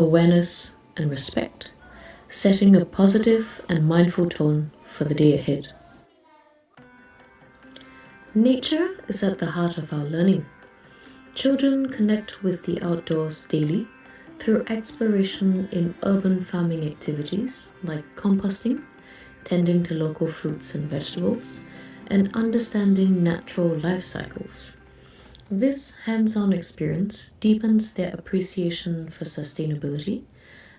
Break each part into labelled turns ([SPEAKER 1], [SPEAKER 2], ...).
[SPEAKER 1] awareness, and respect, setting a positive and mindful tone for the day ahead. Nature is at the heart of our learning. Children connect with the outdoors daily through exploration in urban farming activities like composting, tending to local fruits and vegetables, and understanding natural life cycles. This hands-on experience deepens their appreciation for sustainability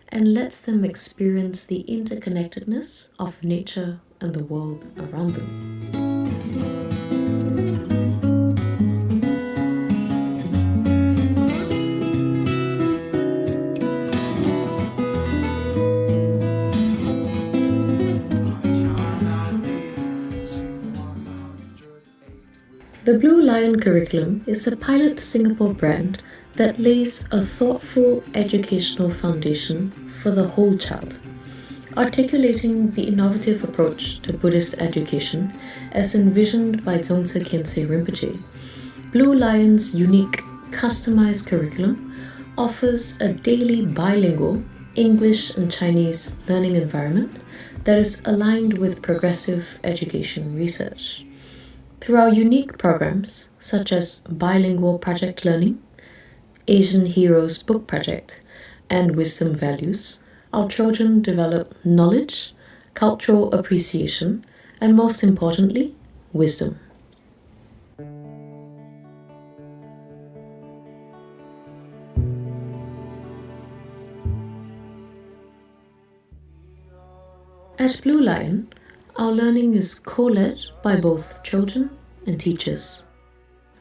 [SPEAKER 1] and lets them experience the interconnectedness of nature and the world around them. The Blue Lion curriculum is a pilot Singapore brand that lays a thoughtful educational foundation for the whole child, articulating the innovative approach to Buddhist education as envisioned by Dzongtse Khyentse Rinpoche. Blue Lion's unique, customized curriculum offers a daily bilingual English and Chinese learning environment that is aligned with progressive education research. Through our unique programs, such as Bilingual Project Learning, Asian Heroes Book Project, and Wisdom Values, our children develop knowledge, cultural appreciation, and most importantly, wisdom. At Blue Lion, our learning is co-led by both children and teachers.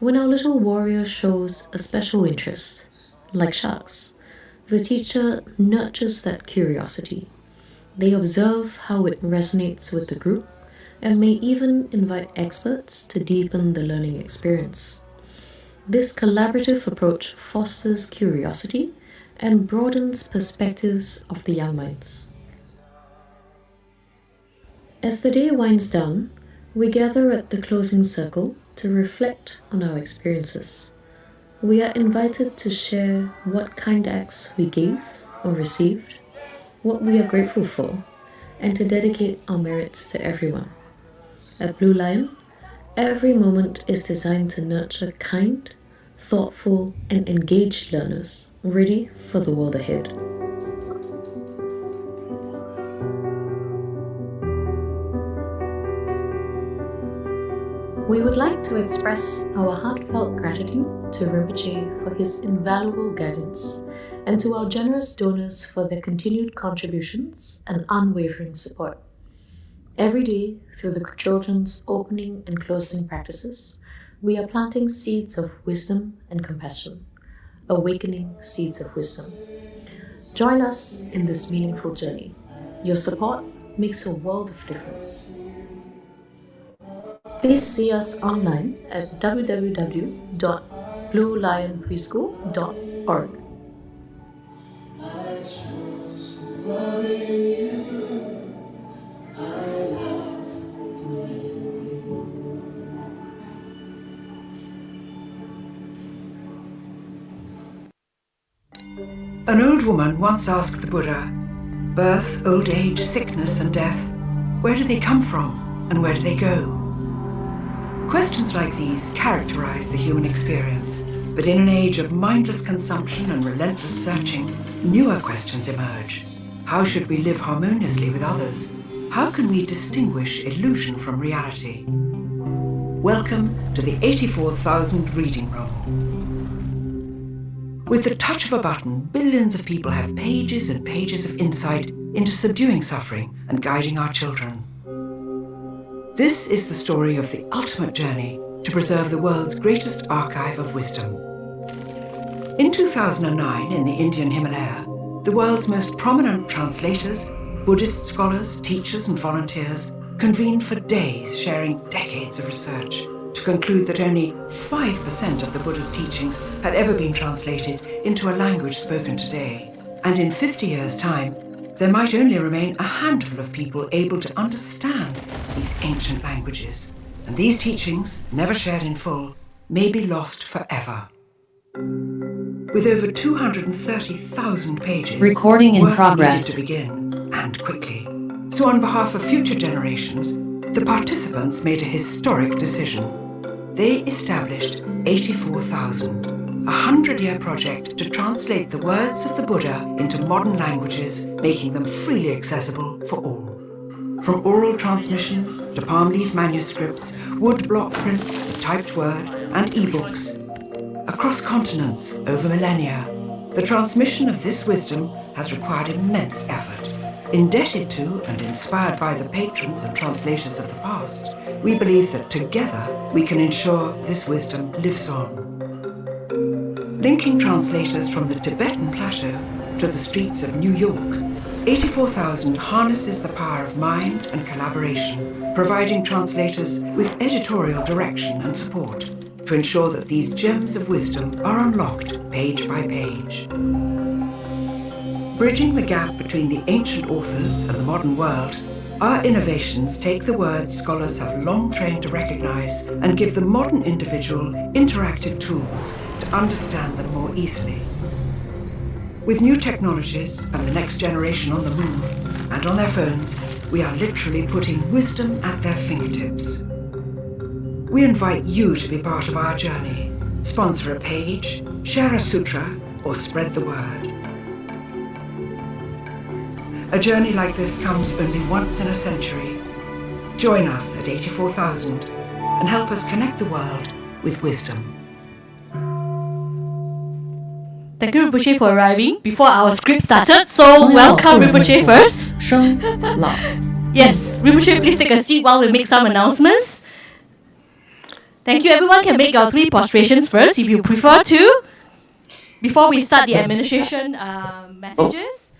[SPEAKER 1] When our little warrior shows a special interest, like sharks, the teacher nurtures that curiosity. They observe how it resonates with the group and may even invite experts to deepen the learning experience. This collaborative approach fosters curiosity and broadens perspectives of the young minds. As the day winds down, we gather at the closing circle to reflect on our experiences. We are invited to share what kind acts we gave or received, what we are grateful for, and to dedicate our merits to everyone. At Blue Lion, every moment is designed to nurture kind, thoughtful, and engaged learners ready for the world ahead. We would like to express our heartfelt gratitude to Rinpoche for his invaluable guidance and to our generous donors for their continued contributions and unwavering support. Every day, through the children's opening and closing practices, we are planting seeds of wisdom and compassion, awakening seeds of wisdom. Join us in this meaningful journey. Your support makes a world of difference. Please see us online at www.bluelionpreschool.org.
[SPEAKER 2] An old woman once asked the Buddha, birth, old age, sickness and death, where do they come from and where do they go? Questions like these characterize the human experience, but in an age of mindless consumption and relentless searching, newer questions emerge. How should we live harmoniously with others? How can we distinguish illusion from reality? Welcome to the 84,000 Reading Room. With the touch of a button, billions of people have pages and pages of insight into subduing suffering and guiding our children. This is the story of the ultimate journey to preserve the world's greatest archive of wisdom. In 2009, in the Indian Himalaya, the world's most prominent translators, Buddhist scholars, teachers and volunteers convened for days sharing decades of research to conclude that only 5% of the Buddha's teachings had ever been translated into a language spoken today. And in 50 years' time, there might only remain a handful of people able to understand these ancient languages. And these teachings, never shared in full, may be lost forever. With over 230,000 pages,
[SPEAKER 3] Recording in
[SPEAKER 2] work
[SPEAKER 3] progress.
[SPEAKER 2] needed to begin, and quickly. So on behalf of future generations, the participants made a historic decision. They established 84,000, a 100-year project to translate the words of the Buddha into modern languages, making them freely accessible for all. From oral transmissions to palm leaf manuscripts, wood block prints, typed word, and e-books. Across continents, over millennia, the transmission of this wisdom has required immense effort. Indebted to and inspired by the patrons and translators of the past, we believe that together we can ensure this wisdom lives on. Linking translators from the Tibetan plateau to the streets of New York, 84,000 harnesses the power of mind and collaboration, providing translators with editorial direction and support to ensure that these gems of wisdom are unlocked page by page. Bridging the gap between the ancient authors and the modern world, our innovations take the words scholars have long trained to recognize and give the modern individual interactive tools to understand them more easily. With new technologies and the next generation on the move and on their phones, we are literally putting wisdom at their fingertips. We invite you to be part of our journey. Sponsor a page, share a sutra, or spread the word. A journey like this comes only once in a century. Join us at 84,000 and help us connect the world with wisdom.
[SPEAKER 4] Thank you, Rinpoche, for arriving before our script started. So, welcome, Rinpoche, first. Yes, Rinpoche, please take a seat while we make some announcements. Thank you. Everyone can make your 3 prostrations first if you prefer to. Before we start the administration messages,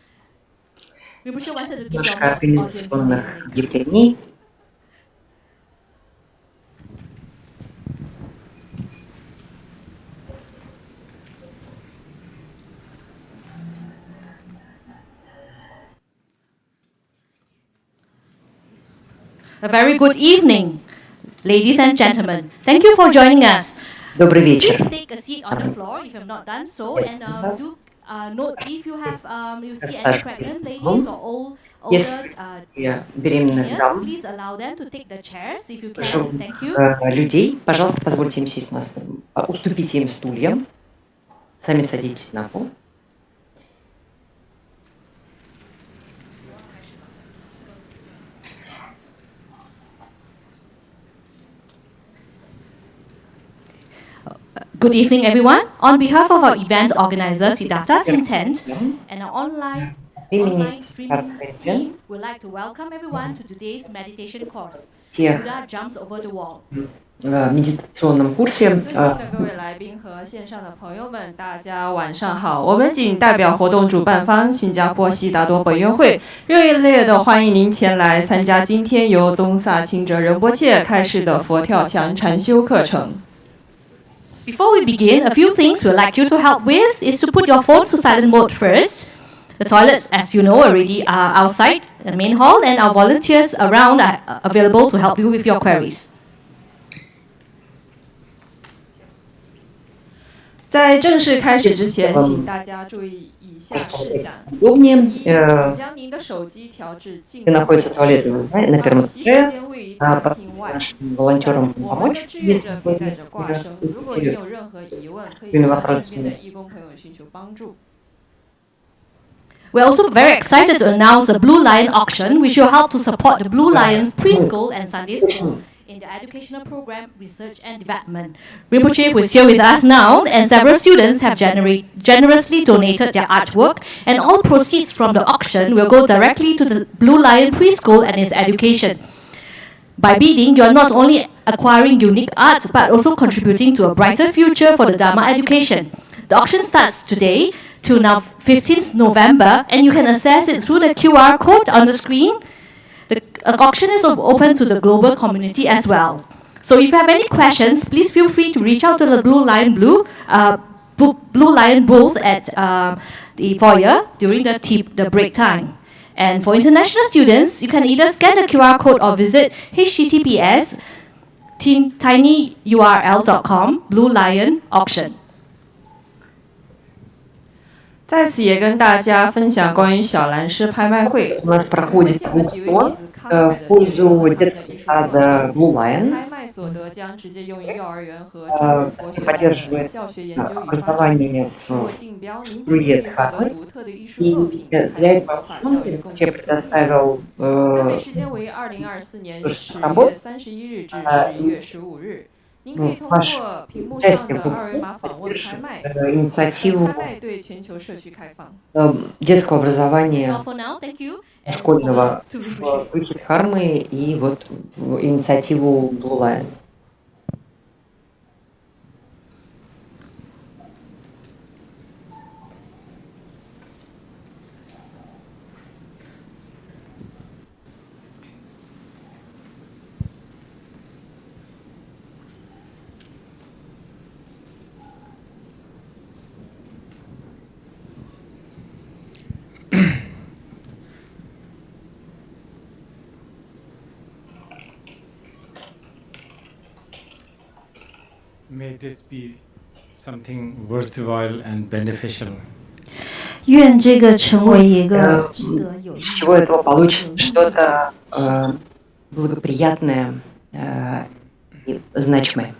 [SPEAKER 4] Rinpoche wanted to give your audience a link. A very good evening, ladies and gentlemen. Thank you for joining us.
[SPEAKER 3] Добрый вечер.
[SPEAKER 4] Please take a seat on the floor if you have not done so, and do note if you have you see any pregnant ladies or older seniors, please allow them to take the chairs if you can. Thank you.
[SPEAKER 3] Людей, пожалуйста, позвольте им сесть на стул. Уступите им стулья. Сами садитесь на пол.
[SPEAKER 4] Good evening, everyone. On behalf of our event organizer, Siddhartha's Intent, and our online streaming team, we'd like to welcome everyone to today's meditation course, Buddha Jumps Over the Wall.
[SPEAKER 3] Медитационном курсе.
[SPEAKER 5] 各位来宾和线上的朋友们，大家晚上好。我们仅代表活动主办方新加坡悉达多本愿会，热烈的欢迎您前来参加今天由宗萨钦哲仁波切开示的佛跳墙禅修课程。
[SPEAKER 4] Before we begin, a few things we'd like you to help with is to put your phones to silent mode first. The toilets, as you know already, are outside the main hall, and our volunteers around are available to help you with your queries.
[SPEAKER 5] 在正式开始之前，请大家注意以下事项：请将您的手机调至静音，使洗手间位于大厅外。我们的志愿者会带着挂绳，如果您有任何疑问，可以向身边的义工朋友寻求帮助。
[SPEAKER 4] We're also very excited to announce the Blue Lion auction, which will help to support the Blue Lion preschool and Sunday school in the educational program, research and development. Rinpoche, who is here with us now, and several students have generously donated their artwork, and all proceeds from the auction will go directly to the Blue Lion preschool and its education. By bidding, you are not only acquiring unique art, but also contributing to a brighter future for the Dharma education. The auction starts today to now 15th November, and you can access it through the QR code on the screen. The auction is open to the global community as well. So if you have any questions, please feel free to reach out to the Blue Lion booth at the foyer during the break time. And for international students, you can either scan the QR code or visit https://tinyurl.com Blue Lion auction.
[SPEAKER 5] 在此也跟大家分享关于小蓝诗拍卖会。
[SPEAKER 3] У нас проходит аукцион в пользу детского сада Blue Lion.
[SPEAKER 5] 拍卖所得将直接用于幼儿园和正日佛学院的教学研究与发展。通过竞标，您不仅可以获得独特的艺术作品，还有佛法教育贡献。拍卖时间为2024年10月31日至11月15日。您可以通过屏幕上的二维码访问拍卖。拍卖对全球社区开放。
[SPEAKER 3] Детского образования
[SPEAKER 4] Thank
[SPEAKER 3] школьного в духе Дхармы и вот инициативу Blue Lion.
[SPEAKER 6] May this be something worthwhile and beneficial.
[SPEAKER 7] 愿这个成为一个值得有意义
[SPEAKER 3] всего этого получится что-то благоприятное и значимое.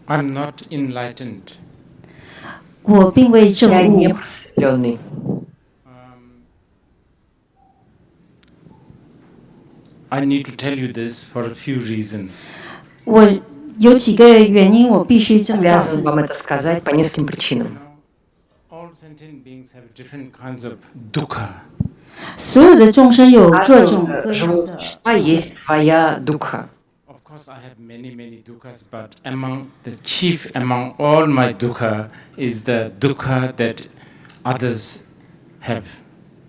[SPEAKER 6] I'm not enlightened.
[SPEAKER 7] 我并未
[SPEAKER 3] Я
[SPEAKER 7] 证悟
[SPEAKER 3] не просветленный.
[SPEAKER 6] I need to tell you this for a few reasons.
[SPEAKER 7] 我有几个原因我必须这么告诉
[SPEAKER 3] Обязан
[SPEAKER 7] 你
[SPEAKER 3] вам это сказать по нескольким причинам.
[SPEAKER 6] All sentient beings have different kinds of dukkha.
[SPEAKER 7] 所有的众生有各种
[SPEAKER 3] каждого
[SPEAKER 7] 各样
[SPEAKER 3] живого
[SPEAKER 7] 的
[SPEAKER 3] существа есть своя духа.
[SPEAKER 6] Of course, I have many dukkhas, but the chief among all my dukkha is the dukkha that others have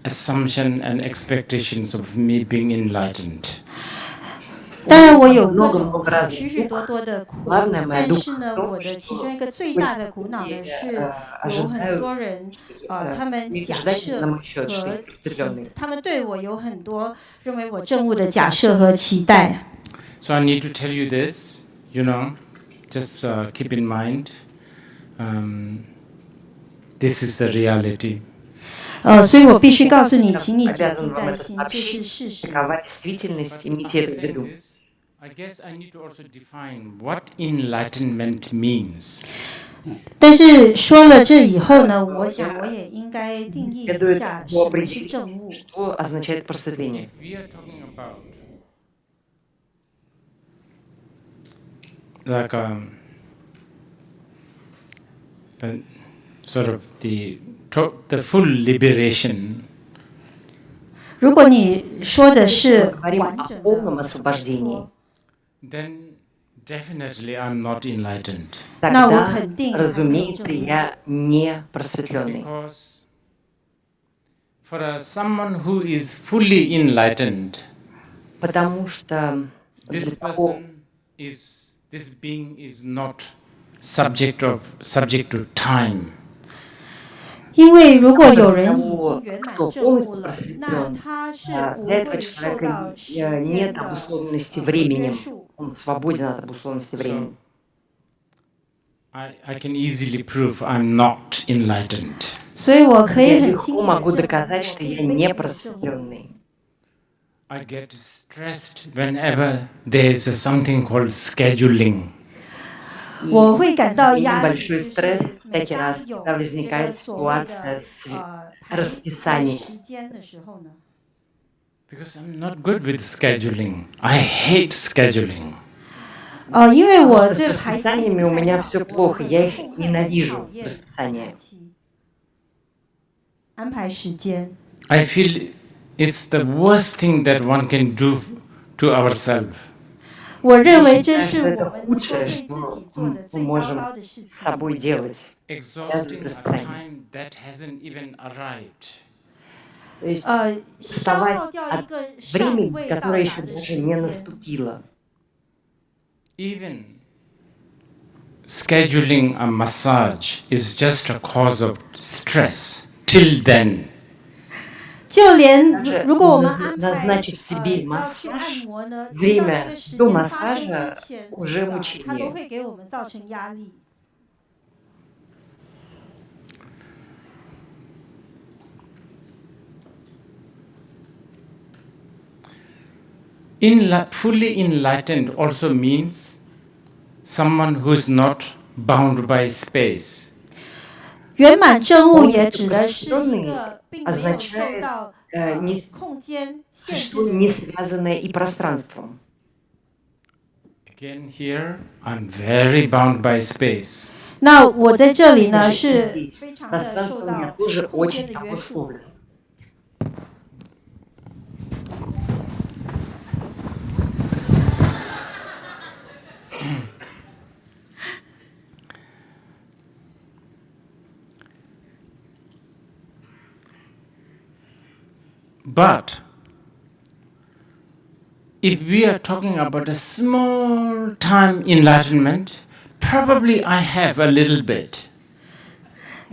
[SPEAKER 6] assumption and expectations of me being enlightened.
[SPEAKER 7] 当然我有各种
[SPEAKER 3] много разных
[SPEAKER 7] 许许多多的苦
[SPEAKER 3] Главное, моя
[SPEAKER 7] 但是呢
[SPEAKER 3] духа в том,
[SPEAKER 7] 我的其
[SPEAKER 3] что
[SPEAKER 7] 中一个最大的苦恼呢是有很多人他们假设和他们对我有很多认为我证悟的假设和期待
[SPEAKER 6] So I need to tell you this, just keep in mind, this is the reality.
[SPEAKER 7] 所以我必须告诉你请你谨记在心这是事实
[SPEAKER 3] Такова действительность, имейте это в
[SPEAKER 6] Saying
[SPEAKER 3] виду.
[SPEAKER 6] this, I guess I need to also define what enlightenment means.
[SPEAKER 7] 但是说了这以后呢我想我也应该定义一
[SPEAKER 3] Следует
[SPEAKER 7] 下
[SPEAKER 3] по
[SPEAKER 7] 什么是
[SPEAKER 3] определить,
[SPEAKER 7] 证悟
[SPEAKER 3] что означает просветление.
[SPEAKER 6] We are talking about like sort of the full liberation.
[SPEAKER 7] 如果你说的是
[SPEAKER 3] Говорим
[SPEAKER 7] 完
[SPEAKER 3] о
[SPEAKER 7] 整
[SPEAKER 3] полном
[SPEAKER 7] 的
[SPEAKER 3] освобождении.
[SPEAKER 6] Then definitely I'm not enlightened.
[SPEAKER 3] Тогда,
[SPEAKER 7] 肯定
[SPEAKER 3] разумеется, я не просветленный.
[SPEAKER 6] Because for someone who is fully enlightened,
[SPEAKER 3] Потому что
[SPEAKER 6] this
[SPEAKER 3] для того,
[SPEAKER 6] this being is not subject to time.
[SPEAKER 7] 因为如果有人已经圆满证悟了，那他是不
[SPEAKER 3] для этого
[SPEAKER 7] 会受
[SPEAKER 3] человека
[SPEAKER 7] 到时
[SPEAKER 3] нет
[SPEAKER 7] 间的
[SPEAKER 3] обусловленности
[SPEAKER 7] 约
[SPEAKER 3] временем.
[SPEAKER 7] 束。
[SPEAKER 3] Он свободен от обусловленности
[SPEAKER 6] So
[SPEAKER 3] временем.
[SPEAKER 6] I can easily prove I'm not enlightened.
[SPEAKER 7] 所以我可以
[SPEAKER 3] Я
[SPEAKER 7] 很轻
[SPEAKER 3] легко
[SPEAKER 7] 易
[SPEAKER 3] могу
[SPEAKER 7] 的证
[SPEAKER 3] доказать,
[SPEAKER 7] 明
[SPEAKER 3] что
[SPEAKER 7] 我
[SPEAKER 3] я
[SPEAKER 7] 并没
[SPEAKER 3] не
[SPEAKER 7] 有证悟。
[SPEAKER 3] просветленный.
[SPEAKER 6] I get stressed whenever there is something called scheduling.
[SPEAKER 7] 我会感到
[SPEAKER 3] И
[SPEAKER 7] 压力，
[SPEAKER 3] небольшой
[SPEAKER 7] 就
[SPEAKER 3] стресс
[SPEAKER 7] 是每
[SPEAKER 3] всякий раз,
[SPEAKER 7] 当有
[SPEAKER 3] когда
[SPEAKER 7] 这个
[SPEAKER 3] возникает
[SPEAKER 7] 所谓
[SPEAKER 3] ситуация
[SPEAKER 7] 的
[SPEAKER 3] с расписанием.
[SPEAKER 7] 时间的时候呢，
[SPEAKER 6] Because I'm not good with scheduling. I hate scheduling.
[SPEAKER 7] 因为我
[SPEAKER 3] С
[SPEAKER 7] 对排期
[SPEAKER 3] расписаниями у
[SPEAKER 7] 不太
[SPEAKER 3] меня
[SPEAKER 7] 好
[SPEAKER 3] все
[SPEAKER 7] 我
[SPEAKER 3] плохо,
[SPEAKER 7] 很
[SPEAKER 3] я их
[SPEAKER 7] 痛恨
[SPEAKER 3] ненавижу,
[SPEAKER 7] 讨厌
[SPEAKER 3] расписания.
[SPEAKER 7] 排期安排时间。
[SPEAKER 6] I feel it's the worst thing that one can do to ourselves.
[SPEAKER 7] 我认为这是
[SPEAKER 3] Это
[SPEAKER 7] 我们能够
[SPEAKER 3] худшее,
[SPEAKER 7] 对自己
[SPEAKER 3] что
[SPEAKER 7] 做的
[SPEAKER 3] мы
[SPEAKER 7] 最糟
[SPEAKER 3] можем
[SPEAKER 7] 糕的事
[SPEAKER 3] с
[SPEAKER 7] 情。
[SPEAKER 3] собой делать.
[SPEAKER 6] Exhausting a time that hasn't even arrived.
[SPEAKER 3] То есть
[SPEAKER 7] 消
[SPEAKER 3] уставать
[SPEAKER 7] 耗掉一
[SPEAKER 3] от
[SPEAKER 7] 个尚
[SPEAKER 3] времени,
[SPEAKER 7] 未到
[SPEAKER 3] которое
[SPEAKER 7] 达
[SPEAKER 3] еще
[SPEAKER 7] 的
[SPEAKER 3] даже
[SPEAKER 7] 时
[SPEAKER 3] не
[SPEAKER 7] 间。
[SPEAKER 3] наступило.
[SPEAKER 6] Even scheduling a massage is just a cause of stress. till then.
[SPEAKER 7] 就连如果我们安排
[SPEAKER 3] назначить себе
[SPEAKER 7] 要去
[SPEAKER 3] массаж,
[SPEAKER 7] 按摩呢，知道那
[SPEAKER 3] время
[SPEAKER 7] 个时
[SPEAKER 3] до
[SPEAKER 7] 间发生之
[SPEAKER 3] массажа
[SPEAKER 7] 前，
[SPEAKER 3] уже
[SPEAKER 7] 它都
[SPEAKER 3] мучение.
[SPEAKER 7] 会给我们造成压力。
[SPEAKER 6] Fully enlightened also means someone who is not bound by space.
[SPEAKER 7] 圆满正悟也指的是一个并没有受到空间限制的
[SPEAKER 3] не
[SPEAKER 7] 人。
[SPEAKER 3] связанное и пространством.
[SPEAKER 6] Again, here I'm very bound by space.
[SPEAKER 7] 那我在这里呢是非常的受到
[SPEAKER 3] тоже
[SPEAKER 7] 空间
[SPEAKER 3] очень
[SPEAKER 7] 的约束。
[SPEAKER 3] обусловлен.
[SPEAKER 6] But if we are talking about a small time enlightenment, probably I have a little bit.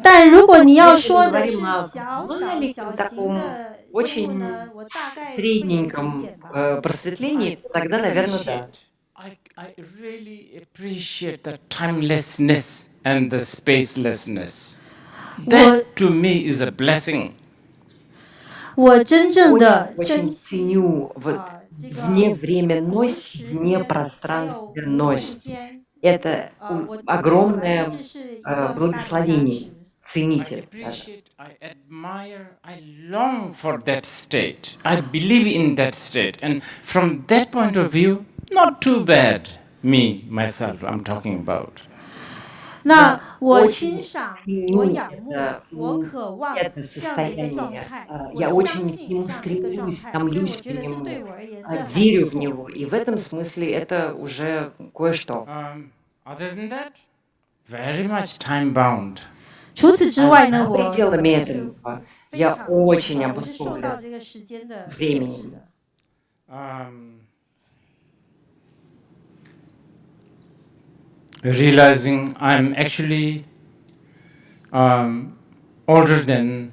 [SPEAKER 7] 但如果你要说的
[SPEAKER 3] Говорим
[SPEAKER 7] 是
[SPEAKER 3] о
[SPEAKER 7] 小
[SPEAKER 3] маленьком
[SPEAKER 7] 型
[SPEAKER 3] таком
[SPEAKER 7] 的证悟
[SPEAKER 3] очень
[SPEAKER 7] 呢，我大概会有一点
[SPEAKER 3] средненьком
[SPEAKER 7] 点吧。
[SPEAKER 3] просветлении, тогда, наверное, да.
[SPEAKER 6] I really appreciate the timelessness and the spacelessness. That to me is a blessing.
[SPEAKER 7] 我真正的
[SPEAKER 3] Очень
[SPEAKER 7] 珍惜
[SPEAKER 3] ценю вот
[SPEAKER 7] 这个
[SPEAKER 3] вневременность,
[SPEAKER 7] 时间还有无空
[SPEAKER 3] внепространственность.
[SPEAKER 7] 间，
[SPEAKER 3] Это
[SPEAKER 7] 我
[SPEAKER 3] огромное
[SPEAKER 7] 这是一个很大的加
[SPEAKER 3] благословение.
[SPEAKER 7] 持。
[SPEAKER 3] Цените.
[SPEAKER 6] I appreciate, I admire, I long for that state. I believe in that state. And from that point of view, not too bad, me, myself, I'm talking about.
[SPEAKER 7] 那我欣赏，我仰慕，我渴望
[SPEAKER 3] это
[SPEAKER 7] 这样的一个状
[SPEAKER 3] состояние.
[SPEAKER 7] 态，
[SPEAKER 3] Я
[SPEAKER 7] 我相
[SPEAKER 3] очень к
[SPEAKER 7] 信
[SPEAKER 3] нему
[SPEAKER 7] 这样的一个状
[SPEAKER 3] стремлюсь,
[SPEAKER 7] 态，所以
[SPEAKER 3] томлюсь
[SPEAKER 7] 我
[SPEAKER 3] к
[SPEAKER 7] 觉得这
[SPEAKER 3] нему,
[SPEAKER 7] 对我而言这还
[SPEAKER 3] верю
[SPEAKER 7] 不
[SPEAKER 3] в
[SPEAKER 7] 错。
[SPEAKER 3] него. И в этом смысле это уже кое-что.
[SPEAKER 6] Other than that, very much time bound.
[SPEAKER 7] 除此之外呢，
[SPEAKER 3] За
[SPEAKER 7] 我
[SPEAKER 3] пределами
[SPEAKER 7] 是
[SPEAKER 3] этого
[SPEAKER 7] 非
[SPEAKER 3] я
[SPEAKER 7] 常
[SPEAKER 3] очень
[SPEAKER 7] 我是受到
[SPEAKER 3] обусловлен
[SPEAKER 7] 这个时间的限制
[SPEAKER 3] временем.
[SPEAKER 7] 的。
[SPEAKER 6] Realizing I'm actually older than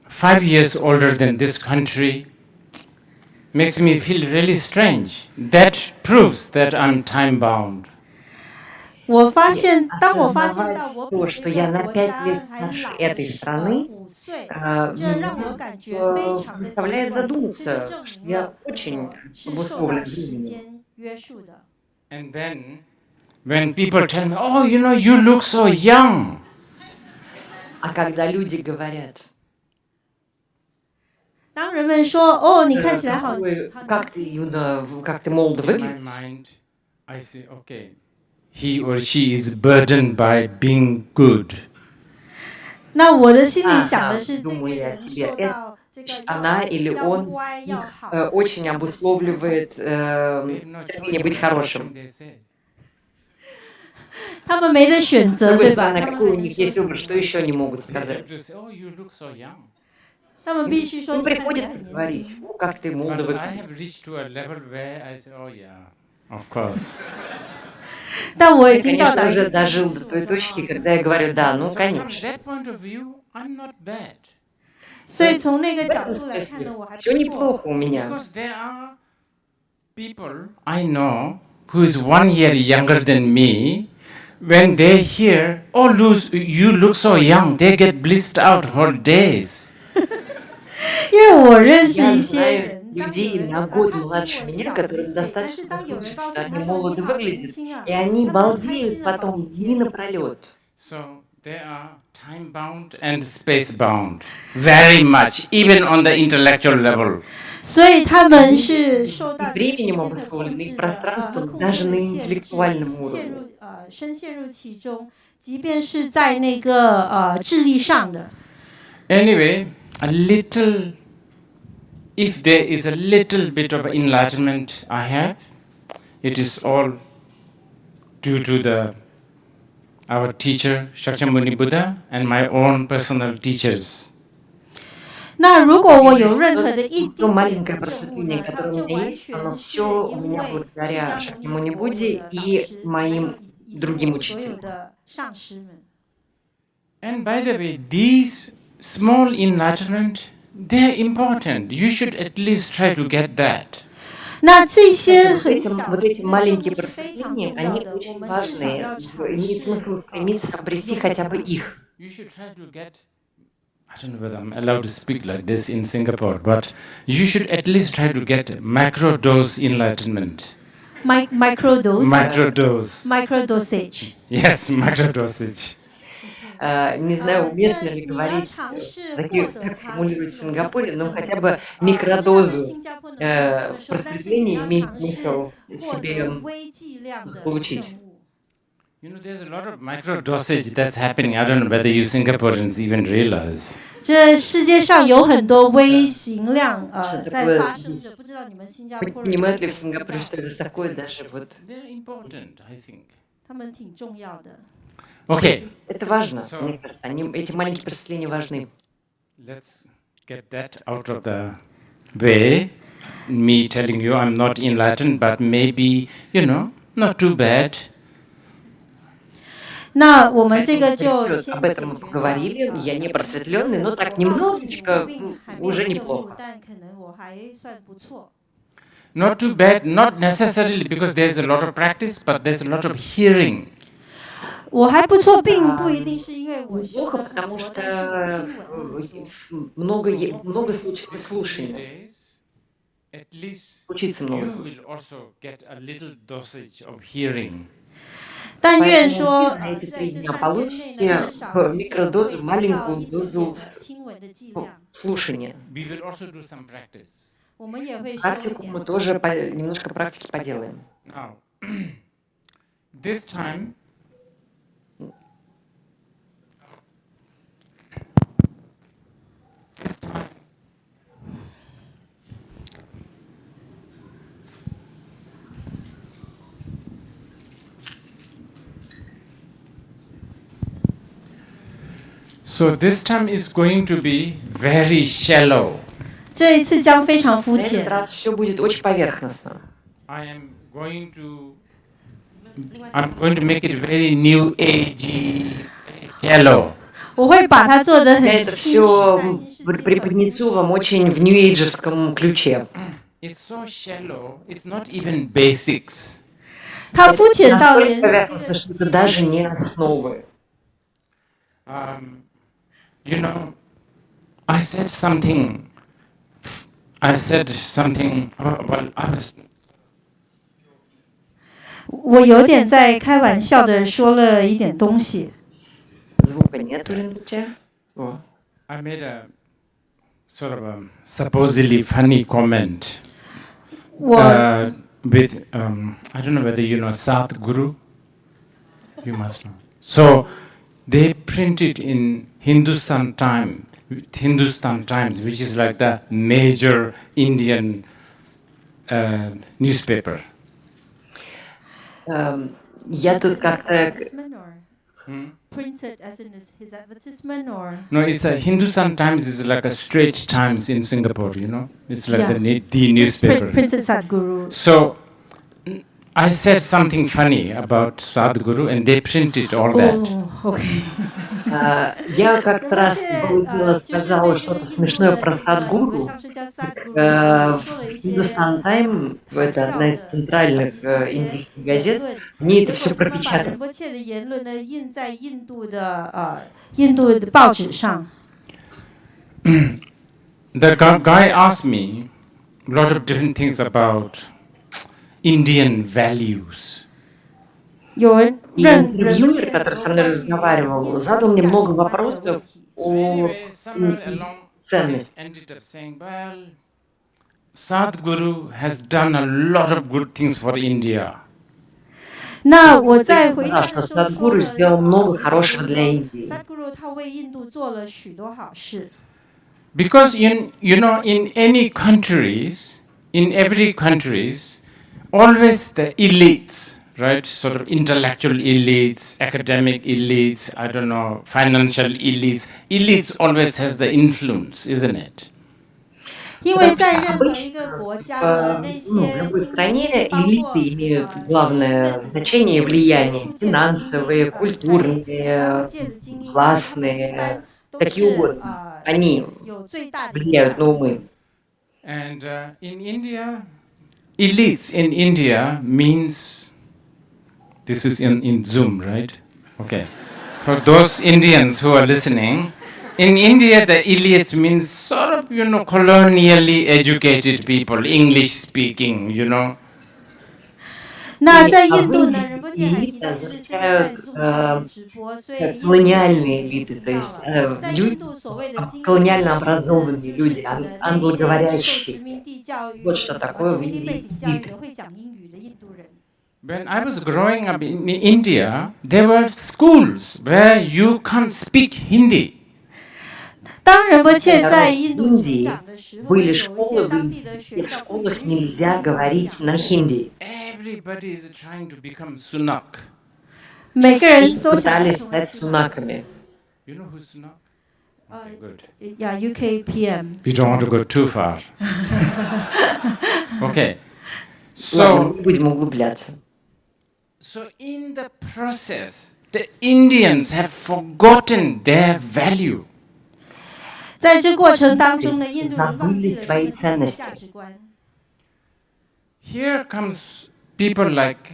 [SPEAKER 6] 5 years older than this country makes me feel really strange. That proves that I'm time bound.
[SPEAKER 7] 我发现，当我发现到
[SPEAKER 3] Осознавать
[SPEAKER 7] 我
[SPEAKER 3] то,
[SPEAKER 7] 比
[SPEAKER 3] что
[SPEAKER 7] 这
[SPEAKER 3] я
[SPEAKER 7] 个
[SPEAKER 3] на
[SPEAKER 7] 国
[SPEAKER 3] 5
[SPEAKER 7] 家
[SPEAKER 3] лет
[SPEAKER 7] 还
[SPEAKER 3] старше
[SPEAKER 7] 老
[SPEAKER 3] этой страны,
[SPEAKER 7] 5岁，
[SPEAKER 3] меня
[SPEAKER 7] 这让我感觉非常的奇怪。
[SPEAKER 3] заставляет
[SPEAKER 7] 这就
[SPEAKER 3] задуматься,
[SPEAKER 7] 证
[SPEAKER 3] что
[SPEAKER 7] 明
[SPEAKER 3] я
[SPEAKER 7] 了
[SPEAKER 3] очень
[SPEAKER 7] 我是受
[SPEAKER 3] обусловлен
[SPEAKER 7] 到时
[SPEAKER 3] временем.
[SPEAKER 7] 间约束的。
[SPEAKER 6] And then when people tell me, oh, you know, you look so young.
[SPEAKER 3] А когда люди говорят,
[SPEAKER 7] 当人们说：“哦，你看起来好
[SPEAKER 3] как
[SPEAKER 7] 年
[SPEAKER 3] ты,
[SPEAKER 7] 轻。
[SPEAKER 3] как ты молодо
[SPEAKER 6] In my
[SPEAKER 3] выглядишь,
[SPEAKER 6] mind, I say, okay, he or she is burdened by being good. ”
[SPEAKER 7] 那我的心里想的是，这个
[SPEAKER 3] думаю я
[SPEAKER 7] 人
[SPEAKER 3] себе,
[SPEAKER 7] 受到这个
[SPEAKER 3] она или
[SPEAKER 7] 要
[SPEAKER 3] он
[SPEAKER 7] 乖要好，
[SPEAKER 3] очень обусловливает
[SPEAKER 6] They have no
[SPEAKER 3] стремление
[SPEAKER 6] choice.
[SPEAKER 3] быть
[SPEAKER 6] What
[SPEAKER 3] хорошим.
[SPEAKER 6] can they say?
[SPEAKER 7] 他们没得选
[SPEAKER 3] С
[SPEAKER 7] 择，
[SPEAKER 3] другой
[SPEAKER 7] 对吧？
[SPEAKER 3] стороны,
[SPEAKER 7] 他们
[SPEAKER 3] какой
[SPEAKER 7] 还
[SPEAKER 3] у
[SPEAKER 7] 能
[SPEAKER 3] них
[SPEAKER 7] 说
[SPEAKER 3] есть
[SPEAKER 7] 什
[SPEAKER 3] выбор,
[SPEAKER 7] 么
[SPEAKER 3] что еще они могут
[SPEAKER 6] They
[SPEAKER 3] сказать?
[SPEAKER 6] have to say, oh, you look so young.
[SPEAKER 7] 他们必须说
[SPEAKER 3] Им
[SPEAKER 7] 你看起来
[SPEAKER 3] приходится
[SPEAKER 7] 很年
[SPEAKER 3] говорить,
[SPEAKER 7] 轻。
[SPEAKER 3] ну, как ты молодо
[SPEAKER 6] But I
[SPEAKER 3] выглядишь.
[SPEAKER 6] have reached to a level where I say, oh, yeah, of course.
[SPEAKER 7] 但我已
[SPEAKER 3] Я,
[SPEAKER 7] 经到
[SPEAKER 3] конечно,
[SPEAKER 7] 达一
[SPEAKER 3] уже
[SPEAKER 7] 个程
[SPEAKER 3] дожил
[SPEAKER 7] 度，
[SPEAKER 3] до
[SPEAKER 7] 我
[SPEAKER 3] той
[SPEAKER 7] 说
[SPEAKER 3] точки,
[SPEAKER 7] 啊，
[SPEAKER 3] когда я говорю, да, ну,
[SPEAKER 6] So from
[SPEAKER 3] конечно.
[SPEAKER 6] that point of view, I'm not bad.
[SPEAKER 7] 所以从那个
[SPEAKER 3] В
[SPEAKER 7] 角
[SPEAKER 3] этом
[SPEAKER 7] 度来看呢，
[SPEAKER 3] смысле
[SPEAKER 7] 我还不
[SPEAKER 3] все
[SPEAKER 7] 错。
[SPEAKER 3] неплохо у меня.
[SPEAKER 6] Because there are people I know who is 1 year younger than me. When they hear, oh, you look so young, they get blissed out for days.
[SPEAKER 7] 因为我认识
[SPEAKER 3] Я
[SPEAKER 7] 一些
[SPEAKER 3] знаю
[SPEAKER 7] 人，当有
[SPEAKER 3] людей
[SPEAKER 7] 人
[SPEAKER 3] на
[SPEAKER 7] 他
[SPEAKER 3] год
[SPEAKER 7] 比我
[SPEAKER 3] младше меня,
[SPEAKER 7] 小一
[SPEAKER 3] которым
[SPEAKER 7] 岁，但
[SPEAKER 3] достаточно
[SPEAKER 7] 是当有人
[SPEAKER 3] слышать,
[SPEAKER 7] 告
[SPEAKER 3] что
[SPEAKER 7] 诉
[SPEAKER 3] они
[SPEAKER 7] 他说你
[SPEAKER 3] молодо
[SPEAKER 7] 好年
[SPEAKER 3] выглядят,
[SPEAKER 7] 轻啊，
[SPEAKER 3] и они
[SPEAKER 7] 他们很开
[SPEAKER 3] балдеют
[SPEAKER 7] 心了好
[SPEAKER 3] потом
[SPEAKER 7] 几
[SPEAKER 3] дни
[SPEAKER 7] 天。
[SPEAKER 3] напролет.
[SPEAKER 6] So they are time bound and space bound, very much, even on the intellectual level.
[SPEAKER 7] 所以他们是受到
[SPEAKER 3] И
[SPEAKER 7] 这个时
[SPEAKER 3] временем
[SPEAKER 7] 间的控
[SPEAKER 3] обусловлены, и
[SPEAKER 7] 制的，和
[SPEAKER 3] пространством,
[SPEAKER 7] 空
[SPEAKER 3] даже
[SPEAKER 7] 间
[SPEAKER 3] на
[SPEAKER 7] 的限制，
[SPEAKER 3] интеллектуальном
[SPEAKER 7] 陷
[SPEAKER 3] уровне.
[SPEAKER 7] 入深陷入其中，即便是在那个智力上的。
[SPEAKER 6] Anyway, if there is a little bit of enlightenment I have, it is all due to our teacher, Shakyamuni Buddha, and my own personal teachers.
[SPEAKER 7] 那如果我有任何的一
[SPEAKER 3] То
[SPEAKER 7] 丁点
[SPEAKER 3] маленькое
[SPEAKER 7] 的证悟
[SPEAKER 3] просветление,
[SPEAKER 7] 呢，它
[SPEAKER 3] которое
[SPEAKER 7] 就
[SPEAKER 3] у меня
[SPEAKER 7] 完
[SPEAKER 3] есть, оно
[SPEAKER 7] 全是
[SPEAKER 3] все у
[SPEAKER 7] 因
[SPEAKER 3] меня
[SPEAKER 7] 为释
[SPEAKER 3] благодаря
[SPEAKER 7] 迦
[SPEAKER 3] Шакьямуни
[SPEAKER 7] 牟尼佛，我
[SPEAKER 3] Будде
[SPEAKER 7] 的导
[SPEAKER 3] и
[SPEAKER 7] 师，还有
[SPEAKER 3] моим
[SPEAKER 7] 以及
[SPEAKER 3] другим
[SPEAKER 7] 我所有
[SPEAKER 3] учителям.
[SPEAKER 7] 的上师们。
[SPEAKER 6] And by the way, these small enlightenment, they're important. You should at least try to get that.
[SPEAKER 7] 那这些很小
[SPEAKER 3] вот эти
[SPEAKER 7] 的
[SPEAKER 3] маленькие
[SPEAKER 7] 证悟是非常
[SPEAKER 3] просветления,
[SPEAKER 7] 重要
[SPEAKER 3] они
[SPEAKER 7] 的，我
[SPEAKER 3] очень
[SPEAKER 7] 们至少
[SPEAKER 3] важные.
[SPEAKER 7] 要尝
[SPEAKER 3] Имеет
[SPEAKER 7] 试
[SPEAKER 3] смысл стремиться обрести хотя бы их.
[SPEAKER 6] You should try to get, I don't know whether I'm allowed to speak like this in Singapore, but you should at least try to get macro dose enlightenment.
[SPEAKER 7] microdose
[SPEAKER 6] Microdosage. Yes, microdosage.
[SPEAKER 3] Не знаю, уместно ли говорить, такие, как формулируют в Сингапуре, но хотя бы микродозу просветления имеет смысл себе получить.
[SPEAKER 6] You know, there's a lot of microdosage that's happening. I don't know whether you Singaporeans even realize.
[SPEAKER 7] 这世界上有很多微型量在发生着，不知道你们新加坡人
[SPEAKER 3] Понимают ли в Сингапуре, что это такое даже вот...
[SPEAKER 6] They're important, I think.
[SPEAKER 7] 他们挺重要的。
[SPEAKER 6] Okay.
[SPEAKER 3] Это важно, мне кажется. Эти маленькие просветления важны.
[SPEAKER 6] Let's get that out of the way. Me telling you I'm not enlightened, but maybe, you know, not too bad.
[SPEAKER 7] 那我们这个就先
[SPEAKER 3] Об этом мы поговорили. Я не просветленный, но так немножечко уже неплохо.
[SPEAKER 7] 但可能我还算不错。
[SPEAKER 6] Not too bad, not necessarily because there's a lot of practice, but there's a lot of hearing.
[SPEAKER 7] 我还不错，并不一定是因为我学
[SPEAKER 3] Плохо,
[SPEAKER 7] 了很
[SPEAKER 3] потому
[SPEAKER 7] 多，
[SPEAKER 3] что
[SPEAKER 7] 但是我听闻的经文。
[SPEAKER 3] много случаев слушания.
[SPEAKER 6] At least
[SPEAKER 3] Учиться много.
[SPEAKER 6] you will also get a little dosage of hearing.
[SPEAKER 7] 但愿说
[SPEAKER 3] на эти
[SPEAKER 7] 在
[SPEAKER 3] 3
[SPEAKER 7] 这
[SPEAKER 3] дня
[SPEAKER 7] 3天内
[SPEAKER 3] получите
[SPEAKER 7] 呢，至少
[SPEAKER 3] микродозу,
[SPEAKER 7] 会得到
[SPEAKER 3] маленькую
[SPEAKER 7] 一点
[SPEAKER 3] дозу
[SPEAKER 7] 的听闻的剂量。
[SPEAKER 3] слушания.
[SPEAKER 6] We will also do some practice.
[SPEAKER 7] 我们也会修一
[SPEAKER 3] Практику мы
[SPEAKER 7] 点。
[SPEAKER 3] тоже немножко практики поделаем.
[SPEAKER 6] Now, this time, so this time is going to be very shallow.
[SPEAKER 7] 这一次将非常肤
[SPEAKER 3] На этот
[SPEAKER 7] 浅。
[SPEAKER 3] раз все будет очень поверхностно.
[SPEAKER 6] I'm going to make it very new agey, shallow.
[SPEAKER 7] 我会把它做得
[SPEAKER 3] Я
[SPEAKER 7] 很
[SPEAKER 3] это
[SPEAKER 7] 新时
[SPEAKER 3] все
[SPEAKER 7] 代、新世纪
[SPEAKER 3] преподнесу вам очень в нью-эйджевском ключе.
[SPEAKER 6] It's so shallow, it's not even basics.
[SPEAKER 7] 它肤浅到
[SPEAKER 3] Настолько
[SPEAKER 7] 连这
[SPEAKER 3] поверхностно,
[SPEAKER 7] 个
[SPEAKER 3] что это даже не основы.
[SPEAKER 6] You know, I said something, well, I was
[SPEAKER 7] 我有点在开玩笑的说了一点东西。
[SPEAKER 3] Звука нет у Ленча.
[SPEAKER 6] I made a sort of a supposedly funny comment
[SPEAKER 7] 我
[SPEAKER 6] with, I don't know whether you know Sadhguru. You must know. So they print it in Hindustan Times, which is like the major Indian newspaper.
[SPEAKER 3] Я тут как-то...
[SPEAKER 7] Printed as in his advertisement or
[SPEAKER 6] No, it's a Hindustan Times is like a Straits Times in Singapore, you know. It's like the newspaper.
[SPEAKER 7] Printed Sadhguru.
[SPEAKER 6] So I said something funny about Sadhguru and they printed all that.
[SPEAKER 7] Oh, okay.
[SPEAKER 3] Я как-то раз сказала что-то смешное про Садхгуру. В Hindustan Times, это одна из центральных индийских газет, мне это все пропечатали.
[SPEAKER 7] 迫切的言论呢印在印度的报纸上。
[SPEAKER 6] The guy asked me a lot of different things about Indian values.
[SPEAKER 7] 有人
[SPEAKER 3] И интервьюер, который со мной разговаривал, задал мне много вопросов о
[SPEAKER 6] Anyway, somewhere along I
[SPEAKER 3] ценностях.
[SPEAKER 6] ended up saying, well, Sadhguru has done a lot of good things for India.
[SPEAKER 7] 那我在回答
[SPEAKER 3] что
[SPEAKER 7] 的时候说
[SPEAKER 3] Садхгуру
[SPEAKER 7] 了
[SPEAKER 3] сделал много хорошего для Индии.
[SPEAKER 7] Sadhguru 他为印度做了许多好事。
[SPEAKER 6] Because in any countries, in every countries, always the elites, right? Sort of intellectual elites, academic elites, I don't know, financial elites. Elites always has the influence, isn't it?
[SPEAKER 7] 因为在任何一个国家呢，那些
[SPEAKER 3] в любой стране элиты имеют главное значение и влияние. Финансовые, культурные, классные, какие угодно. они
[SPEAKER 7] 有最大的影
[SPEAKER 3] влияют на
[SPEAKER 7] 响。
[SPEAKER 3] умы.
[SPEAKER 6] And in India, elites in India means, this is in Zoom, right? Okay. For those Indians who are listening, in India the elites means sort of, colonially educated people, English speaking,
[SPEAKER 7] 那
[SPEAKER 3] И
[SPEAKER 7] 在印
[SPEAKER 3] в
[SPEAKER 7] 度呢，
[SPEAKER 3] Индии
[SPEAKER 7] 仁波切还提
[SPEAKER 3] элиты
[SPEAKER 7] 到，就是这个在
[SPEAKER 3] означают
[SPEAKER 7] Zoom 上面直播，所以印度的
[SPEAKER 3] колониальные
[SPEAKER 7] 听众也
[SPEAKER 3] элиты,
[SPEAKER 7] 听
[SPEAKER 3] то
[SPEAKER 7] 到
[SPEAKER 3] есть
[SPEAKER 7] 了。在印
[SPEAKER 3] люди
[SPEAKER 7] 度所谓的精英
[SPEAKER 3] колониально
[SPEAKER 7] 的意思，
[SPEAKER 3] образованные
[SPEAKER 7] 就是
[SPEAKER 3] люди,
[SPEAKER 7] 指的那些受
[SPEAKER 3] англоговорящие.
[SPEAKER 7] 殖民地教育
[SPEAKER 3] Вот что такое
[SPEAKER 7] 殖民地背景教育
[SPEAKER 3] элиты.
[SPEAKER 7] 的会讲英语的印度人。
[SPEAKER 6] When I was growing up in India, there were schools where you can't speak Hindi.
[SPEAKER 7] 当仁波切在
[SPEAKER 3] В
[SPEAKER 7] 印度成
[SPEAKER 3] Индии
[SPEAKER 7] 长的时候，
[SPEAKER 3] были
[SPEAKER 7] 有一
[SPEAKER 3] школы,
[SPEAKER 7] 些
[SPEAKER 3] в
[SPEAKER 7] 当地的
[SPEAKER 3] Индии,
[SPEAKER 7] 学
[SPEAKER 3] в
[SPEAKER 7] 校不
[SPEAKER 3] школах
[SPEAKER 7] 允许
[SPEAKER 3] нельзя
[SPEAKER 7] 印度人
[SPEAKER 3] говорить
[SPEAKER 7] 讲
[SPEAKER 3] на хинди.
[SPEAKER 6] Everybody is trying to become Sunak.
[SPEAKER 7] 每个人
[SPEAKER 3] Все
[SPEAKER 7] 都想要
[SPEAKER 3] пытались
[SPEAKER 7] 成为
[SPEAKER 3] стать
[SPEAKER 7] 苏纳。
[SPEAKER 3] сунаками.
[SPEAKER 6] You know who's Sunak?
[SPEAKER 7] 呃
[SPEAKER 6] Okay, good.
[SPEAKER 7] 呀 UKPM。
[SPEAKER 6] We don't want to go too far. Okay.
[SPEAKER 3] Ладно,
[SPEAKER 6] So,
[SPEAKER 3] не будем углубляться.
[SPEAKER 6] so in the process, the Indians have forgotten their value.
[SPEAKER 7] 在这过程当中呢，印度人忘记
[SPEAKER 3] Забыли
[SPEAKER 7] 了他
[SPEAKER 3] свои
[SPEAKER 7] 们自己的
[SPEAKER 3] ценности.
[SPEAKER 7] 价值观。
[SPEAKER 6] Here comes people like,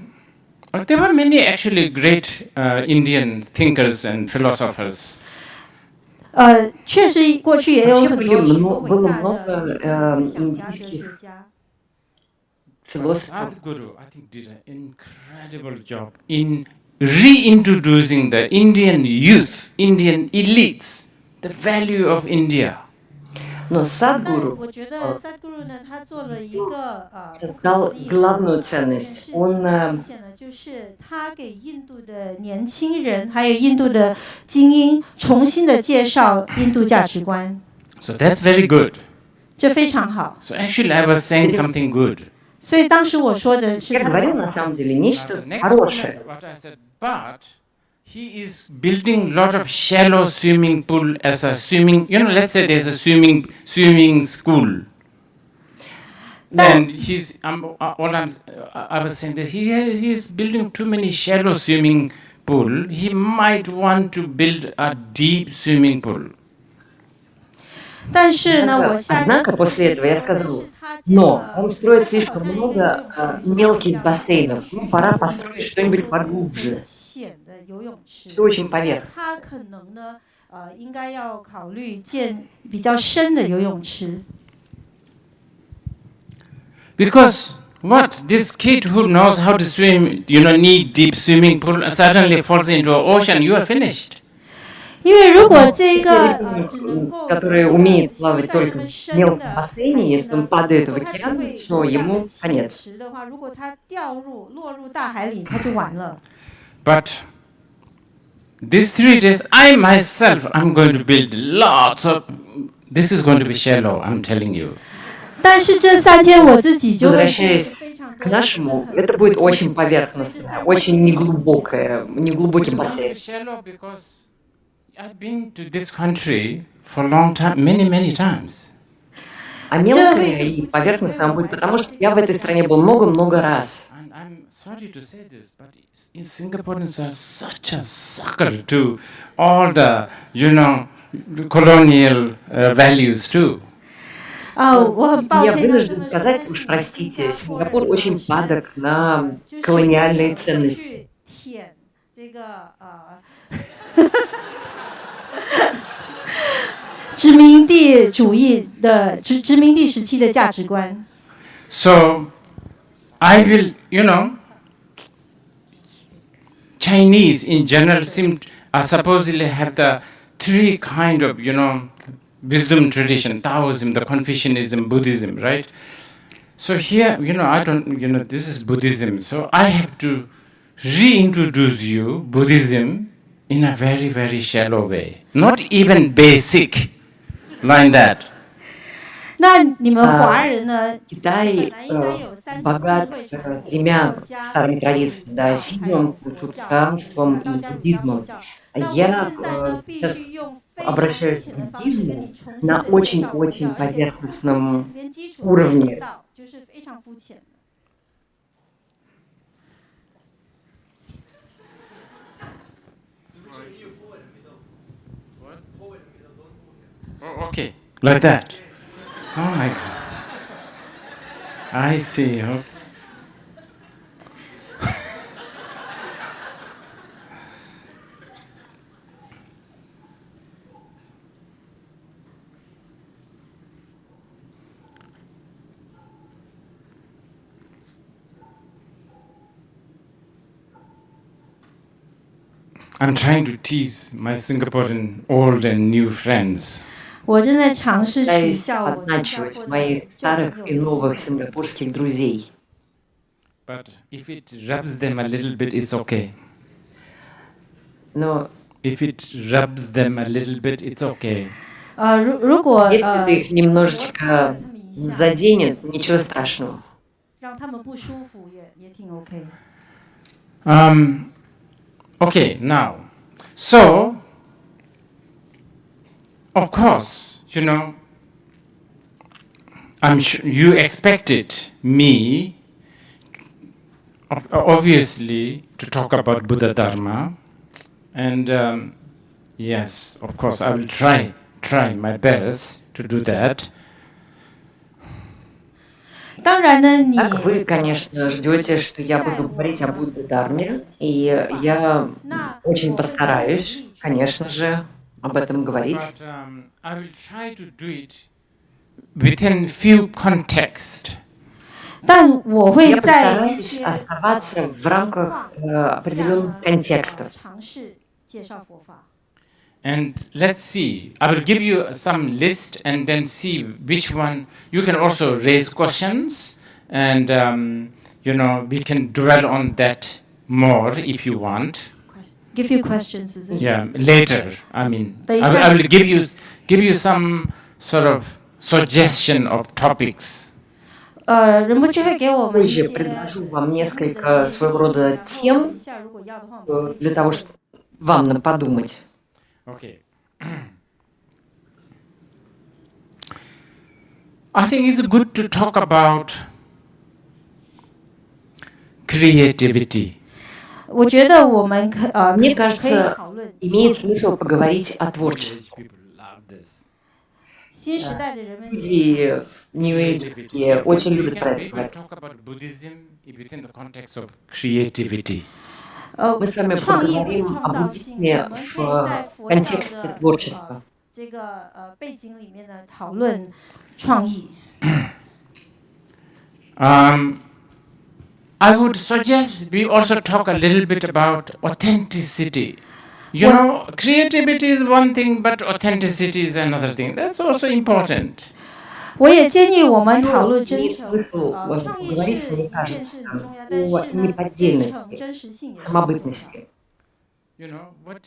[SPEAKER 6] there were many actually great Indian thinkers and philosophers.
[SPEAKER 7] 确实过去也有
[SPEAKER 3] Вообще
[SPEAKER 7] 很多许多
[SPEAKER 3] было
[SPEAKER 7] 伟大
[SPEAKER 3] много
[SPEAKER 7] 的印度的思想家、哲
[SPEAKER 3] индийских
[SPEAKER 7] 学家。
[SPEAKER 6] But
[SPEAKER 3] философов.
[SPEAKER 6] Sadhguru, I think, did an incredible job in reintroducing the Indian youth, Indian elites, the value of India.
[SPEAKER 3] Но
[SPEAKER 7] 但
[SPEAKER 3] Садхгуру
[SPEAKER 7] 我觉得 Sadhguru 呢，他做了一个不可
[SPEAKER 3] создал
[SPEAKER 7] 思议的
[SPEAKER 3] главную
[SPEAKER 7] 一件
[SPEAKER 3] ценность.
[SPEAKER 7] 事
[SPEAKER 3] Он
[SPEAKER 7] 情，而且呢，就是他给印度的年轻人，还有印度的精英，重新的介绍印度价值观，
[SPEAKER 6] So that's very good.
[SPEAKER 7] 这非常好。
[SPEAKER 6] So actually, I was saying something good.
[SPEAKER 7] 所以当时我说的是
[SPEAKER 3] я
[SPEAKER 7] 他
[SPEAKER 3] говорил
[SPEAKER 7] 的
[SPEAKER 3] на
[SPEAKER 7] 好。
[SPEAKER 3] самом деле
[SPEAKER 6] Now
[SPEAKER 3] нечто
[SPEAKER 6] the next
[SPEAKER 3] хорошее.
[SPEAKER 6] what I said, but he is building a lot of shallow swimming pool as a swimming. Let's say there's a swimming school. Then I was saying that he is building too many shallow swimming pool. He might want to build a deep swimming pool.
[SPEAKER 7] 但是呢，我下
[SPEAKER 3] Однако после этого я
[SPEAKER 7] 说的
[SPEAKER 3] сказал,
[SPEAKER 7] 是他建
[SPEAKER 3] но
[SPEAKER 7] 了，
[SPEAKER 3] он
[SPEAKER 7] 他
[SPEAKER 3] строит
[SPEAKER 7] 就好
[SPEAKER 3] слишком
[SPEAKER 7] 像一个
[SPEAKER 3] много
[SPEAKER 7] 游泳池
[SPEAKER 3] мелких
[SPEAKER 7] 一样，
[SPEAKER 3] бассейнов.
[SPEAKER 7] 需
[SPEAKER 3] Ну,
[SPEAKER 7] 要
[SPEAKER 3] пора
[SPEAKER 7] 很
[SPEAKER 3] построить
[SPEAKER 7] 多
[SPEAKER 3] что-нибудь
[SPEAKER 7] 很
[SPEAKER 3] поглубже.
[SPEAKER 7] 浅的游泳池。
[SPEAKER 3] Все очень поверхностно.
[SPEAKER 7] 他可能呢，应该要考虑建比较深的游泳池。
[SPEAKER 6] Because what this kid who knows how to swim, need deep swimming pool, suddenly falls into an ocean, you are finished.
[SPEAKER 7] 因为如果这个只能够
[SPEAKER 3] который
[SPEAKER 7] 这个
[SPEAKER 3] умеет
[SPEAKER 7] 膝
[SPEAKER 3] плавать
[SPEAKER 7] 盖
[SPEAKER 3] только
[SPEAKER 7] 那么
[SPEAKER 3] в
[SPEAKER 7] 深
[SPEAKER 3] мелком
[SPEAKER 7] 的孩
[SPEAKER 3] бассейне,
[SPEAKER 7] 子
[SPEAKER 3] если он
[SPEAKER 7] 呢，
[SPEAKER 3] падает
[SPEAKER 7] 如
[SPEAKER 3] в
[SPEAKER 7] 果他只
[SPEAKER 3] океан,
[SPEAKER 7] 会
[SPEAKER 3] все,
[SPEAKER 7] 游这样的
[SPEAKER 3] ему
[SPEAKER 7] 浅
[SPEAKER 3] конец.
[SPEAKER 7] 池的话，如果他落入大海里，他就完了。
[SPEAKER 6] But these 3 days, I myself, I'm going to build lots of. This is going to be shallow, I'm telling you.
[SPEAKER 7] 但是这3天我自己就会建
[SPEAKER 3] Возвращаясь
[SPEAKER 7] 非常
[SPEAKER 3] к
[SPEAKER 7] 多的
[SPEAKER 3] нашему, это будет очень поверхностное, очень неглубокий
[SPEAKER 6] It's going to be
[SPEAKER 3] бассейн.
[SPEAKER 6] shallow because I've been to this country for a long time, many times.
[SPEAKER 3] А мелкое и поверхностное он будет, потому что я в этой стране был много-много раз.
[SPEAKER 6] And I'm sorry to say this, but Singaporeans are such a sucker to all the, colonial values too.
[SPEAKER 7] 我很抱
[SPEAKER 3] Я
[SPEAKER 7] 歉要这
[SPEAKER 3] вынужден
[SPEAKER 7] 么说，
[SPEAKER 3] сказать,
[SPEAKER 7] 但是
[SPEAKER 3] уж
[SPEAKER 7] 新
[SPEAKER 3] простите,
[SPEAKER 7] 加坡
[SPEAKER 3] Сингапур
[SPEAKER 7] 人
[SPEAKER 3] очень
[SPEAKER 7] 呢是
[SPEAKER 3] падок на
[SPEAKER 7] 就是
[SPEAKER 3] колониальные
[SPEAKER 7] 会
[SPEAKER 3] ценности.
[SPEAKER 7] 去舔这个殖民地主义的殖民地时期的价值观。
[SPEAKER 6] So, I will, Chinese in general supposedly have the 3 kind of, wisdom tradition, Taoism, the Confucianism, Buddhism, right? So here, I don't, this is Buddhism. So I have to reintroduce you Buddhism in a very shallow way. Not even basic, like that.
[SPEAKER 7] 那你们华人呢？
[SPEAKER 3] Китай
[SPEAKER 7] 本来应该有3种智
[SPEAKER 3] богат
[SPEAKER 7] 慧传统，
[SPEAKER 3] 3
[SPEAKER 7] 道家、
[SPEAKER 3] старыми традициями,
[SPEAKER 7] 佛
[SPEAKER 3] да,
[SPEAKER 7] 教还有
[SPEAKER 3] синьом,
[SPEAKER 7] 佛教、
[SPEAKER 3] конфуцианством
[SPEAKER 7] 道
[SPEAKER 3] и
[SPEAKER 7] 家、儒家、佛
[SPEAKER 3] буддизмом.
[SPEAKER 7] 教。那我
[SPEAKER 3] Я
[SPEAKER 7] 现在呢，必
[SPEAKER 3] сейчас
[SPEAKER 7] 须用非常肤
[SPEAKER 3] обращаюсь
[SPEAKER 7] 浅
[SPEAKER 3] к
[SPEAKER 7] 的方式跟
[SPEAKER 3] буддизму
[SPEAKER 7] 你重新
[SPEAKER 3] на
[SPEAKER 7] 的介绍佛教，
[SPEAKER 3] очень
[SPEAKER 7] 而且
[SPEAKER 3] поверхностном
[SPEAKER 7] 连基础都不
[SPEAKER 3] уровне.
[SPEAKER 7] 到，就是非常肤浅的。
[SPEAKER 6] What? Oh, okay, like that. Oh my God. I see. Okay. I'm trying to tease my Singaporean old and new friends.
[SPEAKER 7] 我正在尝试取
[SPEAKER 3] Пытаюсь
[SPEAKER 7] 笑我新加
[SPEAKER 3] подначивать
[SPEAKER 7] 坡的
[SPEAKER 3] моих
[SPEAKER 7] 旧
[SPEAKER 3] старых
[SPEAKER 7] 朋友
[SPEAKER 3] и
[SPEAKER 7] 的行
[SPEAKER 3] новых
[SPEAKER 7] 为。
[SPEAKER 3] сингапурских друзей.
[SPEAKER 6] But if it rubs them a little bit, it's okay.
[SPEAKER 3] Но
[SPEAKER 6] If it rubs them a little bit, it's okay.
[SPEAKER 7] 如果
[SPEAKER 3] если ты их
[SPEAKER 7] 摩擦了
[SPEAKER 3] немножечко
[SPEAKER 7] 他们一下，
[SPEAKER 3] заденет, ничего страшного.
[SPEAKER 7] 让他们不舒服也挺 OK。
[SPEAKER 6] Okay, now, so, of course, you know, I'm sure you expected me, obviously, to talk about Buddha Dharma, and yes, of course, I will try my best to do that.
[SPEAKER 7] 当然呢，你
[SPEAKER 3] Так, вы, конечно, ждете, что я буду говорить о Будде Дharме, и я очень постараюсь, конечно же, об этом говорить.
[SPEAKER 6] But I will try to do it within few contexts.
[SPEAKER 7] 但我会
[SPEAKER 3] Я
[SPEAKER 7] 在一
[SPEAKER 3] постараюсь
[SPEAKER 7] 些
[SPEAKER 3] оставаться в рамках определенных контекстов.
[SPEAKER 7] 尝试介绍佛法。
[SPEAKER 6] And let's see. I will give you some list and then see which one. You can also raise questions, and you know, we can dwell on that more if you want.
[SPEAKER 7] Give you questions, is it?
[SPEAKER 6] Yeah, later. I mean,
[SPEAKER 7] Later.
[SPEAKER 6] I will give you some sort of suggestion of topics.
[SPEAKER 7] 仁波切会给我们一
[SPEAKER 3] Позже
[SPEAKER 7] 些
[SPEAKER 3] предложу вам несколько своего рода тем
[SPEAKER 7] 一下，如果要的话，我们可以
[SPEAKER 3] для того, чтобы вам подумать.
[SPEAKER 6] Okay. I think it's good to talk about creativity.
[SPEAKER 7] 我觉得我们可
[SPEAKER 3] Мне
[SPEAKER 7] 以
[SPEAKER 3] кажется,
[SPEAKER 7] 讨论
[SPEAKER 3] имеет смысл поговорить о творчестве.
[SPEAKER 6] People love this.
[SPEAKER 7] 新时代的人们喜
[SPEAKER 3] Люди нью-эйджские очень любят про это
[SPEAKER 6] We will
[SPEAKER 3] говорить.
[SPEAKER 6] talk about Buddhism within the context of creativity.
[SPEAKER 3] Мы с вами
[SPEAKER 7] 创意
[SPEAKER 3] поговорим
[SPEAKER 7] 创
[SPEAKER 3] о
[SPEAKER 7] 造性，
[SPEAKER 3] буддизме
[SPEAKER 7] 我们可以
[SPEAKER 3] в
[SPEAKER 7] 在佛教
[SPEAKER 3] контексте
[SPEAKER 7] 的
[SPEAKER 3] творчества.
[SPEAKER 7] 这个背景里面呢讨论创意。
[SPEAKER 6] I would suggest we also talk a little bit about authenticity. You know, creativity is one thing, but authenticity is another thing. That's also important.
[SPEAKER 7] 我也建议我们讨论真
[SPEAKER 3] Имеет
[SPEAKER 7] 诚。
[SPEAKER 3] смысл
[SPEAKER 7] 创意
[SPEAKER 3] поговорить,
[SPEAKER 7] 是
[SPEAKER 3] мне
[SPEAKER 7] 一件事
[SPEAKER 3] кажется,
[SPEAKER 7] 很重要，但
[SPEAKER 3] о
[SPEAKER 7] 是呢，真诚、
[SPEAKER 3] неподдельности,
[SPEAKER 7] 真实性也是很重要。
[SPEAKER 3] самобытности.
[SPEAKER 6] You know, what?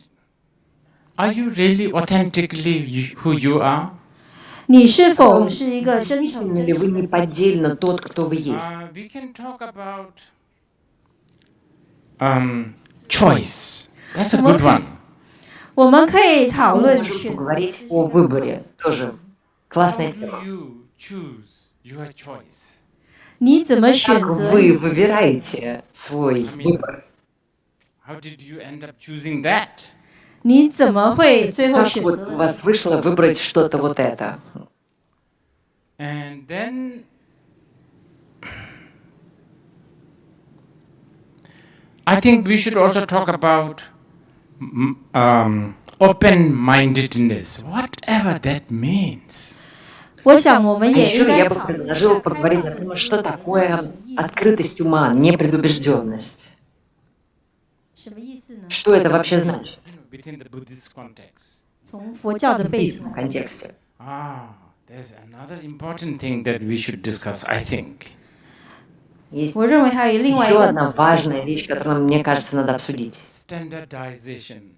[SPEAKER 6] Are you really authentically who you are?
[SPEAKER 7] 你是否是一个真诚、
[SPEAKER 3] Действительно
[SPEAKER 7] 真
[SPEAKER 3] ли вы
[SPEAKER 7] 实的自己？
[SPEAKER 3] неподдельно тот, кто вы есть?
[SPEAKER 6] We can talk about choice. That's a good one.
[SPEAKER 7] 我们可以讨
[SPEAKER 3] Мы
[SPEAKER 7] 论
[SPEAKER 3] можем
[SPEAKER 7] 选择，
[SPEAKER 3] поговорить
[SPEAKER 7] 这是
[SPEAKER 3] о
[SPEAKER 7] 一个
[SPEAKER 3] выборе. Тоже классная
[SPEAKER 6] How
[SPEAKER 3] тема.
[SPEAKER 6] do you choose your choice?
[SPEAKER 7] 你怎么选
[SPEAKER 3] Как
[SPEAKER 7] 择？
[SPEAKER 3] вы выбираете свой выбор?
[SPEAKER 6] How did you end up choosing that?
[SPEAKER 7] 你怎么会最后
[SPEAKER 3] Как
[SPEAKER 7] 选
[SPEAKER 3] вот
[SPEAKER 7] 择
[SPEAKER 3] у
[SPEAKER 7] 了？
[SPEAKER 3] вас вышло выбрать что-то вот это?
[SPEAKER 6] And then I think we should also talk about open-mindedness, whatever that means.
[SPEAKER 7] 我想我们
[SPEAKER 3] А
[SPEAKER 7] 也应
[SPEAKER 3] еще
[SPEAKER 7] 该
[SPEAKER 3] я бы
[SPEAKER 7] 讨论一
[SPEAKER 3] предложила
[SPEAKER 7] 下
[SPEAKER 3] поговорить
[SPEAKER 7] 开
[SPEAKER 3] о
[SPEAKER 7] 放
[SPEAKER 3] том,
[SPEAKER 7] 的
[SPEAKER 3] что
[SPEAKER 7] 思维，
[SPEAKER 3] такое
[SPEAKER 7] 什么意思？
[SPEAKER 3] открытость ума, непредубежденность.
[SPEAKER 7] 什么意思呢？
[SPEAKER 3] Что это вообще значит?
[SPEAKER 6] Within the Buddhist context.
[SPEAKER 7] 从佛教的
[SPEAKER 3] В
[SPEAKER 7] 背景
[SPEAKER 3] буддийском
[SPEAKER 7] 来，
[SPEAKER 3] контексте.
[SPEAKER 6] There's another important thing that we should discuss, I think.
[SPEAKER 3] Есть
[SPEAKER 7] 我认为还有另外一
[SPEAKER 3] еще
[SPEAKER 7] 个
[SPEAKER 3] одна важная вещь, которую, мне кажется, надо обсудить.
[SPEAKER 6] Standardization.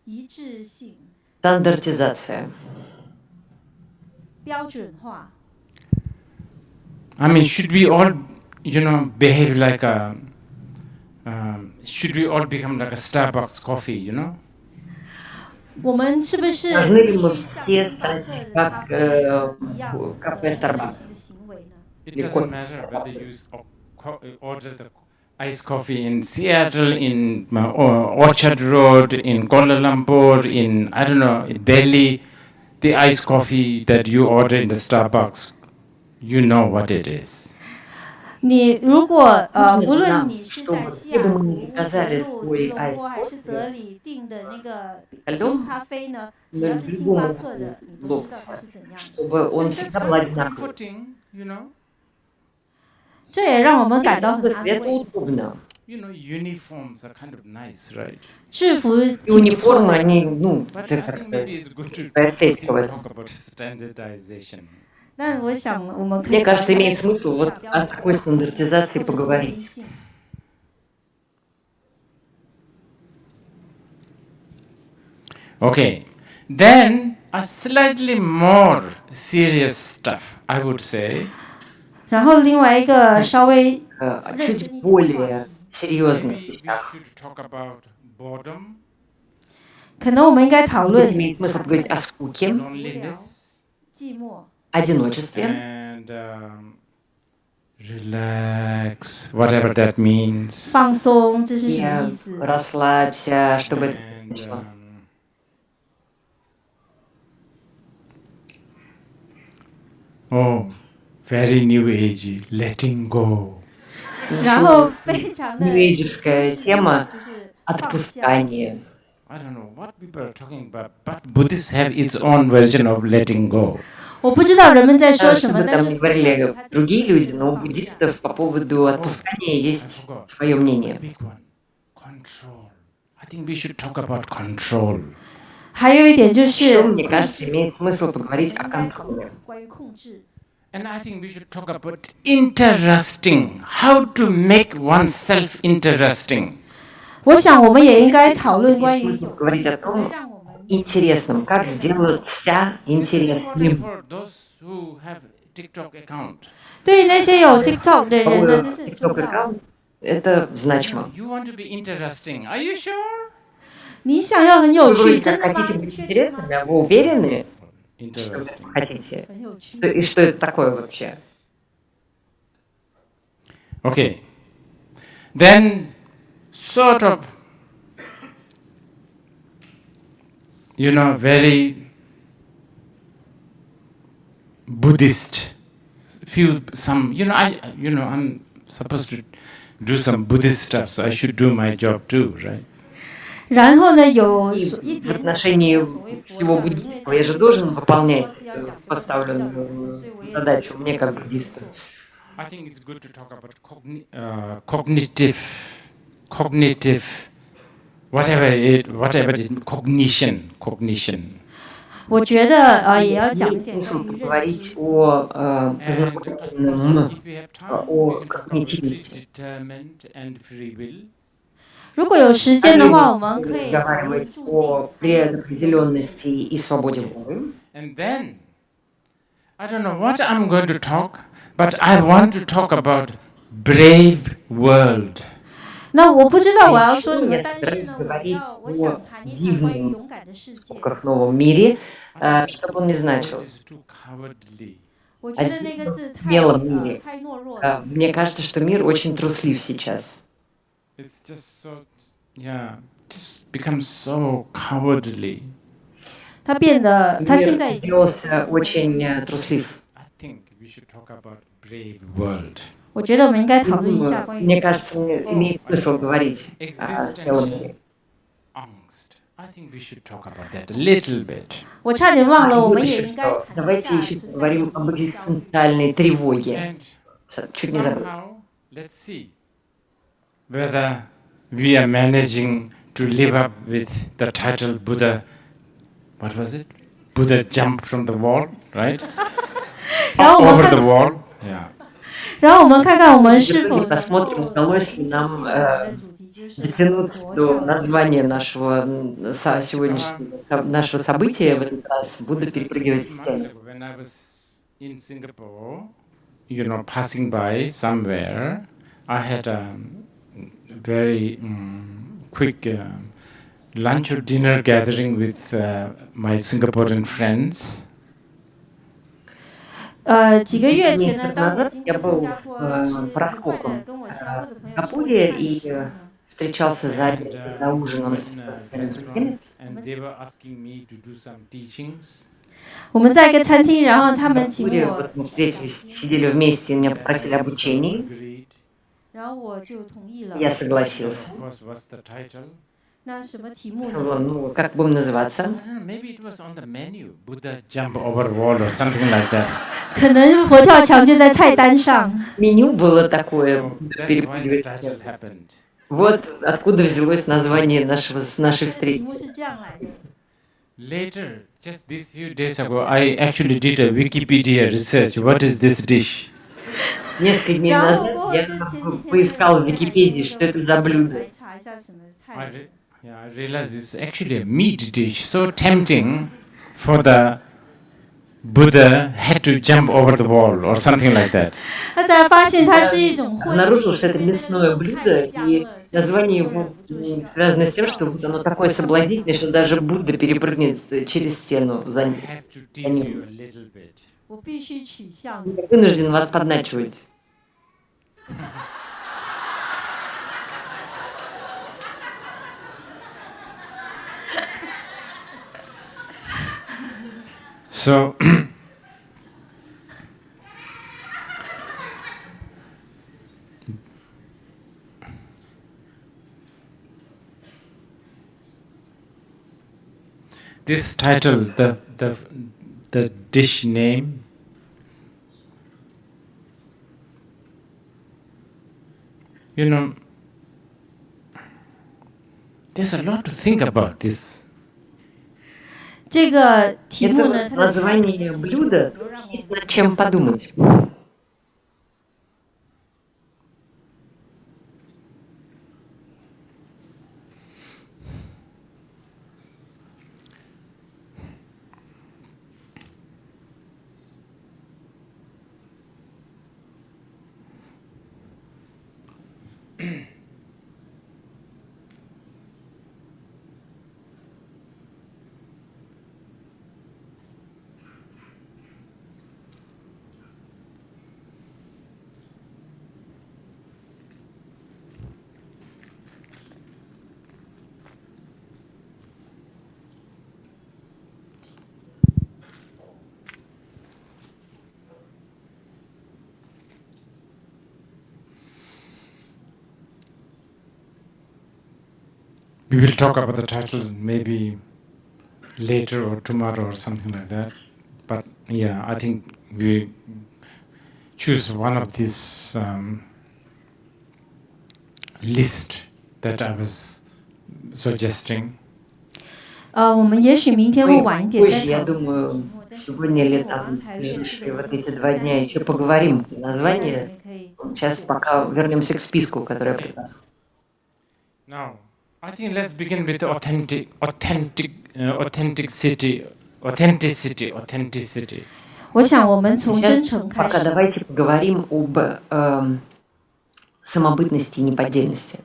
[SPEAKER 7] 一致性、
[SPEAKER 3] Стандартизация.
[SPEAKER 7] 标准化。
[SPEAKER 6] I mean, should we all, you know, behave like a, should we all become like a Starbucks coffee, you know?
[SPEAKER 7] 我们是不是
[SPEAKER 3] Должны ли
[SPEAKER 7] 必
[SPEAKER 3] мы
[SPEAKER 7] 须像
[SPEAKER 3] все
[SPEAKER 7] 星巴克
[SPEAKER 3] стать
[SPEAKER 7] 的
[SPEAKER 3] как
[SPEAKER 7] 咖啡一样
[SPEAKER 3] кафе
[SPEAKER 7] 类似
[SPEAKER 3] Starbucks?
[SPEAKER 7] 的行为呢？
[SPEAKER 6] It
[SPEAKER 3] You
[SPEAKER 6] doesn't
[SPEAKER 3] could-
[SPEAKER 6] matter whether you order the iced coffee in Seattle, in Orchard Road, in Kuala Lumpur, in, I don't know, in Delhi, the iced coffee that you order in the Starbucks, you know what it is.
[SPEAKER 7] 你如果无论
[SPEAKER 3] нам,
[SPEAKER 7] 你是
[SPEAKER 3] чтобы
[SPEAKER 7] 在西
[SPEAKER 3] где
[SPEAKER 7] 雅
[SPEAKER 3] бы
[SPEAKER 7] 图、
[SPEAKER 3] мы ни
[SPEAKER 7] 乌节
[SPEAKER 3] заказали
[SPEAKER 7] 路、
[SPEAKER 3] свой
[SPEAKER 7] 吉隆
[SPEAKER 3] ice
[SPEAKER 7] 坡还是
[SPEAKER 3] coffee,
[SPEAKER 7] 德里订的那个冰
[SPEAKER 3] льдом,
[SPEAKER 7] 咖啡呢，只
[SPEAKER 3] но
[SPEAKER 7] 要是
[SPEAKER 3] в
[SPEAKER 7] 星巴
[SPEAKER 3] любом
[SPEAKER 7] 克的，你都知道它
[SPEAKER 3] лопте,
[SPEAKER 7] 是怎样的。
[SPEAKER 3] чтобы он
[SPEAKER 6] And that's
[SPEAKER 3] всегда был
[SPEAKER 6] kind of
[SPEAKER 3] одинаковый.
[SPEAKER 6] comforting, you know.
[SPEAKER 7] 这也让我们感到很安
[SPEAKER 3] Это
[SPEAKER 7] 慰。
[SPEAKER 3] удобно.
[SPEAKER 6] You know, uniforms are kind of nice, right?
[SPEAKER 7] 制服
[SPEAKER 3] И
[SPEAKER 7] 挺不错
[SPEAKER 3] униформы,
[SPEAKER 7] 的，
[SPEAKER 3] они, ну,
[SPEAKER 6] But
[SPEAKER 3] это
[SPEAKER 6] I think
[SPEAKER 3] как-то
[SPEAKER 6] maybe it's good to
[SPEAKER 3] эстетика в этом.
[SPEAKER 6] talk about standardization.
[SPEAKER 7] 但我想我们可
[SPEAKER 3] Мне
[SPEAKER 7] 以找
[SPEAKER 3] кажется,
[SPEAKER 7] 一个
[SPEAKER 3] имеет смысл
[SPEAKER 7] 下
[SPEAKER 3] вот
[SPEAKER 7] 标
[SPEAKER 3] о
[SPEAKER 7] 准
[SPEAKER 3] такой стандартизации
[SPEAKER 7] 或者统一
[SPEAKER 3] поговорить.
[SPEAKER 7] 性。
[SPEAKER 6] Okay, then a slightly more serious stuff, I would say.
[SPEAKER 7] 然后另外一个稍微
[SPEAKER 3] Чуть более серьезных
[SPEAKER 6] Maybe we
[SPEAKER 3] вещах.
[SPEAKER 6] should talk about boredom,
[SPEAKER 7] 可能我们应该讨
[SPEAKER 3] Может
[SPEAKER 7] 论
[SPEAKER 3] быть, имеет смысл поговорить о скуке,
[SPEAKER 6] loneliness,
[SPEAKER 7] 寂寞，
[SPEAKER 3] одиночестве.
[SPEAKER 6] and relax, whatever that means.
[SPEAKER 7] 放松，这是
[SPEAKER 3] И
[SPEAKER 7] 什么意思？
[SPEAKER 3] расслабься, чтобы это
[SPEAKER 6] And
[SPEAKER 3] произошло.
[SPEAKER 6] oh, very new age, letting go.
[SPEAKER 7] 然后非常的
[SPEAKER 3] Нью-эйджевская тема
[SPEAKER 7] 就是放下。
[SPEAKER 3] отпускания.
[SPEAKER 6] I don't know what people are talking about, but Buddhists have its own version of letting go.
[SPEAKER 7] 我不知道人们在说
[SPEAKER 3] Что
[SPEAKER 7] 什么，
[SPEAKER 3] бы
[SPEAKER 7] 但
[SPEAKER 3] там
[SPEAKER 7] 是
[SPEAKER 3] ни
[SPEAKER 7] 佛教
[SPEAKER 3] говорили
[SPEAKER 7] 有它自己
[SPEAKER 3] другие
[SPEAKER 7] 的
[SPEAKER 3] люди,
[SPEAKER 7] 这
[SPEAKER 3] но
[SPEAKER 7] 个
[SPEAKER 3] у
[SPEAKER 7] 放下。
[SPEAKER 3] буддистов по поводу отпускания
[SPEAKER 6] I
[SPEAKER 3] есть
[SPEAKER 6] forgot.
[SPEAKER 3] свое мнение.
[SPEAKER 6] Big one, control. I think we should talk about control.
[SPEAKER 7] 还有一点就
[SPEAKER 3] Еще,
[SPEAKER 7] 是
[SPEAKER 3] мне кажется, имеет смысл
[SPEAKER 7] 我
[SPEAKER 3] поговорить
[SPEAKER 7] 们
[SPEAKER 3] о
[SPEAKER 7] 应该讨论
[SPEAKER 3] контроле.
[SPEAKER 7] 关于控制。
[SPEAKER 6] And I think we should talk about interesting, how to make oneself interesting.
[SPEAKER 7] 我想我们也应该讨论关于
[SPEAKER 3] Смысл
[SPEAKER 7] 有
[SPEAKER 3] поговорить
[SPEAKER 7] 趣，
[SPEAKER 3] о
[SPEAKER 7] 怎么
[SPEAKER 3] том,
[SPEAKER 7] 让我们
[SPEAKER 3] интересном, как делать себя
[SPEAKER 6] This is important
[SPEAKER 3] интересным.
[SPEAKER 6] for those who have TikTok account.
[SPEAKER 7] 对于那些有 TikTok 的人呢，这是很重
[SPEAKER 3] TikTok
[SPEAKER 7] 要。
[SPEAKER 3] аккаунт это значимо.
[SPEAKER 6] You want to be interesting. Are you sure?
[SPEAKER 7] 你想要很有
[SPEAKER 3] Вы
[SPEAKER 7] 趣，
[SPEAKER 3] вроде
[SPEAKER 7] 真
[SPEAKER 3] как
[SPEAKER 7] 的吗？
[SPEAKER 3] хотите
[SPEAKER 7] 你
[SPEAKER 3] быть
[SPEAKER 7] 确定吗？
[SPEAKER 3] интересными, а вы уверены, что вы
[SPEAKER 6] Interesting.
[SPEAKER 3] хотите?
[SPEAKER 7] 很有趣。
[SPEAKER 3] И что это такое вообще?
[SPEAKER 6] Okay. Then, sort of, you know, very Buddhist. Some, you know, I'm supposed to do some Buddhist stuff, so I should do my job too, right?
[SPEAKER 7] 然后呢，有
[SPEAKER 3] И
[SPEAKER 7] 一
[SPEAKER 3] в
[SPEAKER 7] 点
[SPEAKER 3] отношении
[SPEAKER 7] 所谓佛
[SPEAKER 3] всего
[SPEAKER 7] 教，因为
[SPEAKER 3] буддийского я же
[SPEAKER 7] 在
[SPEAKER 3] должен
[SPEAKER 7] 说
[SPEAKER 3] выполнять
[SPEAKER 7] 是要讲这个佛教的
[SPEAKER 3] поставленную
[SPEAKER 7] 所以我也
[SPEAKER 3] задачу мне как буддисту.
[SPEAKER 6] I think it's good to talk about cognitive, cognition.
[SPEAKER 7] 我觉得也要讲一
[SPEAKER 3] Имеет
[SPEAKER 7] 点
[SPEAKER 3] смысл
[SPEAKER 7] 关于认
[SPEAKER 3] поговорить
[SPEAKER 7] 知。
[SPEAKER 3] о
[SPEAKER 6] And
[SPEAKER 3] познавательном,
[SPEAKER 6] also, if we have time,
[SPEAKER 3] о
[SPEAKER 6] we can talk about
[SPEAKER 3] когнитивности.
[SPEAKER 6] predetermined and free will.
[SPEAKER 7] 如果有时间的话，我们
[SPEAKER 3] Также
[SPEAKER 7] 可以讨论
[SPEAKER 3] разговаривать
[SPEAKER 7] 注
[SPEAKER 3] о
[SPEAKER 7] 定，还有自由意志
[SPEAKER 3] предопределенности и свободе воли.
[SPEAKER 6] And then, I don't know what I'm going to talk, but I want to talk about brave world.
[SPEAKER 7] 那我不知道我要说什么，
[SPEAKER 3] Я
[SPEAKER 7] 但是
[SPEAKER 3] собираюсь
[SPEAKER 7] 呢，
[SPEAKER 3] говорить
[SPEAKER 7] 我想谈一谈关于
[SPEAKER 3] дивном
[SPEAKER 7] 勇敢的世界。
[SPEAKER 3] в новом мире, чтобы он не значил.
[SPEAKER 6] It is too cowardly.
[SPEAKER 7] 我觉得那个字太
[SPEAKER 3] белом мире.
[SPEAKER 7] 太懦弱了。
[SPEAKER 3] Мне кажется, что мир очень труслив сейчас.
[SPEAKER 6] It's just so, yeah, just becomes so cowardly.
[SPEAKER 7] 他变得，他现在
[SPEAKER 3] Мир
[SPEAKER 7] 已经
[SPEAKER 3] сделался очень труслив.
[SPEAKER 6] I think we should talk about brave world.
[SPEAKER 7] 我觉得我们应该讨论一下关于
[SPEAKER 3] Мне кажется, имеет смысл говорить о белом
[SPEAKER 6] Existential
[SPEAKER 3] мире.
[SPEAKER 6] angst. I think we should talk about that a little bit.
[SPEAKER 7] 我差点忘了，我们也应该谈一
[SPEAKER 3] Давайте
[SPEAKER 7] 下
[SPEAKER 3] еще
[SPEAKER 7] 存在
[SPEAKER 3] поговорим
[SPEAKER 7] 主
[SPEAKER 3] об
[SPEAKER 7] 义的焦虑。
[SPEAKER 3] экзистенциальной тревоге.
[SPEAKER 6] And
[SPEAKER 3] Чуть не забыл.
[SPEAKER 6] somehow, let's see whether we are managing to live up with the title Buddha. What was it? Buddha jumped from the wall, right?
[SPEAKER 7] 然后我们
[SPEAKER 6] Over
[SPEAKER 7] 看
[SPEAKER 6] the，wall. Yeah.
[SPEAKER 7] 然后我们看看我们是否
[SPEAKER 3] Давайте
[SPEAKER 7] 能够
[SPEAKER 3] посмотрим, удалось ли
[SPEAKER 7] 这
[SPEAKER 3] нам
[SPEAKER 7] 期的主题就是
[SPEAKER 3] дотянуться
[SPEAKER 7] 佛
[SPEAKER 3] до
[SPEAKER 7] 教
[SPEAKER 3] названия нашего сегодняшнего нашего события в этот раз. Будда перепрыгивает
[SPEAKER 6] Few months
[SPEAKER 3] стену.
[SPEAKER 6] ago, when I was in Singapore, you know, passing by somewhere, I had a very quick lunch or dinner gathering with my Singaporean friends.
[SPEAKER 7] 几个月前呢，
[SPEAKER 3] Месяц
[SPEAKER 7] 当我
[SPEAKER 3] назад
[SPEAKER 7] 经
[SPEAKER 3] я
[SPEAKER 7] 过新
[SPEAKER 3] был
[SPEAKER 7] 加坡，是很快的
[SPEAKER 3] проскоком
[SPEAKER 7] 跟我
[SPEAKER 3] в Сингапуре и встречался за обедом, за ужином с своими друзьями.
[SPEAKER 7] 我们在一个餐厅，然后他们
[SPEAKER 3] В
[SPEAKER 7] 请
[SPEAKER 3] Сингапуре
[SPEAKER 7] 我
[SPEAKER 3] вот мы встретились, сидели вместе, меня попросили обучения.
[SPEAKER 7] 然后我就同意了。
[SPEAKER 3] Я согласился.
[SPEAKER 7] 那什么题目呢？
[SPEAKER 3] Ну, как будем называться?
[SPEAKER 6] Maybe it was on the menu. Buddha jump over wall or something like that.
[SPEAKER 7] 可能佛跳墙就在菜单上。
[SPEAKER 3] Меню было такое.
[SPEAKER 6] So that's why the title happened.
[SPEAKER 3] Вот откуда взялось название нашей встречи.
[SPEAKER 7] 题目是这样来的。
[SPEAKER 6] Later, just these few days ago, I actually did a Wikipedia research. What is this dish?
[SPEAKER 3] Несколько дней назад я поискал в Википедии, что это за блюдо.
[SPEAKER 7] 来查一下什么菜。
[SPEAKER 6] I realized it's actually a meat dish, so tempting for the Buddha had to jump over the wall or something like that.
[SPEAKER 7] 他才发现它是一种荤
[SPEAKER 3] Обнаружил, что это мясное блюдо, и название его связано с тем, что вот оно такое соблазнительное, что даже Будда перепрыгнет через стену за
[SPEAKER 6] I
[SPEAKER 3] ним.
[SPEAKER 6] have to tease you a little bit.
[SPEAKER 7] 我必须取笑。
[SPEAKER 3] Я вынужден вас подначивать.
[SPEAKER 6] So, this title, the dish name, you know, there's a lot to think about this.
[SPEAKER 7] 这个题目呢，
[SPEAKER 3] Это
[SPEAKER 7] 它的
[SPEAKER 3] название блюда, есть над чем подумать.
[SPEAKER 6] We will talk about the titles maybe later or tomorrow or something like that. But yeah, I think we choose one of these list that I was suggesting.
[SPEAKER 7] 我们也许明天会晚一点
[SPEAKER 3] Позже,
[SPEAKER 7] 再
[SPEAKER 3] я
[SPEAKER 7] 讨论。
[SPEAKER 3] думаю, сегодня или там в ближайшие вот эти 2 дня еще поговорим про название. Сейчас пока вернемся к списку, который я предложил.
[SPEAKER 6] Now, I think let's begin with authenticity.
[SPEAKER 7] 我想我们从真诚开
[SPEAKER 3] Пока
[SPEAKER 7] 始。
[SPEAKER 3] давайте поговорим об самобытности и неподдельности.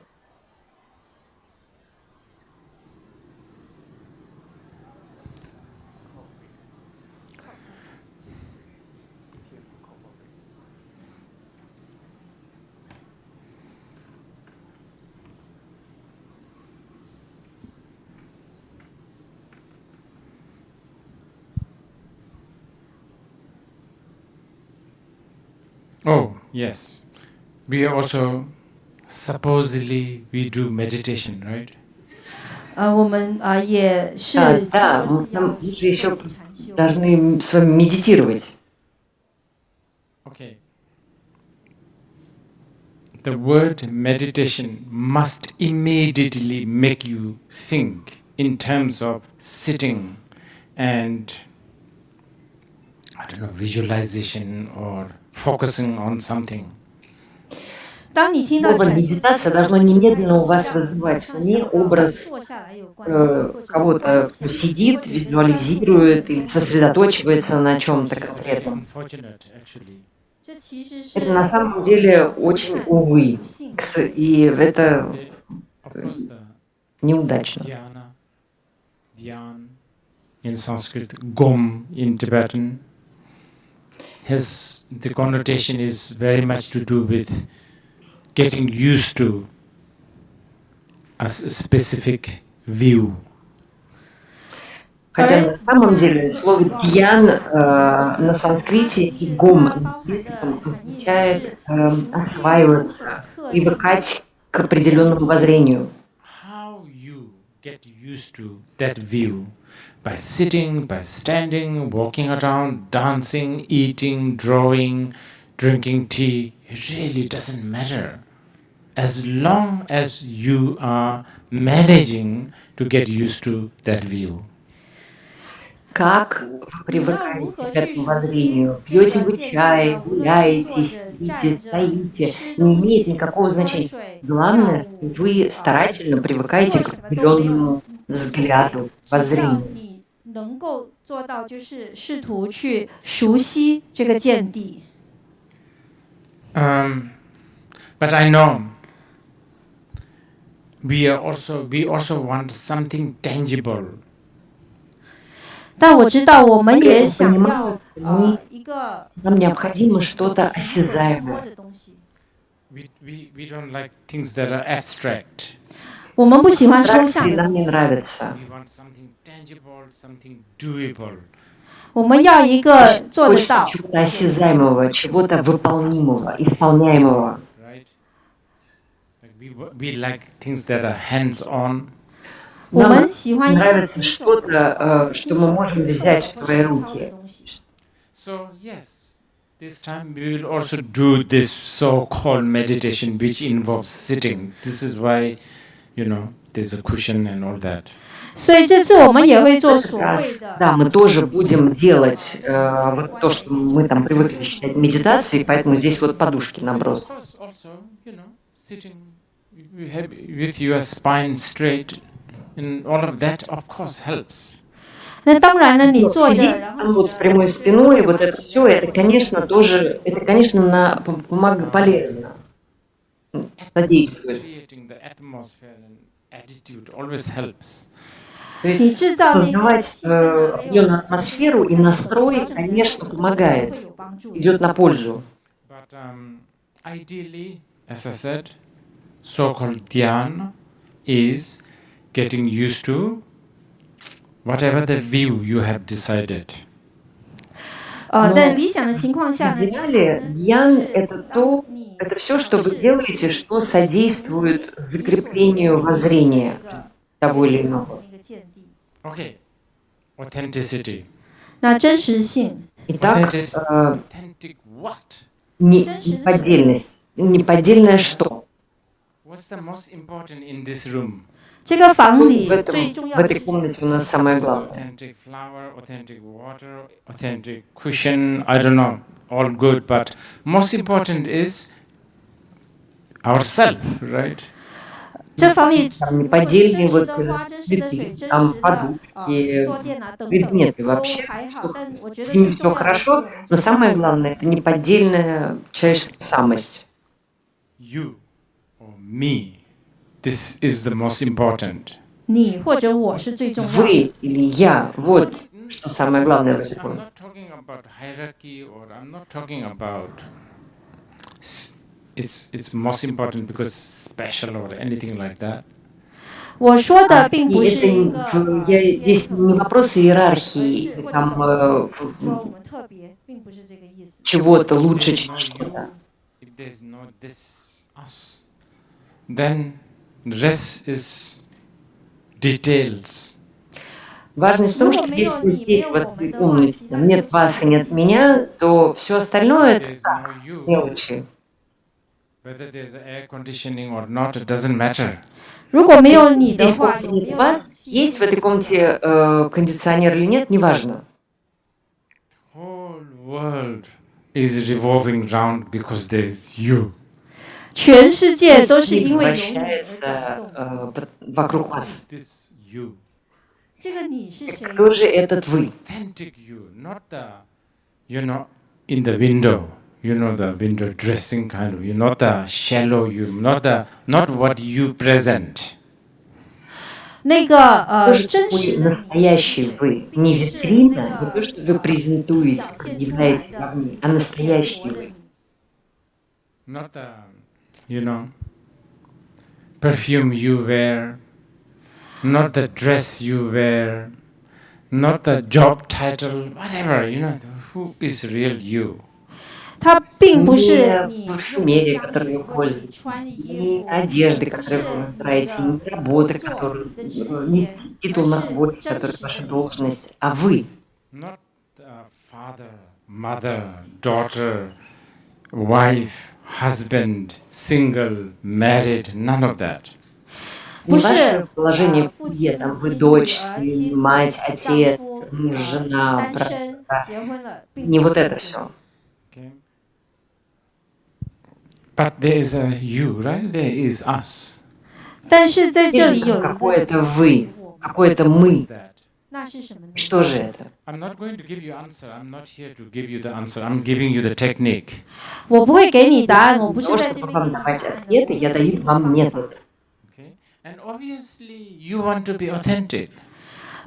[SPEAKER 6] Oh, yes. We also supposedly we do meditation, right?
[SPEAKER 7] 我们也是
[SPEAKER 3] Да, мы же еще должны с вами медитировать.
[SPEAKER 6] Okay. The word meditation must immediately make you think in terms of sitting and, I don't know, visualization or focusing on something.
[SPEAKER 7] 当你听到
[SPEAKER 3] Слово медитация должно немедленно у вас вызывать не образ кого-то, кто сидит, визуализирует или сосредоточивается на чем-то конкретном.
[SPEAKER 6] Unfortunate, actually.
[SPEAKER 7] 这其实
[SPEAKER 3] Это
[SPEAKER 7] 是
[SPEAKER 3] на самом деле очень, увы, и это
[SPEAKER 6] Of course, the
[SPEAKER 3] неудачно.
[SPEAKER 6] dhyan in Sanskrit, gom in Tibetan, the connotation is very much to do with getting used to a specific view.
[SPEAKER 3] Хотя на самом деле слово «дьян» на санскрите и «гом» на английском означает осваиваться, привыкать к определенному воззрению.
[SPEAKER 6] How you get used to that view? By sitting, by standing, walking around, dancing, eating, drawing, drinking tea, it really doesn't matter. As long as you are managing to get used to that view.
[SPEAKER 3] Как вы привыкаете к этому воззрению? Пьете вы чай, гуляете, сидите, стоите. Не имеет никакого значения. Главное, вы старательно привыкаете к определенному взгляду, воззрению.
[SPEAKER 7] 能够做到就是试图去熟悉这个见地。
[SPEAKER 6] But I know we also want something tangible.
[SPEAKER 7] 但我知道我们也想要一个
[SPEAKER 3] Нам необходимо что-то осязаемое.
[SPEAKER 6] We don't like things that are abstract.
[SPEAKER 7] 我们不喜欢抽象
[SPEAKER 3] Нам не нравится.
[SPEAKER 6] We want something tangible, something doable.
[SPEAKER 7] 我们要一个做得到
[SPEAKER 3] Чего-то осязаемого, чего-то выполнимого, исполняемого.
[SPEAKER 6] Right? We like things that are hands-on.
[SPEAKER 7] 我们喜欢
[SPEAKER 3] Нравится что-то, что мы можем взять в свои руки.
[SPEAKER 6] So yes, this time we will also do this so-called meditation which involves sitting. This is why, there's a cushion and all that.
[SPEAKER 7] 所以这次我们也会做所谓的
[SPEAKER 3] Да, мы тоже будем делать вот то, что мы там привыкли считать медитацией, поэтому здесь вот подушки наброс.
[SPEAKER 6] Also, sitting with your spine straight, and all of that, of course, helps.
[SPEAKER 7] 那当然呢，你坐着，然后
[SPEAKER 3] Вот с прямой спиной, вот это все, это, конечно, тоже, это, конечно, полезно. Содействует.
[SPEAKER 6] Creating the atmosphere and attitude always helps.
[SPEAKER 3] То есть создавать определенную атмосферу и настрой, конечно, помогает, идет на пользу.
[SPEAKER 6] But ideally, as I said, so-called dhyan is getting used to whatever the view you have decided.
[SPEAKER 7] 但理想的情况下
[SPEAKER 3] В
[SPEAKER 7] 呢，
[SPEAKER 3] идеале дьян это все, что вы делаете, что содействует закреплению воззрения того или иного.
[SPEAKER 6] Okay, authenticity.
[SPEAKER 7] 那真实性，
[SPEAKER 3] Итак,
[SPEAKER 6] Authentic what?
[SPEAKER 3] неподдельность. Неподдельное что?
[SPEAKER 6] What's the most important in this room?
[SPEAKER 7] 这个房
[SPEAKER 3] В
[SPEAKER 7] 里最重要
[SPEAKER 3] этой комнате у нас самое главное.
[SPEAKER 6] Authentic flower, authentic water, authentic cushion, I don't know, all good, but most important is ourself, right?
[SPEAKER 7] 这房里
[SPEAKER 3] Там неподдельные
[SPEAKER 7] 真实
[SPEAKER 3] вот
[SPEAKER 7] 的花、真实的水、
[SPEAKER 3] цветы,
[SPEAKER 7] 真
[SPEAKER 3] там
[SPEAKER 7] 实的
[SPEAKER 3] подушки,
[SPEAKER 7] 坐垫啊等等
[SPEAKER 3] предметы
[SPEAKER 7] 都
[SPEAKER 3] вообще.
[SPEAKER 7] 还好，但我觉得
[SPEAKER 3] С ними
[SPEAKER 7] 最重
[SPEAKER 3] все
[SPEAKER 7] 要的是
[SPEAKER 3] хорошо, но самое главное это неподдельная человеческая самость.
[SPEAKER 6] You or me, this is the most important.
[SPEAKER 7] 你或者我是最重要的。
[SPEAKER 3] Вы или я, вот что самое главное в этой
[SPEAKER 6] I'm
[SPEAKER 3] комнате.
[SPEAKER 6] not talking about hierarchy, or I'm not talking about it's most important because special or anything like that.
[SPEAKER 7] 我说的并
[SPEAKER 3] И
[SPEAKER 7] 不是
[SPEAKER 3] это
[SPEAKER 7] 一个
[SPEAKER 3] здесь не вопрос иерархии,
[SPEAKER 7] 或者
[SPEAKER 3] там
[SPEAKER 7] 说我们特别，并不是这个意思。
[SPEAKER 3] чего-то лучше, чем что-то.
[SPEAKER 6] If there's no this us, then the rest is details.
[SPEAKER 3] Важность в том, что если здесь, в этой комнате, там нет вас и нет меня, то все остальное это
[SPEAKER 6] There's
[SPEAKER 3] так,
[SPEAKER 6] no you.
[SPEAKER 3] мелочи.
[SPEAKER 6] Whether there's air conditioning or not, it doesn't matter.
[SPEAKER 7] 如果没有你的
[SPEAKER 3] Здесь в
[SPEAKER 7] 话，
[SPEAKER 3] комнате
[SPEAKER 7] 有没
[SPEAKER 3] нет
[SPEAKER 7] 有
[SPEAKER 3] вас,
[SPEAKER 7] 冷气
[SPEAKER 3] есть в этой комнате кондиционер или нет, неважно.
[SPEAKER 6] Whole world is revolving round because there's you.
[SPEAKER 7] 全世界都是
[SPEAKER 3] Мир
[SPEAKER 7] 因为有你而转
[SPEAKER 3] вращается
[SPEAKER 7] 动。
[SPEAKER 3] вокруг
[SPEAKER 6] Who
[SPEAKER 3] вас.
[SPEAKER 6] is this you?
[SPEAKER 7] 这个你是谁？
[SPEAKER 3] Кто же этот вы?
[SPEAKER 6] Authentic you, not the, in the window. The window dressing kind of you, not the shallow you, not what you present.
[SPEAKER 7] 那个
[SPEAKER 3] Кто же
[SPEAKER 7] 真
[SPEAKER 3] такой
[SPEAKER 7] 实的你
[SPEAKER 3] настоящий вы? Не витрина, не то, что вы презентуете, предъявляете во мне, а настоящий вы.
[SPEAKER 6] Not you know, perfume you wear, not the dress you wear, not the job title, whatever, you know, who is real you?
[SPEAKER 7] 它并不是
[SPEAKER 3] Не
[SPEAKER 7] 你用的
[SPEAKER 3] парфюмерия,
[SPEAKER 7] 香
[SPEAKER 3] которой
[SPEAKER 7] 水
[SPEAKER 3] вы
[SPEAKER 7] 或者你
[SPEAKER 3] пользуетесь,
[SPEAKER 7] 穿的衣
[SPEAKER 3] не
[SPEAKER 7] 服，
[SPEAKER 3] одежды,
[SPEAKER 7] 也不
[SPEAKER 3] которые вы
[SPEAKER 7] 是你
[SPEAKER 3] выбираете,
[SPEAKER 7] 的
[SPEAKER 3] не работы,
[SPEAKER 7] 工作
[SPEAKER 3] которую,
[SPEAKER 7] 你的职
[SPEAKER 3] не
[SPEAKER 7] 衔，
[SPEAKER 3] титул
[SPEAKER 7] 而
[SPEAKER 3] на
[SPEAKER 7] 是
[SPEAKER 3] работе,
[SPEAKER 7] 真
[SPEAKER 3] который
[SPEAKER 7] 实
[SPEAKER 3] ваша
[SPEAKER 7] 的你。
[SPEAKER 3] должность, а вы.
[SPEAKER 6] Not father, mother, daughter, wife, husband, single, married, none of that.
[SPEAKER 3] Не
[SPEAKER 7] 不
[SPEAKER 3] ваше
[SPEAKER 7] 是
[SPEAKER 3] положение в
[SPEAKER 7] 父
[SPEAKER 3] семье,
[SPEAKER 7] 亲、母
[SPEAKER 3] там вы
[SPEAKER 7] 亲、女
[SPEAKER 3] дочь,
[SPEAKER 7] 儿、
[SPEAKER 3] сын,
[SPEAKER 7] 妻
[SPEAKER 3] мать,
[SPEAKER 7] 子、丈
[SPEAKER 3] отец,
[SPEAKER 7] 夫、
[SPEAKER 3] муж, жена,
[SPEAKER 7] 单
[SPEAKER 3] брат,
[SPEAKER 7] 身、结婚了，并
[SPEAKER 3] не
[SPEAKER 7] 不是
[SPEAKER 3] вот
[SPEAKER 7] 这
[SPEAKER 3] это
[SPEAKER 7] 些。
[SPEAKER 3] все.
[SPEAKER 6] Okay. But there is a you, right? There is us.
[SPEAKER 7] 但是在这
[SPEAKER 3] Есть
[SPEAKER 7] 里
[SPEAKER 3] же
[SPEAKER 7] 有一
[SPEAKER 3] какое-то
[SPEAKER 7] 个
[SPEAKER 3] вы,
[SPEAKER 7] 我们，
[SPEAKER 3] какое-то
[SPEAKER 6] What is
[SPEAKER 3] мы.
[SPEAKER 6] that?
[SPEAKER 7] 那是什么呢？
[SPEAKER 3] Что же это?
[SPEAKER 6] I'm not going to give you answer. I'm not here to give you the answer. I'm giving you the technique.
[SPEAKER 7] 我不会给你答案，我不
[SPEAKER 3] Для
[SPEAKER 7] 是
[SPEAKER 3] того,
[SPEAKER 7] 在这
[SPEAKER 3] чтобы
[SPEAKER 7] 边给
[SPEAKER 3] вам
[SPEAKER 7] 你答
[SPEAKER 3] давать
[SPEAKER 7] 案的，
[SPEAKER 3] ответы,
[SPEAKER 7] 我
[SPEAKER 3] я
[SPEAKER 7] 会是给
[SPEAKER 3] даю
[SPEAKER 7] 你
[SPEAKER 3] вам
[SPEAKER 7] 方法。
[SPEAKER 3] метод.
[SPEAKER 6] Okay? And obviously, you want to be authentic.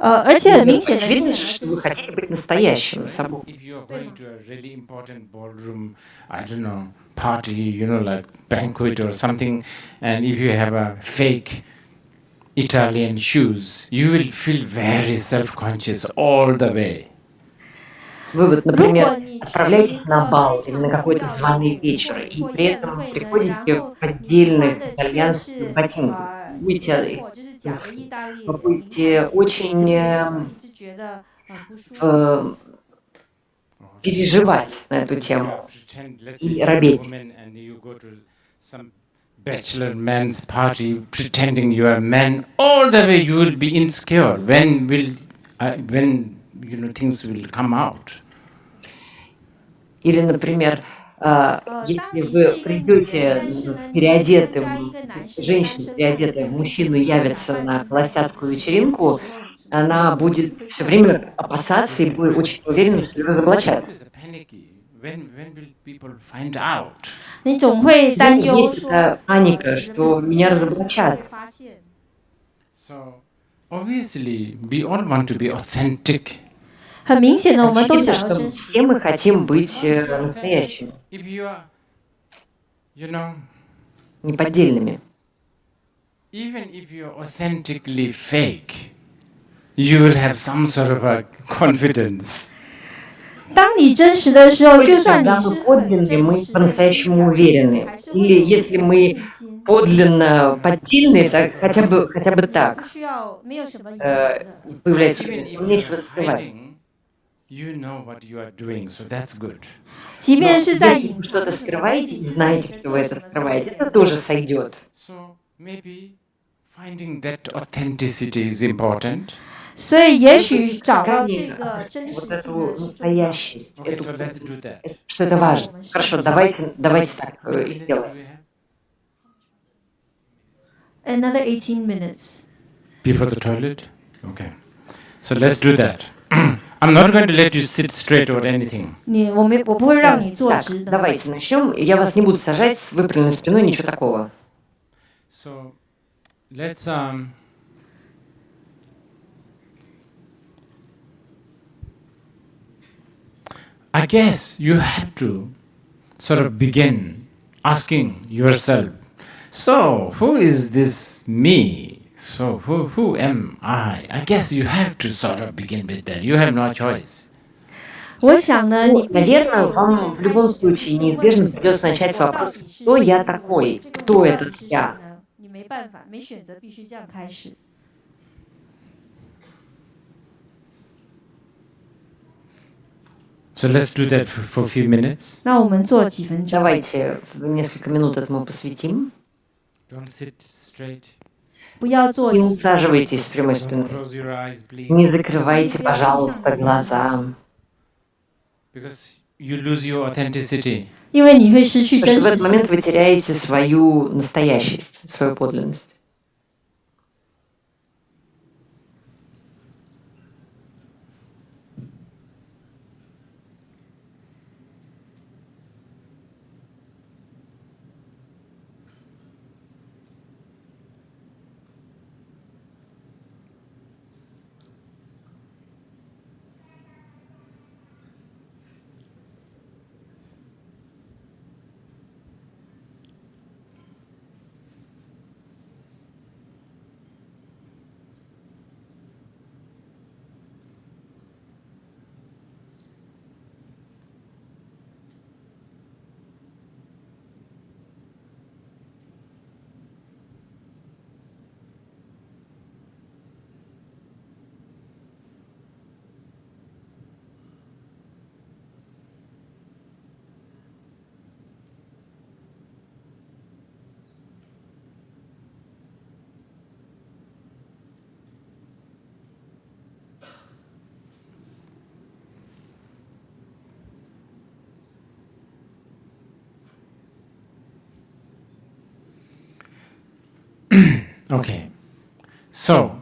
[SPEAKER 7] 而且很明显的，你
[SPEAKER 3] Очевидно,
[SPEAKER 7] 想要
[SPEAKER 3] что вы
[SPEAKER 7] 真实。
[SPEAKER 3] хотите быть настоящим собой.
[SPEAKER 6] If you are going to a really important ballroom, I don't know, party, you know, like banquet or something, and if you have a fake Italian shoes, you will feel very self-conscious all the way.
[SPEAKER 3] Вы вот,
[SPEAKER 7] 如
[SPEAKER 3] например,
[SPEAKER 7] 果你去一
[SPEAKER 3] отправляетесь на
[SPEAKER 7] 个
[SPEAKER 3] бал
[SPEAKER 7] 非
[SPEAKER 3] или на
[SPEAKER 7] 常重
[SPEAKER 3] какой-то
[SPEAKER 7] 要的
[SPEAKER 3] званый
[SPEAKER 7] 舞
[SPEAKER 3] вечер,
[SPEAKER 7] 会
[SPEAKER 3] и
[SPEAKER 7] 或
[SPEAKER 3] при
[SPEAKER 7] 宴
[SPEAKER 3] этом
[SPEAKER 7] 会呢，然
[SPEAKER 3] приходите
[SPEAKER 7] 后
[SPEAKER 3] в
[SPEAKER 7] 你穿
[SPEAKER 3] поддельных
[SPEAKER 7] 的却
[SPEAKER 3] итальянских
[SPEAKER 7] 是
[SPEAKER 3] ботинках,
[SPEAKER 7] 油
[SPEAKER 3] будете,
[SPEAKER 7] 货，就是假的意大利
[SPEAKER 3] вы
[SPEAKER 7] 名牌
[SPEAKER 3] будете
[SPEAKER 7] 鞋子，
[SPEAKER 3] очень
[SPEAKER 7] 一直觉得不舒服。
[SPEAKER 3] переживать на эту
[SPEAKER 6] If you
[SPEAKER 3] тему
[SPEAKER 6] pretend, let's say
[SPEAKER 3] и
[SPEAKER 6] you're a
[SPEAKER 3] робеть.
[SPEAKER 6] woman and you go to some bachelor man's party pretending you are a man, all the way you will be insecure. When you know things will come out.
[SPEAKER 3] Или, например,
[SPEAKER 7] 当
[SPEAKER 3] если
[SPEAKER 7] 你是
[SPEAKER 3] вы
[SPEAKER 7] 一个女人，
[SPEAKER 3] придете
[SPEAKER 7] 但是呢，你去参加一
[SPEAKER 3] переодетым,
[SPEAKER 7] 个男士的单
[SPEAKER 3] женщина
[SPEAKER 7] 身派
[SPEAKER 3] переодетая
[SPEAKER 7] 对，
[SPEAKER 3] в
[SPEAKER 7] 并且
[SPEAKER 3] мужчину
[SPEAKER 7] 你假
[SPEAKER 3] явится
[SPEAKER 7] 扮
[SPEAKER 3] на
[SPEAKER 7] 成男的的
[SPEAKER 3] холостяцкую
[SPEAKER 7] 时候，这
[SPEAKER 3] вечеринку,
[SPEAKER 7] 时候什么
[SPEAKER 3] она
[SPEAKER 7] 东西
[SPEAKER 3] будет
[SPEAKER 7] 会
[SPEAKER 3] все
[SPEAKER 7] 掉
[SPEAKER 3] время опасаться и будет очень уверена, что ее разоблачат.
[SPEAKER 6] Always a panicky. When will people find out?
[SPEAKER 7] 你总会担忧
[SPEAKER 3] Есть
[SPEAKER 7] 说，
[SPEAKER 3] эта паника,
[SPEAKER 7] 人
[SPEAKER 3] что
[SPEAKER 7] 们
[SPEAKER 3] меня
[SPEAKER 7] 进来的时候会
[SPEAKER 3] разоблачат.
[SPEAKER 7] 发现。
[SPEAKER 6] So obviously, we all want to be authentic.
[SPEAKER 7] 很明显的，我们都
[SPEAKER 3] Очевидно,
[SPEAKER 7] 想要
[SPEAKER 3] что
[SPEAKER 7] 真实。
[SPEAKER 3] все мы хотим быть
[SPEAKER 6] Once you are authentic,
[SPEAKER 3] настоящими,
[SPEAKER 6] if you are, you know,
[SPEAKER 3] неподдельными.
[SPEAKER 6] even if you are authentically fake, you will have some sort of a confidence.
[SPEAKER 7] 当你真实的时候，
[SPEAKER 3] Только
[SPEAKER 7] 就算你
[SPEAKER 3] когда
[SPEAKER 7] 是
[SPEAKER 3] мы
[SPEAKER 7] 很
[SPEAKER 3] подлинны,
[SPEAKER 7] 真
[SPEAKER 3] мы
[SPEAKER 7] 实的虚
[SPEAKER 3] по-настоящему
[SPEAKER 7] 假，
[SPEAKER 3] уверены.
[SPEAKER 7] 还是会
[SPEAKER 3] Или
[SPEAKER 7] 有一
[SPEAKER 3] если
[SPEAKER 7] 种
[SPEAKER 3] мы
[SPEAKER 7] 信心。
[SPEAKER 3] подлинно поддельные, так хотя бы
[SPEAKER 7] 你不
[SPEAKER 3] так,
[SPEAKER 7] 需要，没有什么隐藏的。
[SPEAKER 3] появляется
[SPEAKER 6] Even
[SPEAKER 3] уверенность.
[SPEAKER 6] if
[SPEAKER 3] Вам
[SPEAKER 6] you
[SPEAKER 3] нечего
[SPEAKER 6] are
[SPEAKER 3] скрывать.
[SPEAKER 6] hiding, you know what you are doing, so that's good.
[SPEAKER 7] 即
[SPEAKER 3] Но
[SPEAKER 7] 便是在
[SPEAKER 3] если
[SPEAKER 7] 隐
[SPEAKER 3] вы
[SPEAKER 7] 藏
[SPEAKER 3] что-то
[SPEAKER 7] 什么，但是
[SPEAKER 3] скрываете
[SPEAKER 7] 你
[SPEAKER 3] и
[SPEAKER 7] 知道你
[SPEAKER 3] знаете,
[SPEAKER 7] 在
[SPEAKER 3] что
[SPEAKER 7] 做
[SPEAKER 3] вы
[SPEAKER 7] 什
[SPEAKER 3] это
[SPEAKER 7] 么，所以
[SPEAKER 3] скрываете,
[SPEAKER 7] 这
[SPEAKER 3] это
[SPEAKER 7] 也
[SPEAKER 3] тоже сойдет.
[SPEAKER 6] So maybe finding that authenticity is important.
[SPEAKER 7] 所以也许找到
[SPEAKER 3] Ранее
[SPEAKER 7] 这个真
[SPEAKER 3] вот
[SPEAKER 7] 实性
[SPEAKER 3] эту
[SPEAKER 7] 呢是重要的。
[SPEAKER 3] настоящесть,
[SPEAKER 6] Okay,
[SPEAKER 3] эту
[SPEAKER 6] so let's do that.
[SPEAKER 3] что это важно. Хорошо, давайте так
[SPEAKER 6] How many
[SPEAKER 3] и
[SPEAKER 6] minutes
[SPEAKER 3] сделаем.
[SPEAKER 6] do we have?
[SPEAKER 7] Another 18 minutes.
[SPEAKER 6] Before the toilet? Okay. So let's do that. I'm not going to let you sit straight or anything.
[SPEAKER 7] 我不会让你坐
[SPEAKER 3] Так,
[SPEAKER 7] 直的。
[SPEAKER 3] давайте начнем. Я вас не буду сажать с выпрямленной спиной, ничего такого.
[SPEAKER 6] So let's I guess you have to sort of begin asking yourself, so who is this me? So who am I? I guess you have to sort of begin with that. You have no choice.
[SPEAKER 7] 我想呢，你
[SPEAKER 3] Ну,
[SPEAKER 7] 必须要
[SPEAKER 3] наверное,
[SPEAKER 7] 有这个
[SPEAKER 3] вам в
[SPEAKER 7] 开
[SPEAKER 3] любом
[SPEAKER 7] 始，就是
[SPEAKER 3] случае
[SPEAKER 7] 先问
[SPEAKER 3] неизбежно
[SPEAKER 7] 自己，
[SPEAKER 3] придется начать с
[SPEAKER 7] 我到
[SPEAKER 3] вопроса,
[SPEAKER 7] 底是
[SPEAKER 3] кто
[SPEAKER 7] 谁？
[SPEAKER 3] я
[SPEAKER 7] 我
[SPEAKER 3] такой,
[SPEAKER 7] 这个
[SPEAKER 3] кто
[SPEAKER 7] 我到
[SPEAKER 3] этот
[SPEAKER 7] 底是谁
[SPEAKER 3] я.
[SPEAKER 7] 呢？你没办法，没选择，必须这样开始。
[SPEAKER 6] So let's do that for a few minutes.
[SPEAKER 7] 那我们做几分钟。
[SPEAKER 3] Давайте несколько минут этому посвятим.
[SPEAKER 6] Don't sit straight.
[SPEAKER 7] 不要做
[SPEAKER 3] Не усаживайтесь с прямой
[SPEAKER 6] Don't
[SPEAKER 3] спиной.
[SPEAKER 6] close your eyes,
[SPEAKER 3] Не
[SPEAKER 6] please.
[SPEAKER 3] закрывайте, пожалуйста, глаза.
[SPEAKER 6] Because you lose your authenticity.
[SPEAKER 7] 因为你会失去
[SPEAKER 3] Потому
[SPEAKER 7] 真
[SPEAKER 3] что в
[SPEAKER 7] 实
[SPEAKER 3] этот
[SPEAKER 7] 性。
[SPEAKER 3] момент вы теряете свою настоящесть, свою подлинность.
[SPEAKER 6] Okay. So,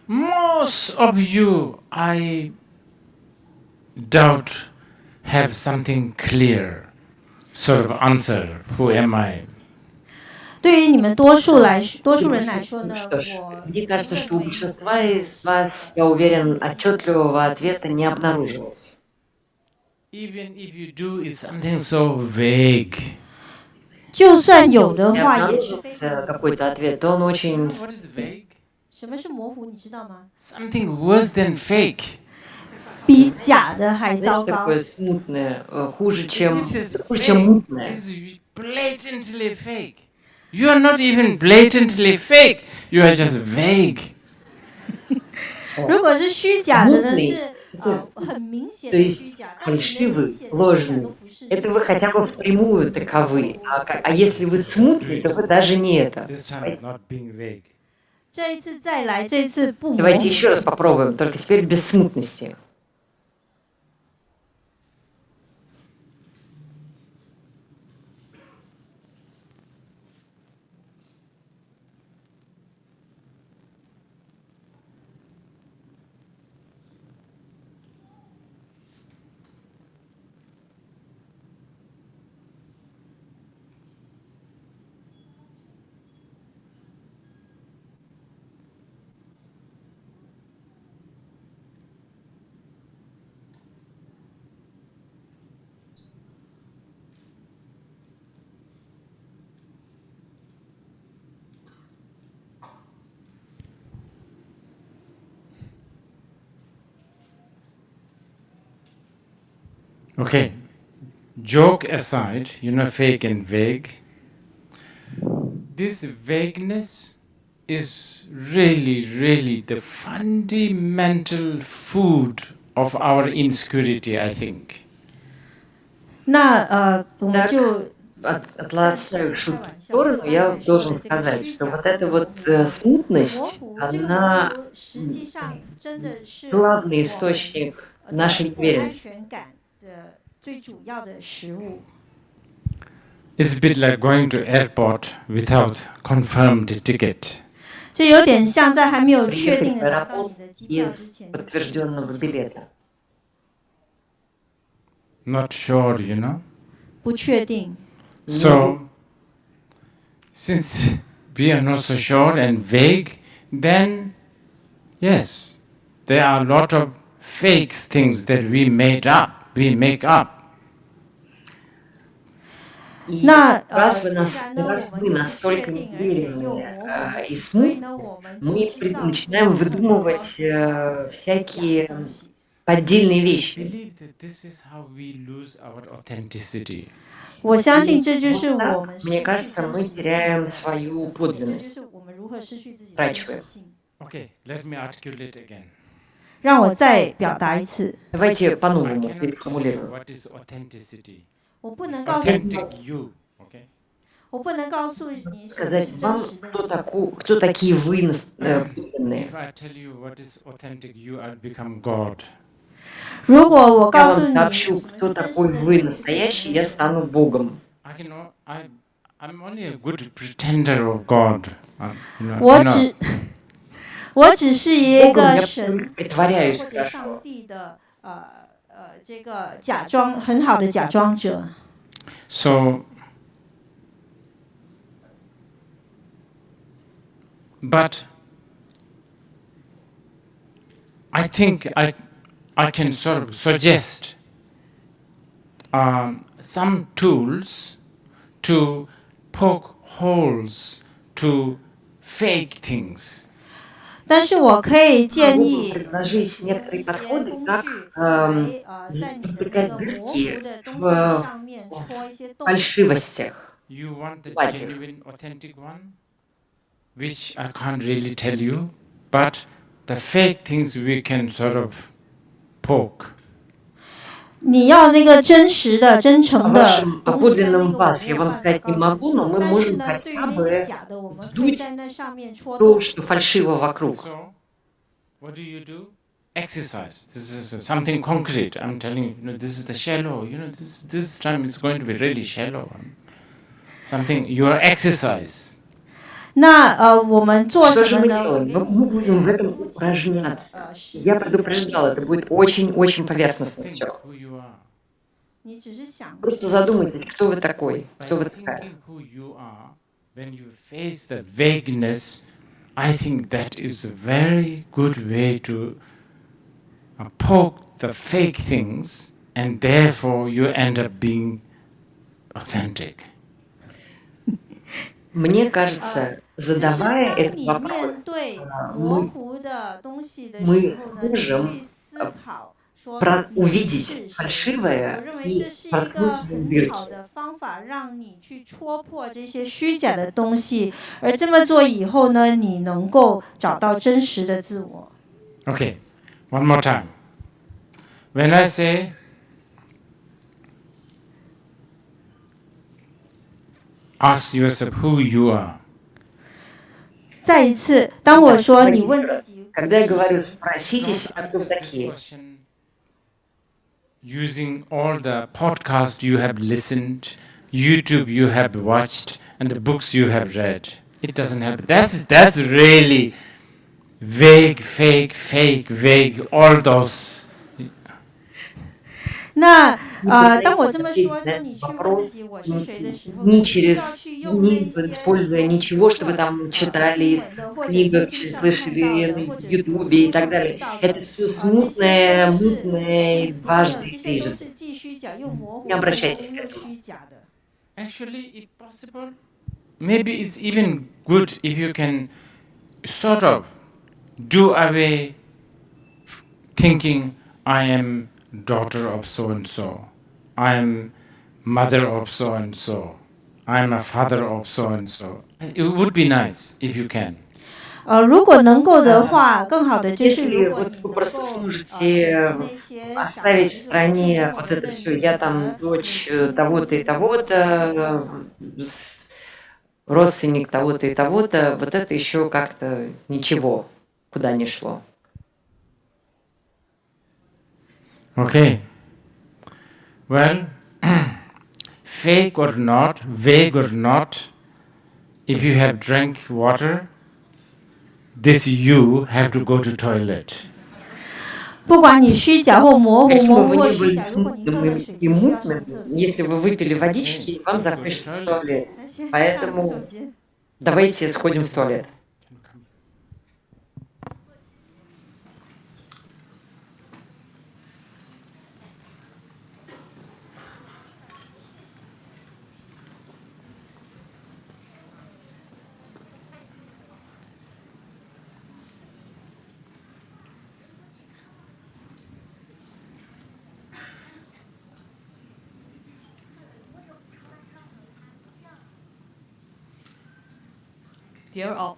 [SPEAKER 6] most of you, I doubt, have something clear sort of answer. Who am I?
[SPEAKER 7] 对于你们多数人来说呢，Что
[SPEAKER 3] ж,
[SPEAKER 7] 我
[SPEAKER 3] мне кажется,
[SPEAKER 7] 认
[SPEAKER 3] что у
[SPEAKER 7] 为
[SPEAKER 3] большинства из вас, я уверен, отчетливого ответа не обнаружилось.
[SPEAKER 6] Even if you do, it's something so vague.
[SPEAKER 7] 就算有的
[SPEAKER 3] Не
[SPEAKER 7] 话，也是非
[SPEAKER 3] обнаружился
[SPEAKER 7] 常
[SPEAKER 3] какой-то ответ, то он
[SPEAKER 6] You
[SPEAKER 3] очень...
[SPEAKER 6] know what is vague?
[SPEAKER 7] 什么是模糊，你知道吗？
[SPEAKER 6] Something worse than fake.
[SPEAKER 7] 比假的还糟
[SPEAKER 3] Знаете,
[SPEAKER 7] 糕。
[SPEAKER 3] такое смутное, хуже,
[SPEAKER 6] If
[SPEAKER 3] чем
[SPEAKER 6] it is
[SPEAKER 3] мутное.
[SPEAKER 6] it's blatantly fake. You are not even blatantly fake. You are just vague.
[SPEAKER 7] 如果是虚假的呢，是很明显
[SPEAKER 3] То
[SPEAKER 7] 的
[SPEAKER 3] есть
[SPEAKER 7] 虚假，但你连明
[SPEAKER 3] фальшивый,
[SPEAKER 7] 显的虚假
[SPEAKER 3] ложный,
[SPEAKER 7] 都不是。
[SPEAKER 3] это вы хотя бы впрямую таковы. А если вы смутный, то вы даже не это.
[SPEAKER 6] This time not being vague.
[SPEAKER 7] 这一次再来，这一次不模
[SPEAKER 3] Давайте
[SPEAKER 7] 糊。
[SPEAKER 3] еще раз попробуем, только теперь без смутности.
[SPEAKER 6] Okay. Joke aside, fake and vague. This vagueness is really, really the fundamental food of our insecurity, I think.
[SPEAKER 7] 那我们就
[SPEAKER 3] Отложив шутки в сторону, я должен сказать, что вот эта вот смутность,
[SPEAKER 7] 模糊，这个模
[SPEAKER 3] она
[SPEAKER 7] 糊实际上真的是
[SPEAKER 3] главный
[SPEAKER 7] 我
[SPEAKER 3] источник
[SPEAKER 7] 们
[SPEAKER 3] нашей
[SPEAKER 7] 不安
[SPEAKER 3] неуверенности.
[SPEAKER 7] 全感的最主要的食物。
[SPEAKER 6] It's a bit like going to airport without confirmed ticket.
[SPEAKER 7] 这有点像在还没有确
[SPEAKER 3] Приехать
[SPEAKER 7] 定
[SPEAKER 3] в
[SPEAKER 7] 的拿到
[SPEAKER 3] аэропорт
[SPEAKER 7] 你的机票
[SPEAKER 3] без
[SPEAKER 7] 之前，
[SPEAKER 3] подтвержденного билета.
[SPEAKER 6] Not sure,
[SPEAKER 7] 不确定。
[SPEAKER 6] So, since we are not so sure and vague, then yes, there are a lot of fake things that we make up.
[SPEAKER 7] 那
[SPEAKER 3] раз
[SPEAKER 7] 既
[SPEAKER 3] вы
[SPEAKER 7] 然呢，我
[SPEAKER 3] раз
[SPEAKER 7] 们
[SPEAKER 3] вы
[SPEAKER 7] 又不确
[SPEAKER 3] настолько
[SPEAKER 7] 定，而且又模
[SPEAKER 3] неуверенные и
[SPEAKER 7] 糊，所以
[SPEAKER 3] смутны,
[SPEAKER 7] 呢，我们就
[SPEAKER 3] мы
[SPEAKER 7] 制造出
[SPEAKER 3] начинаем
[SPEAKER 7] 很多
[SPEAKER 3] выдумывать
[SPEAKER 7] 假
[SPEAKER 3] всякие
[SPEAKER 7] 东西。
[SPEAKER 3] поддельные
[SPEAKER 6] I
[SPEAKER 3] вещи.
[SPEAKER 6] believe that this is how we lose our authenticity.
[SPEAKER 7] 我相信这就
[SPEAKER 3] Вот
[SPEAKER 7] 是
[SPEAKER 3] так,
[SPEAKER 7] 我们失
[SPEAKER 3] мне
[SPEAKER 7] 去
[SPEAKER 3] кажется,
[SPEAKER 7] 真
[SPEAKER 3] мы
[SPEAKER 7] 实性，
[SPEAKER 3] теряем свою
[SPEAKER 7] 这
[SPEAKER 3] подлинность.
[SPEAKER 7] 就是我们如何失去自己的真实性。
[SPEAKER 6] Okay, let me articulate again.
[SPEAKER 7] 让我再表达一次，
[SPEAKER 3] Давайте
[SPEAKER 6] I
[SPEAKER 3] по-новому
[SPEAKER 6] cannot tell you
[SPEAKER 3] переформулируем.
[SPEAKER 6] what is authenticity.
[SPEAKER 7] 我不能告诉你，
[SPEAKER 6] Authentic you, okay?
[SPEAKER 7] 我不能告诉你什么是
[SPEAKER 3] Сказать
[SPEAKER 7] 真
[SPEAKER 3] вам,
[SPEAKER 7] 实的
[SPEAKER 3] кто такие вы подлинные.
[SPEAKER 6] If I tell you what is authentic you, I'll become God.
[SPEAKER 7] 如果我
[SPEAKER 3] Я
[SPEAKER 7] 告诉
[SPEAKER 3] вам
[SPEAKER 7] 你
[SPEAKER 3] сообщу,
[SPEAKER 7] 什么
[SPEAKER 3] кто
[SPEAKER 7] 是真
[SPEAKER 3] такой
[SPEAKER 7] 实的
[SPEAKER 3] вы
[SPEAKER 7] 你，我就变
[SPEAKER 3] настоящий,
[SPEAKER 7] 成
[SPEAKER 3] я
[SPEAKER 7] 了神。
[SPEAKER 3] стану Богом.
[SPEAKER 6] I'm only a good pretender of God.
[SPEAKER 7] 我只是一
[SPEAKER 3] Богом
[SPEAKER 7] 个
[SPEAKER 3] я
[SPEAKER 7] 神
[SPEAKER 3] притворяюсь
[SPEAKER 7] 或者上
[SPEAKER 3] хорошо.
[SPEAKER 7] 帝的这个很好的假装者。
[SPEAKER 6] So, but I think I can sort of suggest some tools to poke holes to fake things.
[SPEAKER 7] 但是我可以建
[SPEAKER 3] Могу
[SPEAKER 7] 议
[SPEAKER 3] предложить
[SPEAKER 7] 提供
[SPEAKER 3] некоторые
[SPEAKER 7] 一些
[SPEAKER 3] подходы,
[SPEAKER 7] 工
[SPEAKER 3] как
[SPEAKER 7] 具来在你的那个模糊的东西上面戳一些洞。
[SPEAKER 3] фальшивостях.
[SPEAKER 6] You want the
[SPEAKER 3] Like it.
[SPEAKER 6] genuine, authentic one, which I can't really tell you, but the fake things we can sort of poke.
[SPEAKER 7] 你要那个真实的、真
[SPEAKER 3] О
[SPEAKER 7] 诚的
[SPEAKER 3] вашем
[SPEAKER 7] 东西的那
[SPEAKER 3] подлинном
[SPEAKER 7] 个，我
[SPEAKER 3] вас
[SPEAKER 7] 没
[SPEAKER 3] я
[SPEAKER 7] 有
[SPEAKER 3] вам
[SPEAKER 7] 办法
[SPEAKER 3] сказать не
[SPEAKER 7] 告诉
[SPEAKER 3] могу, но
[SPEAKER 7] 你。
[SPEAKER 3] мы
[SPEAKER 7] 但是
[SPEAKER 3] можем
[SPEAKER 7] 呢，对于
[SPEAKER 3] хотя
[SPEAKER 7] 那些
[SPEAKER 3] бы
[SPEAKER 7] 假的，我们可以
[SPEAKER 3] вдуть
[SPEAKER 7] 在那上面戳
[SPEAKER 3] то,
[SPEAKER 7] 洞。
[SPEAKER 3] что фальшиво вокруг.
[SPEAKER 6] So, what do? Exercise. This is something concrete. I'm telling you, this is the shallow. This time it's going to be really shallow. something, your exercise.
[SPEAKER 7] 那我们做
[SPEAKER 3] Что
[SPEAKER 7] 什
[SPEAKER 3] же
[SPEAKER 7] 么
[SPEAKER 3] мы
[SPEAKER 7] 呢？
[SPEAKER 3] делаем? Мы будем в этом упражняться. Я предупреждал, это будет очень-очень поверхностно
[SPEAKER 6] Think
[SPEAKER 3] все.
[SPEAKER 6] who you are.
[SPEAKER 7] 你只是想，
[SPEAKER 3] Просто задумайтесь, кто вы такой, кто вы
[SPEAKER 6] By
[SPEAKER 3] такая.
[SPEAKER 6] thinking who you are, when you face the vagueness, I think that is a very good way to poke the fake things, and therefore you end up being authentic.
[SPEAKER 3] Мне кажется,
[SPEAKER 7] 就是
[SPEAKER 3] задавая
[SPEAKER 7] 当
[SPEAKER 3] этот
[SPEAKER 7] 你
[SPEAKER 3] вопрос,
[SPEAKER 7] 面对模
[SPEAKER 3] мы
[SPEAKER 7] 糊的东西的时
[SPEAKER 3] мы
[SPEAKER 7] 候呢，你
[SPEAKER 3] можем
[SPEAKER 7] 去思考说
[SPEAKER 3] увидеть
[SPEAKER 7] 是谁。我
[SPEAKER 3] фальшивое
[SPEAKER 7] 认为
[SPEAKER 3] и
[SPEAKER 7] 这是一个
[SPEAKER 3] проткнуть
[SPEAKER 7] 很
[SPEAKER 3] дырки.
[SPEAKER 7] 好的方法，让你去戳破这些虚假的东西。而这么做以后呢，你能够找到真实的自我。
[SPEAKER 6] Okay, one more time. When I say ask yourself who you are,
[SPEAKER 7] 再一次，当我说你问自己，
[SPEAKER 3] Когда я говорю, спросите
[SPEAKER 6] don't
[SPEAKER 3] себя, кто вы
[SPEAKER 6] answer this
[SPEAKER 3] такие.
[SPEAKER 6] question using all the podcasts you have listened, YouTube you have watched, and the books you have read. It doesn't help. That's really vague, vague, all those.
[SPEAKER 7] 那当我这么说，说你去问自己我是谁的时候，
[SPEAKER 3] не
[SPEAKER 7] 你不
[SPEAKER 3] через,
[SPEAKER 7] 要去用那
[SPEAKER 3] не
[SPEAKER 7] 些
[SPEAKER 3] используя ничего, что вы там читали в книгах, слышали на Ютубе и так далее. Это все смутное, мутное, важное движется. Не обращайтесь к этому.
[SPEAKER 6] Actually, if possible, maybe it's even good if you can sort of do away thinking I am daughter of so and so, I am mother of so and so, I am a father of so and so. It would be nice if you can.
[SPEAKER 7] 如果能够的话，更好的就是
[SPEAKER 3] Если
[SPEAKER 7] 如果
[SPEAKER 3] вот
[SPEAKER 7] 你
[SPEAKER 3] вы
[SPEAKER 7] 能
[SPEAKER 3] просто
[SPEAKER 7] 够
[SPEAKER 3] сможете
[SPEAKER 7] 那些
[SPEAKER 3] оставить в стране вот это все, я там дочь того-то и того-то, родственник того-то и того-то, вот это еще как-то ничего, куда ни шло.
[SPEAKER 6] Okay. Well, fake or not, vague or not, if you have drank water, this you have to go to toilet.
[SPEAKER 7] 不管你虚假或模糊，
[SPEAKER 3] Каким
[SPEAKER 7] 模
[SPEAKER 3] бы
[SPEAKER 7] 糊
[SPEAKER 3] вы
[SPEAKER 7] 或
[SPEAKER 3] ни
[SPEAKER 7] 虚
[SPEAKER 3] были
[SPEAKER 7] 假，如果你喝
[SPEAKER 3] смутным
[SPEAKER 7] 了水
[SPEAKER 3] и
[SPEAKER 7] 就需要上
[SPEAKER 3] мутным,
[SPEAKER 7] 厕所。
[SPEAKER 3] если вы выпили водички, вам захочется в туалет.
[SPEAKER 7] 先上洗
[SPEAKER 3] Поэтому
[SPEAKER 7] 手间。
[SPEAKER 3] давайте сходим в туалет.
[SPEAKER 4] Dear all.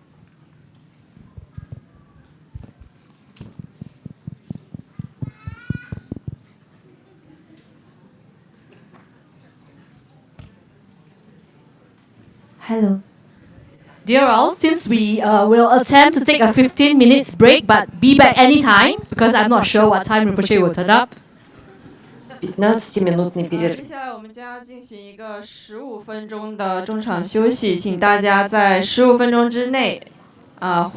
[SPEAKER 7] Hello.
[SPEAKER 4] Dear all, since we will attempt to take a 15 minutes break, but be back anytime, because I'm not sure what time Rinpoche will turn up.
[SPEAKER 3] 15-минутный
[SPEAKER 5] 接
[SPEAKER 3] перерыв.
[SPEAKER 5] 下来我们将要进行一个15分钟的中场休息，请大家在15分钟之内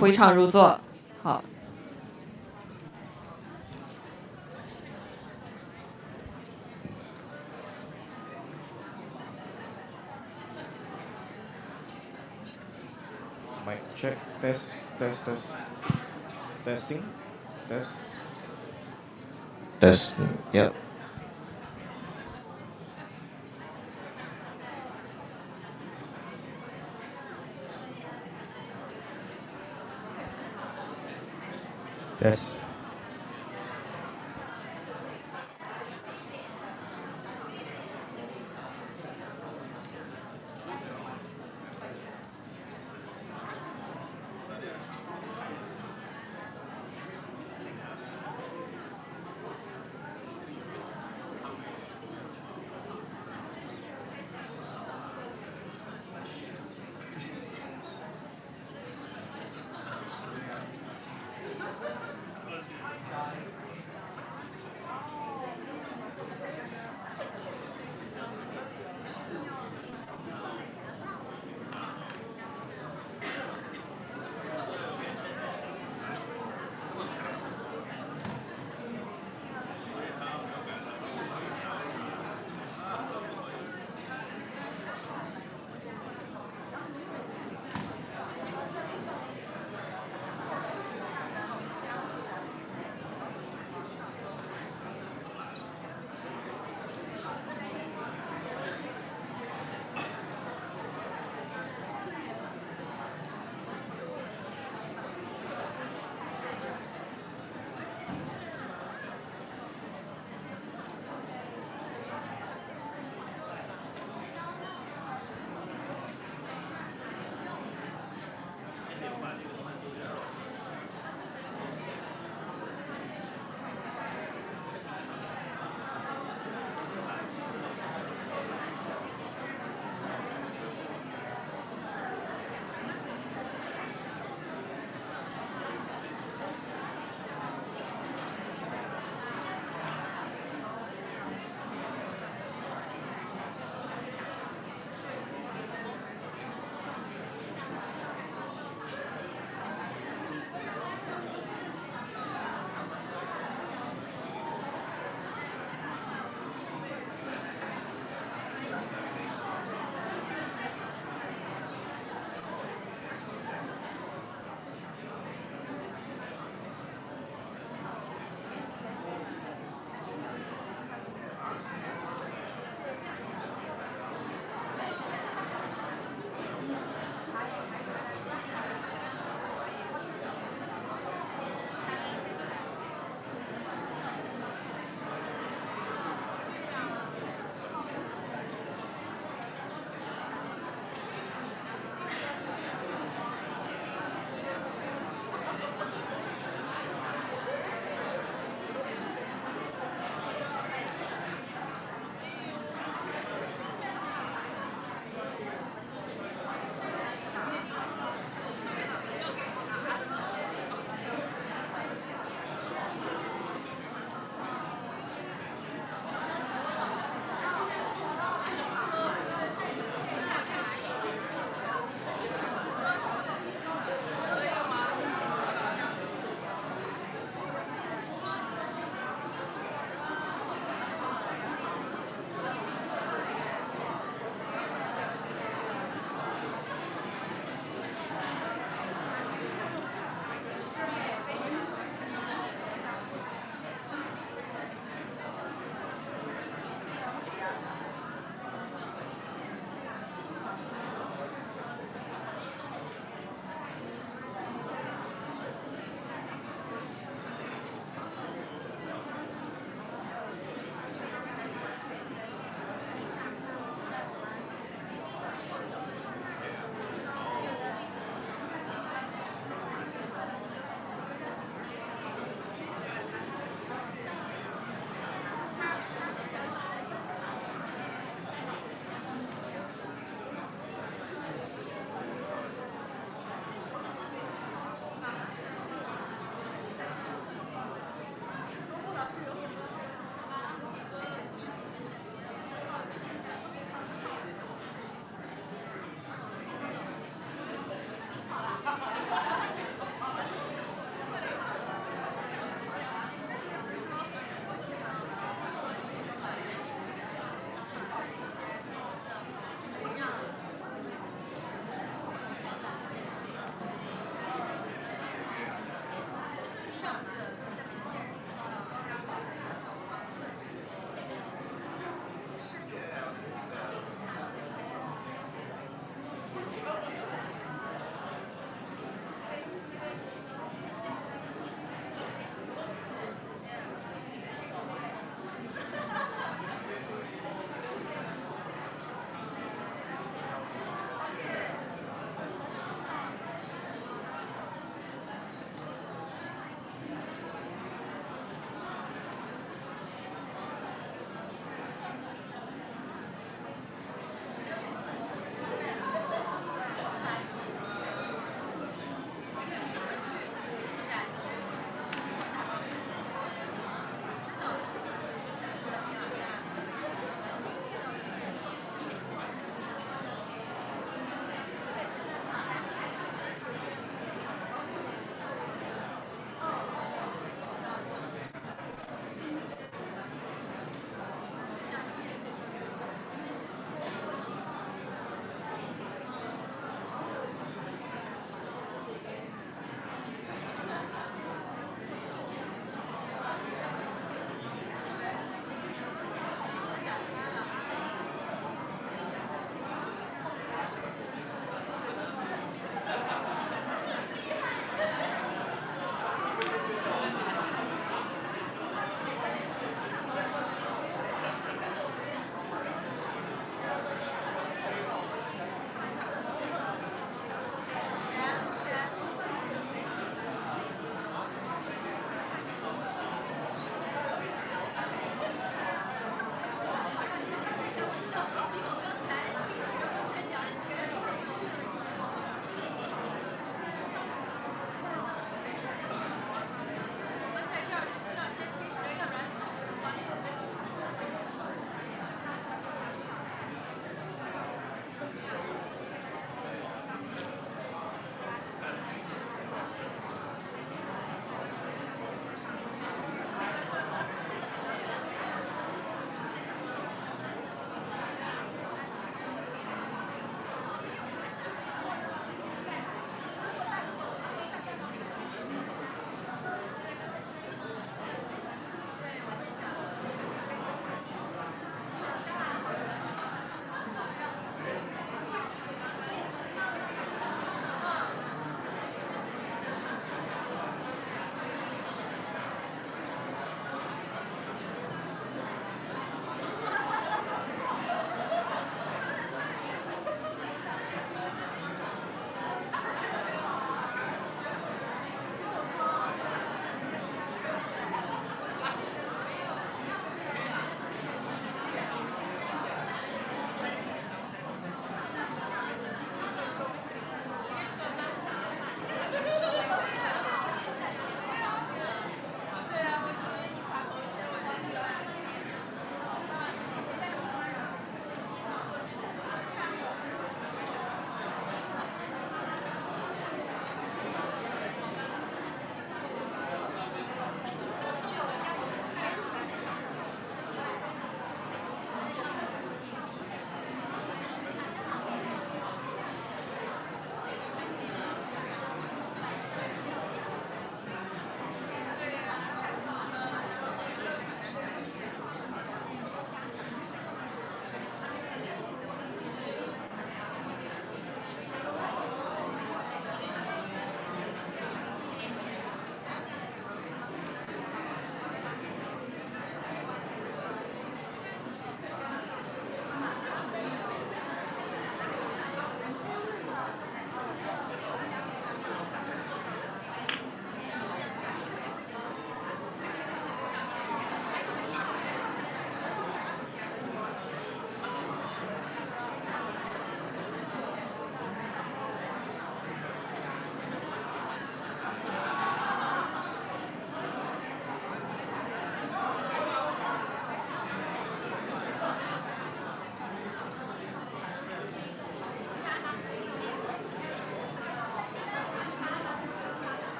[SPEAKER 5] 回场入座。好。
[SPEAKER 8] Mic check, test, testing, testing, yep. Test.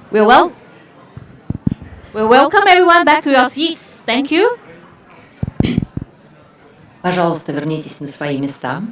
[SPEAKER 4] We'll welcome everyone back to your seats. Thank you.
[SPEAKER 3] Пожалуйста, вернитесь на свои места.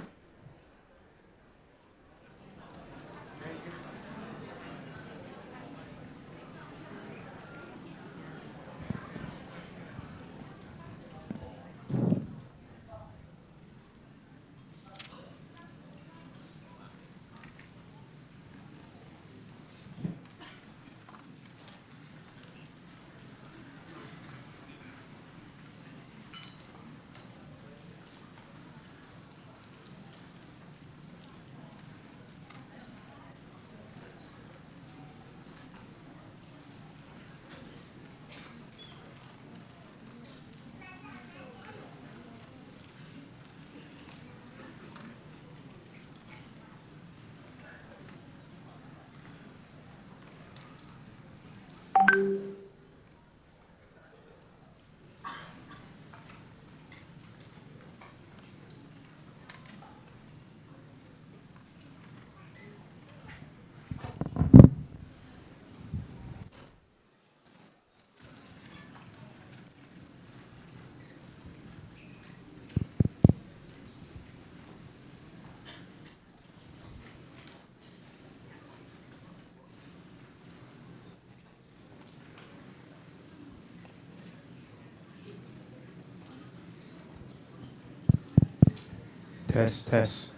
[SPEAKER 8] Test, test.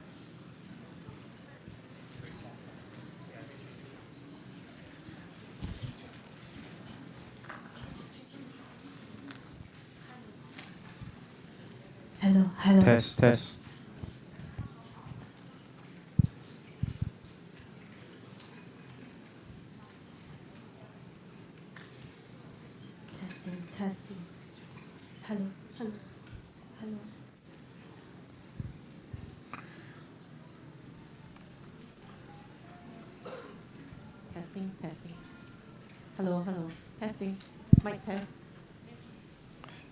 [SPEAKER 7] Hello, hello.
[SPEAKER 8] Test, test.
[SPEAKER 7] Testing, testing. Hello, hello, hello. Testing, testing. Hello, hello. Testing. Mic test.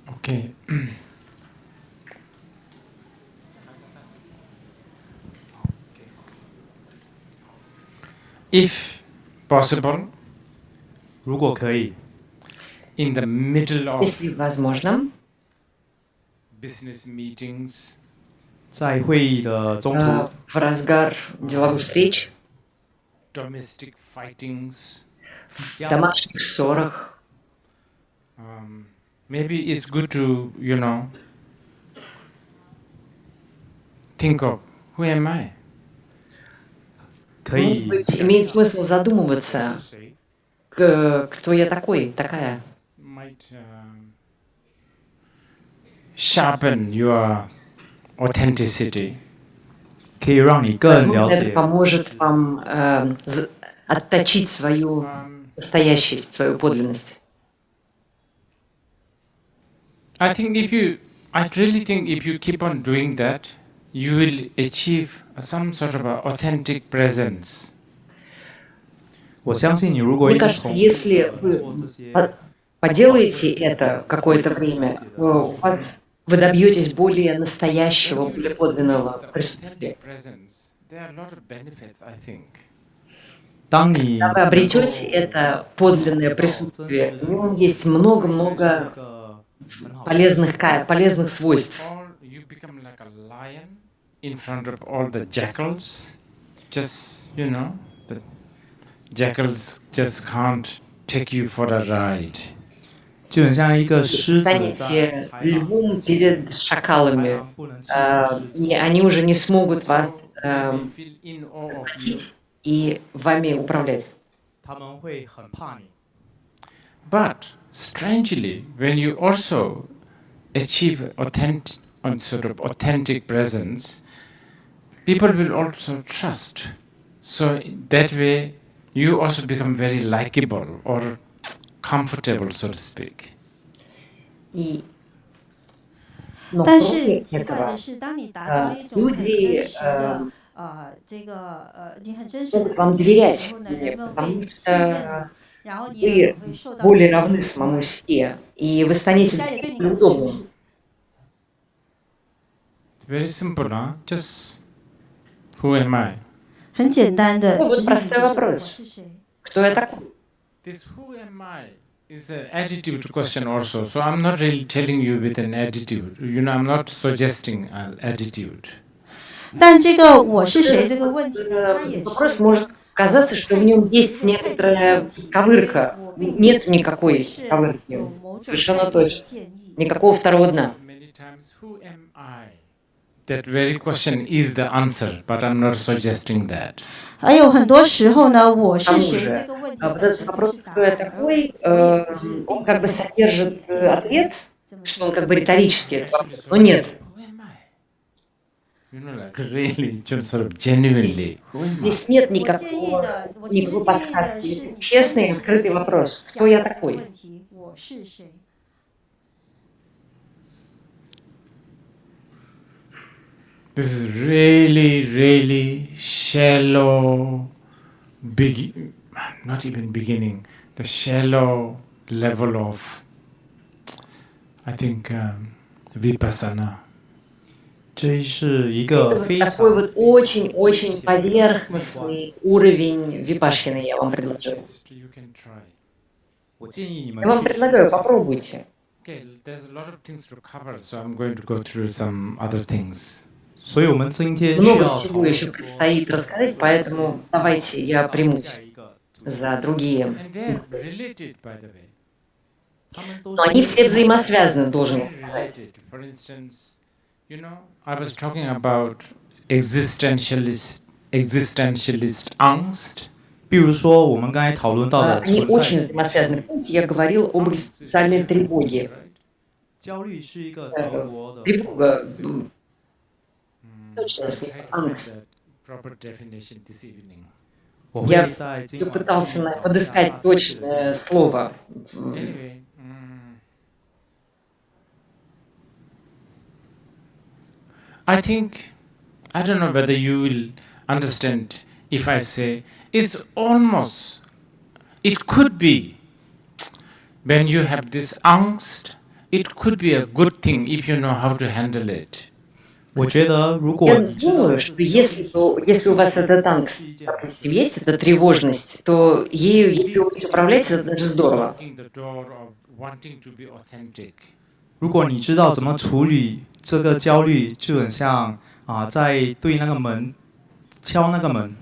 [SPEAKER 6] Okay. If possible,
[SPEAKER 8] 如果可以，
[SPEAKER 6] in the middle of
[SPEAKER 3] Если возможно,
[SPEAKER 6] business meetings,
[SPEAKER 8] 在会议的中途，
[SPEAKER 3] в разгар деловых встреч,
[SPEAKER 6] domestic fightings,
[SPEAKER 3] в домашних ссорах,
[SPEAKER 6] maybe it's good to, think of who am I?
[SPEAKER 8] 可
[SPEAKER 3] может
[SPEAKER 8] 以
[SPEAKER 3] быть, имеет смысл задумываться, кто я такой, такая.
[SPEAKER 6] Might sharpen your authenticity.
[SPEAKER 8] 可以让你更了
[SPEAKER 3] Возможно, это
[SPEAKER 8] 解
[SPEAKER 3] поможет вам отточить свою настоящесть, свою подлинность.
[SPEAKER 6] I really think if you keep on doing that, you will achieve some sort of an authentic presence.
[SPEAKER 8] 我相信你如果
[SPEAKER 3] Мне
[SPEAKER 8] 一直
[SPEAKER 3] кажется,
[SPEAKER 8] 重复
[SPEAKER 3] если
[SPEAKER 8] 做
[SPEAKER 3] вы
[SPEAKER 8] 这些，
[SPEAKER 3] поделаете это какое-то время, вы добьетесь более настоящего, более подлинного присутствия.
[SPEAKER 6] Presence. There are a lot of benefits, I think.
[SPEAKER 8] 当你
[SPEAKER 3] Когда вы обретете это подлинное присутствие, в нем есть много-много
[SPEAKER 8] 很好
[SPEAKER 3] полезных свойств.
[SPEAKER 6] Or you become like a lion in front of all the jackals. Just, the jackals just can't take you for a ride.
[SPEAKER 8] 就很像一个狮子在
[SPEAKER 3] Станете
[SPEAKER 8] 豺狼
[SPEAKER 3] львом перед шакалами,
[SPEAKER 8] 不能进入狮子
[SPEAKER 3] и они уже не смогут вас
[SPEAKER 6] They feel in awe of you.
[SPEAKER 3] и вами управлять.
[SPEAKER 8] 他们会很怕你。
[SPEAKER 6] But strangely, when you also achieve authentic presence, people will also trust. So that way, you also become very likable or comfortable, so to speak.
[SPEAKER 7] 但
[SPEAKER 3] кроме
[SPEAKER 7] 是奇怪的
[SPEAKER 3] этого,
[SPEAKER 7] 是，当你达到一种很真实的你很真实的
[SPEAKER 3] могут вам
[SPEAKER 7] 自己的
[SPEAKER 3] доверять
[SPEAKER 7] 时候呢，
[SPEAKER 3] мне,
[SPEAKER 7] 人们
[SPEAKER 3] потому
[SPEAKER 7] 会信任
[SPEAKER 3] что
[SPEAKER 7] 你，然后你也
[SPEAKER 3] вы
[SPEAKER 7] 会受到
[SPEAKER 3] более
[SPEAKER 7] 你的
[SPEAKER 3] равны
[SPEAKER 7] 喜欢
[SPEAKER 3] самому себе, и вы станете
[SPEAKER 7] 家也对你
[SPEAKER 3] более
[SPEAKER 7] 感到舒
[SPEAKER 3] удобным.
[SPEAKER 7] 适。
[SPEAKER 6] It's very simple, huh? Just who am I?
[SPEAKER 7] 很简单的，
[SPEAKER 3] Ну,
[SPEAKER 7] 只
[SPEAKER 3] вот
[SPEAKER 7] 是你
[SPEAKER 3] простой
[SPEAKER 7] 就是我
[SPEAKER 3] вопрос.
[SPEAKER 7] 是谁。
[SPEAKER 3] Кто я такой?
[SPEAKER 6] this who am I is an attitude question also. So I'm not really telling you with an attitude. I'm not suggesting an attitude.
[SPEAKER 7] 但这个我是谁这个问题呢，它也是
[SPEAKER 3] Вопрос может казаться, что в нем есть некоторая ковырка. Нет никакой ковырки. Совершенно точно. Никакого второго дна.
[SPEAKER 6] Many times, who am I? That very question is the answer, but I'm not suggesting that.
[SPEAKER 7] 还有很多时候呢，我
[SPEAKER 3] К тому
[SPEAKER 7] 是谁
[SPEAKER 3] же,
[SPEAKER 7] 这个问题
[SPEAKER 3] вот
[SPEAKER 7] 本
[SPEAKER 3] этот
[SPEAKER 7] 身就
[SPEAKER 3] вопрос,
[SPEAKER 7] 是答
[SPEAKER 3] кто я
[SPEAKER 7] 案，
[SPEAKER 3] такой, он как бы содержит ответ, что он как бы риторический, этот вопрос, но нет.
[SPEAKER 6] Who am I? Like really, just sort of genuinely. Who am I?
[SPEAKER 3] Здесь нет никакой подсказки. Это честный, открытый вопрос. Кто я такой?
[SPEAKER 7] 问题我是谁？
[SPEAKER 6] This is really, really shallow, not even beginning, the shallow level of, I think, vipassana.
[SPEAKER 8] 这是一个
[SPEAKER 3] Это
[SPEAKER 8] 非
[SPEAKER 3] вот
[SPEAKER 8] 常
[SPEAKER 3] такой вот очень-очень поверхностный уровень випашины я вам предлагаю.
[SPEAKER 6] You can try.
[SPEAKER 8] 我建议你们
[SPEAKER 3] Я вам
[SPEAKER 8] 去
[SPEAKER 3] предлагаю, попробуйте.
[SPEAKER 6] Okay, there's a lot of things to cover, so I'm going to go through some other things.
[SPEAKER 8] 所以我们今天需
[SPEAKER 3] Много
[SPEAKER 8] 要讨
[SPEAKER 3] всего
[SPEAKER 8] 论
[SPEAKER 3] еще предстоит рассказать, поэтому давайте я примусь
[SPEAKER 8] 下一个主题
[SPEAKER 3] за другие.
[SPEAKER 6] And they're related, by the way.
[SPEAKER 8] 他们都
[SPEAKER 3] Но они
[SPEAKER 8] 是
[SPEAKER 3] все взаимосвязаны, должен я сказать.
[SPEAKER 6] Related. For instance, I was talking about existentialist angst.
[SPEAKER 8] 比如说我们刚才讨论到的
[SPEAKER 3] Они
[SPEAKER 8] 存
[SPEAKER 3] очень
[SPEAKER 8] 在
[SPEAKER 3] взаимосвязаны. Помните, я говорил об экзистенциальной тревоге.
[SPEAKER 8] 焦虑是一个德国的
[SPEAKER 3] Тревога,
[SPEAKER 6] I'll
[SPEAKER 3] точно,
[SPEAKER 6] try to find
[SPEAKER 3] angst.
[SPEAKER 6] the proper definition this evening.
[SPEAKER 8] 我会
[SPEAKER 3] Я
[SPEAKER 8] 在今
[SPEAKER 3] все
[SPEAKER 8] 晚
[SPEAKER 3] пытался
[SPEAKER 8] 去找一下
[SPEAKER 3] подыскать
[SPEAKER 8] 正确的
[SPEAKER 3] точное слово.
[SPEAKER 6] Anyway, I think, I don't know whether you will understand if I say it's almost, it could be, when you have this angst, it could be a good thing if you know how to handle it.
[SPEAKER 8] 我觉得如果
[SPEAKER 3] Я
[SPEAKER 8] 你知道
[SPEAKER 3] думаю, что если у вас этот ангст, допустим, есть, эта тревожность, то ею, если уметь управлять, это даже здорово.
[SPEAKER 6] Knocking the door of wanting to be authentic.
[SPEAKER 8] 如果你知道怎么处理这个焦虑，就很像在对那个门敲那个门，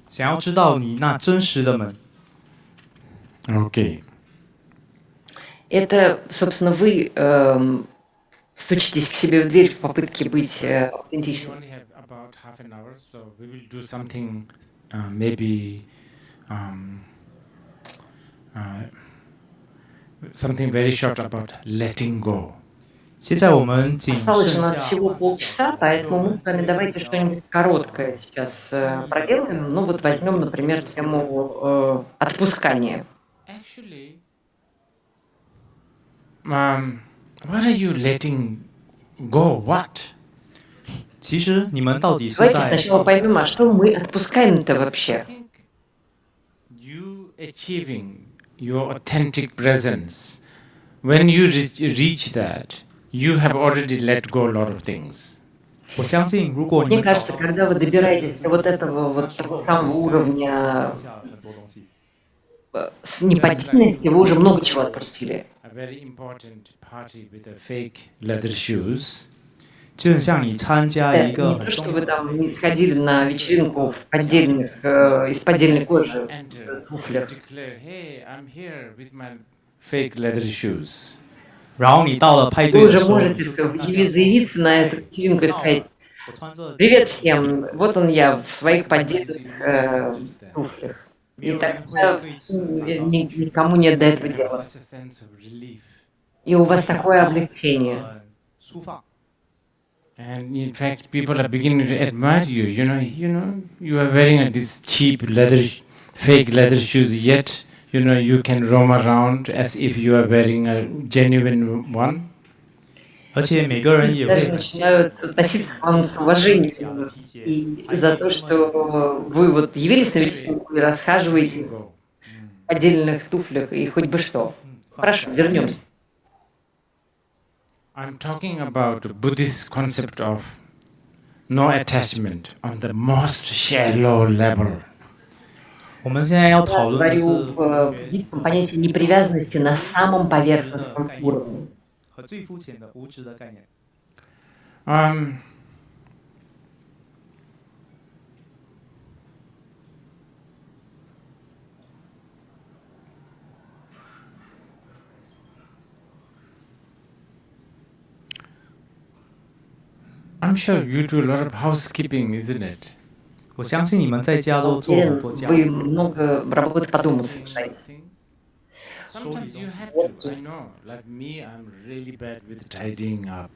[SPEAKER 8] 想要知道你那真实的门。
[SPEAKER 6] Okay.
[SPEAKER 3] Это, собственно, вы стучитесь к себе в дверь в попытке быть
[SPEAKER 6] We
[SPEAKER 3] аутентичным.
[SPEAKER 6] only have about half an hour, so we will do something maybe something very short about letting go.
[SPEAKER 8] 现在我们仅
[SPEAKER 3] Осталось
[SPEAKER 8] 剩
[SPEAKER 3] у нас
[SPEAKER 8] 下
[SPEAKER 3] всего полчаса, поэтому мы с вами давайте что-нибудь короткое сейчас проделаем. Ну вот возьмем, например, тему отпускания.
[SPEAKER 6] Actually, what are you letting go? What?
[SPEAKER 8] 其实你们到底是
[SPEAKER 3] Давайте
[SPEAKER 8] 在
[SPEAKER 3] сначала поймем, а что мы отпускаем-то
[SPEAKER 6] I
[SPEAKER 3] вообще?
[SPEAKER 6] think you achieving your authentic presence, when you reach that, you have already let go a lot of things.
[SPEAKER 8] 我相信，如果你
[SPEAKER 3] Мне
[SPEAKER 8] 们找
[SPEAKER 3] кажется,
[SPEAKER 8] 到
[SPEAKER 3] когда вы добираетесь до вот этого вот того самого уровня
[SPEAKER 8] 放下了很多东西，
[SPEAKER 3] с неподдельности, вы уже много чего отпустили.
[SPEAKER 6] A very important party with the fake leather shoes.
[SPEAKER 8] 就很像你参加一
[SPEAKER 3] Не
[SPEAKER 8] 个
[SPEAKER 3] то,
[SPEAKER 8] 很
[SPEAKER 3] что
[SPEAKER 8] 重
[SPEAKER 3] вы
[SPEAKER 8] 要的
[SPEAKER 3] там не сходили на вечеринку в из поддельной кожи
[SPEAKER 6] Enter,
[SPEAKER 3] в туфлях.
[SPEAKER 6] declare, hey, I'm here with my fake leather shoes.
[SPEAKER 8] 然后你到了派
[SPEAKER 3] Вы
[SPEAKER 8] 对的
[SPEAKER 3] уже
[SPEAKER 8] 时候，你
[SPEAKER 3] можете
[SPEAKER 8] 就跟大家
[SPEAKER 3] заявиться на эту вечеринку и сказать:
[SPEAKER 8] 我穿着
[SPEAKER 3] «Привет всем, вот он я в своих поддельных туфлях».
[SPEAKER 8] 没
[SPEAKER 3] И
[SPEAKER 8] 有人会
[SPEAKER 3] тогда
[SPEAKER 8] 对此感到
[SPEAKER 3] никому нет до этого
[SPEAKER 6] You have
[SPEAKER 3] дела.
[SPEAKER 6] such a sense of relief.
[SPEAKER 3] И у вас такое облегчение.
[SPEAKER 8] 很舒放。
[SPEAKER 6] And in fact, people are beginning to admire you. You are wearing these cheap fake leather shoes, yet, you can roam around as if you are wearing a genuine one.
[SPEAKER 8] 而且每个人也
[SPEAKER 3] Даже
[SPEAKER 8] 会很羡慕
[SPEAKER 3] начинают относиться к вам с уважением и за то, что вы вот явились на вечеринку и расхаживаете
[SPEAKER 6] Letting go.
[SPEAKER 3] в отдельных туфлях и хоть бы что. Хорошо, вернемся.
[SPEAKER 6] I'm talking about the Buddhist concept of no attachment on the most shallow level.
[SPEAKER 8] 我们现在要讨
[SPEAKER 3] Я
[SPEAKER 8] 论的是
[SPEAKER 3] говорю в буддийском понятии непривязанности на самом поверхностном уровне.
[SPEAKER 8] 和最肤浅的无知的概念。
[SPEAKER 6] I'm sure you do a lot of housekeeping, isn't it?
[SPEAKER 8] 我相信你们在家都做很多家务。
[SPEAKER 3] Вы много работы по дому совершаете.
[SPEAKER 6] Sometimes you have to. I know. Like me, I'm really bad with tidying up.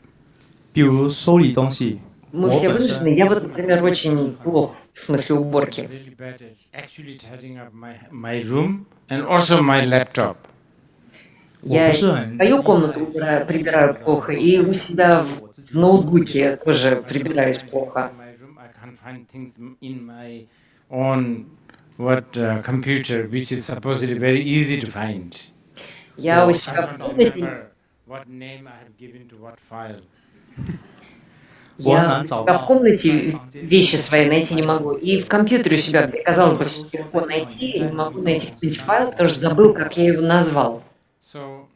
[SPEAKER 8] 比如收理东西，
[SPEAKER 3] Мы
[SPEAKER 8] 我
[SPEAKER 3] все
[SPEAKER 8] 本
[SPEAKER 3] вынуждены.
[SPEAKER 8] 身
[SPEAKER 3] Я вот, например, очень плох в смысле уборки.
[SPEAKER 6] Really bad at actually tidying up my room and also my laptop.
[SPEAKER 3] Я свою комнату прибираю плохо, и у себя в ноутбуке тоже прибираюсь плохо.
[SPEAKER 6] My room, I can't find things in my own computer, which is supposedly very easy to find.
[SPEAKER 3] Я у
[SPEAKER 6] I
[SPEAKER 3] себя в
[SPEAKER 6] don't
[SPEAKER 3] комнате,
[SPEAKER 6] remember what name I have given to what file.
[SPEAKER 3] я у себя в комнате вещи свои найти не могу. И в компьютере у себя, где, казалось бы, все легко найти, и не могу найти какой-нибудь файл, потому что забыл, как я его назвал.
[SPEAKER 6] So,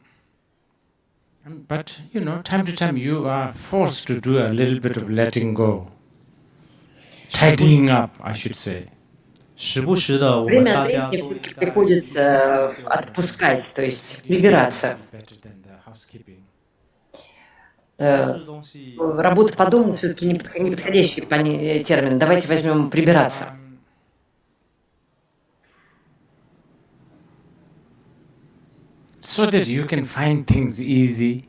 [SPEAKER 6] but you know, time to time you are forced to do a little bit of letting go, tidying up, I should say.
[SPEAKER 8] 时不时的我们
[SPEAKER 3] Время
[SPEAKER 8] 大
[SPEAKER 3] от
[SPEAKER 8] 家
[SPEAKER 3] времени
[SPEAKER 8] 都
[SPEAKER 3] все-таки приходится отпускать, то есть прибираться.
[SPEAKER 6] Better than the housekeeping.
[SPEAKER 8] 收拾东西，
[SPEAKER 3] Работа по дому все-таки неподходящий термин. Давайте возьмем прибираться.
[SPEAKER 6] So that you can find things easy.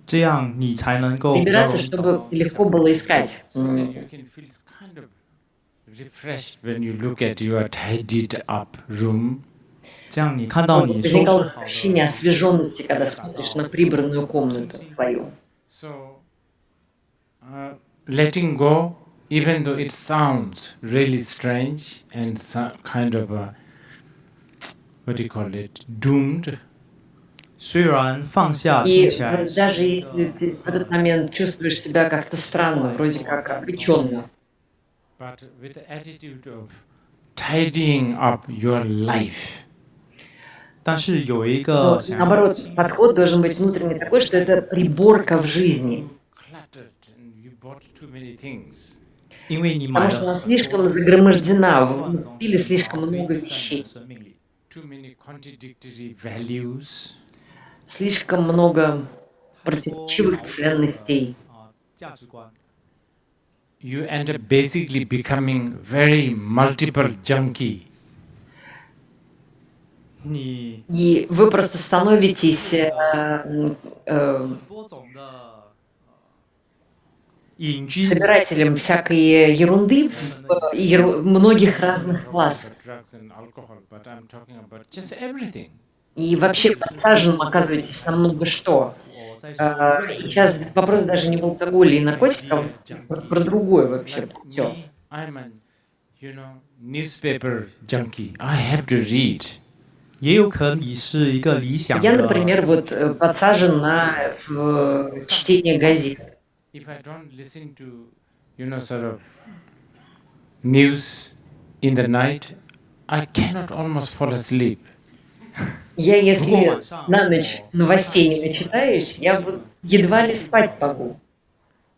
[SPEAKER 8] 这样你才能够比较容
[SPEAKER 3] Прибираться,
[SPEAKER 8] 易找
[SPEAKER 3] чтобы
[SPEAKER 8] 到。
[SPEAKER 3] легко было искать.
[SPEAKER 6] So that you can feel kind of refreshed when you look at your tidied up room.
[SPEAKER 8] 这样你看到你收拾
[SPEAKER 3] Возникало
[SPEAKER 8] 好
[SPEAKER 3] ощущение
[SPEAKER 8] 的，
[SPEAKER 3] освеженности, когда смотришь на прибранную комнату свою.
[SPEAKER 6] So, letting go, even though it sounds really strange and kind of what do you call it, doomed.
[SPEAKER 8] 虽然放下
[SPEAKER 3] И
[SPEAKER 8] 听起来
[SPEAKER 3] даже если ты в этот момент чувствуешь себя как-то странно, вроде как обреченно,
[SPEAKER 6] But with the attitude of tidying up your life.
[SPEAKER 8] 但是有一
[SPEAKER 3] но
[SPEAKER 8] 个想要
[SPEAKER 3] наоборот, подход должен быть внутренний такой, что это приборка в жизни.
[SPEAKER 6] Cluttered and you bought too many things.
[SPEAKER 8] 因为你买
[SPEAKER 3] Потому что
[SPEAKER 8] 了
[SPEAKER 3] она слишком загромождена, вы купили слишком много
[SPEAKER 8] 在你
[SPEAKER 3] вещей,
[SPEAKER 8] 的生命里，
[SPEAKER 6] Too many contradictory values.
[SPEAKER 3] слишком много противоречивых ценностей.
[SPEAKER 8] 价值观，
[SPEAKER 6] You end up basically becoming very multiple junkie.
[SPEAKER 8] 你
[SPEAKER 3] И вы просто становитесь
[SPEAKER 8] 很多种的瘾君子，
[SPEAKER 3] собирателем всякой ерунды в многих разных классах.
[SPEAKER 6] Drugs and alcohol, but I'm talking about just everything.
[SPEAKER 3] И вообще подсаженным оказываетесь на много что.
[SPEAKER 8] 我在
[SPEAKER 3] И сейчас вопрос даже не в алкоголе и наркотиках, про другое вообще все.
[SPEAKER 6] Me, I'm a, newspaper junkie. I have to read.
[SPEAKER 8] 也有可能你是一个理想
[SPEAKER 3] Я,
[SPEAKER 8] 的
[SPEAKER 3] например, вот подсажен на чтение газет.
[SPEAKER 6] If I don't listen to, sort of news in the night, I cannot almost fall asleep.
[SPEAKER 3] Я, если на ночь новостей не начитаюсь, я вот едва ли спать могу.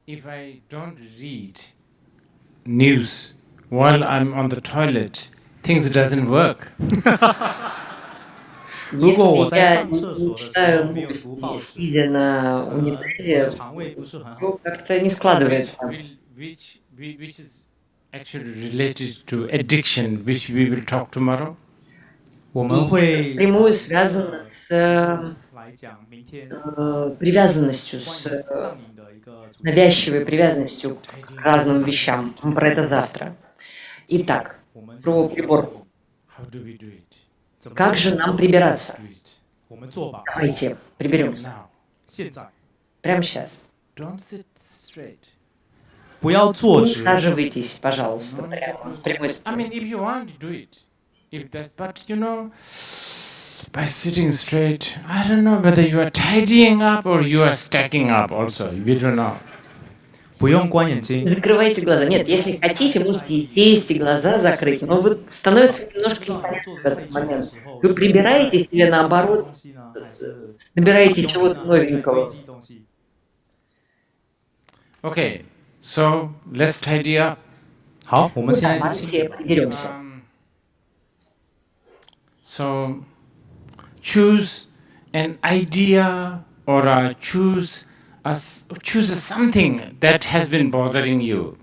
[SPEAKER 6] If I don't read news while I'm on the toilet, things doesn't work.
[SPEAKER 8] 如果我
[SPEAKER 3] Если
[SPEAKER 8] 在
[SPEAKER 3] я
[SPEAKER 8] 上厕所
[SPEAKER 3] не
[SPEAKER 8] 的时候
[SPEAKER 3] читаю
[SPEAKER 8] 没有读报
[SPEAKER 3] новости,
[SPEAKER 8] 纸，
[SPEAKER 3] сидя на
[SPEAKER 8] 我的
[SPEAKER 3] унитазе,
[SPEAKER 8] 肠胃不是很好。
[SPEAKER 3] то как-то не складывается.
[SPEAKER 6] Which is actually related to addiction, which we will talk tomorrow.
[SPEAKER 8] 我们会
[SPEAKER 3] Прямую связано с
[SPEAKER 8] 来讲明天
[SPEAKER 3] привязанностью,
[SPEAKER 8] 关
[SPEAKER 3] с
[SPEAKER 8] 于上瘾的一个主题。
[SPEAKER 3] навязчивой привязанностью к разным вещам. Мы про это завтра. Итак,
[SPEAKER 8] 我们
[SPEAKER 3] про прибор.
[SPEAKER 6] How do we do it?
[SPEAKER 8] 怎么
[SPEAKER 3] Как же нам прибираться?
[SPEAKER 6] Do it
[SPEAKER 8] 我们做吧？
[SPEAKER 3] Давайте приберемся.
[SPEAKER 6] now.
[SPEAKER 8] 现在
[SPEAKER 3] Прямо сейчас.
[SPEAKER 6] Don't sit straight.
[SPEAKER 8] 不要坐
[SPEAKER 3] Не
[SPEAKER 8] 直，
[SPEAKER 3] усаживайтесь, пожалуйста, прямо с прямой
[SPEAKER 6] I
[SPEAKER 3] спиной.
[SPEAKER 6] mean, if you want to do it, if that, but by sitting straight, I don't know whether you are tidying up or you are stacking up. Also, we don't know.
[SPEAKER 8] 不用关眼睛。
[SPEAKER 3] Закрывайте глаза. Нет, если хотите, можете сесть и глаза закрыть, но вот становится немножко непонятно в этот момент. Вы прибираетесь или наоборот набираете чего-то новенького?
[SPEAKER 6] Okay, so let's tidy up.
[SPEAKER 8] 好，我们现在
[SPEAKER 3] Давайте приберемся.
[SPEAKER 6] So choose an idea or choose something that has been bothering you.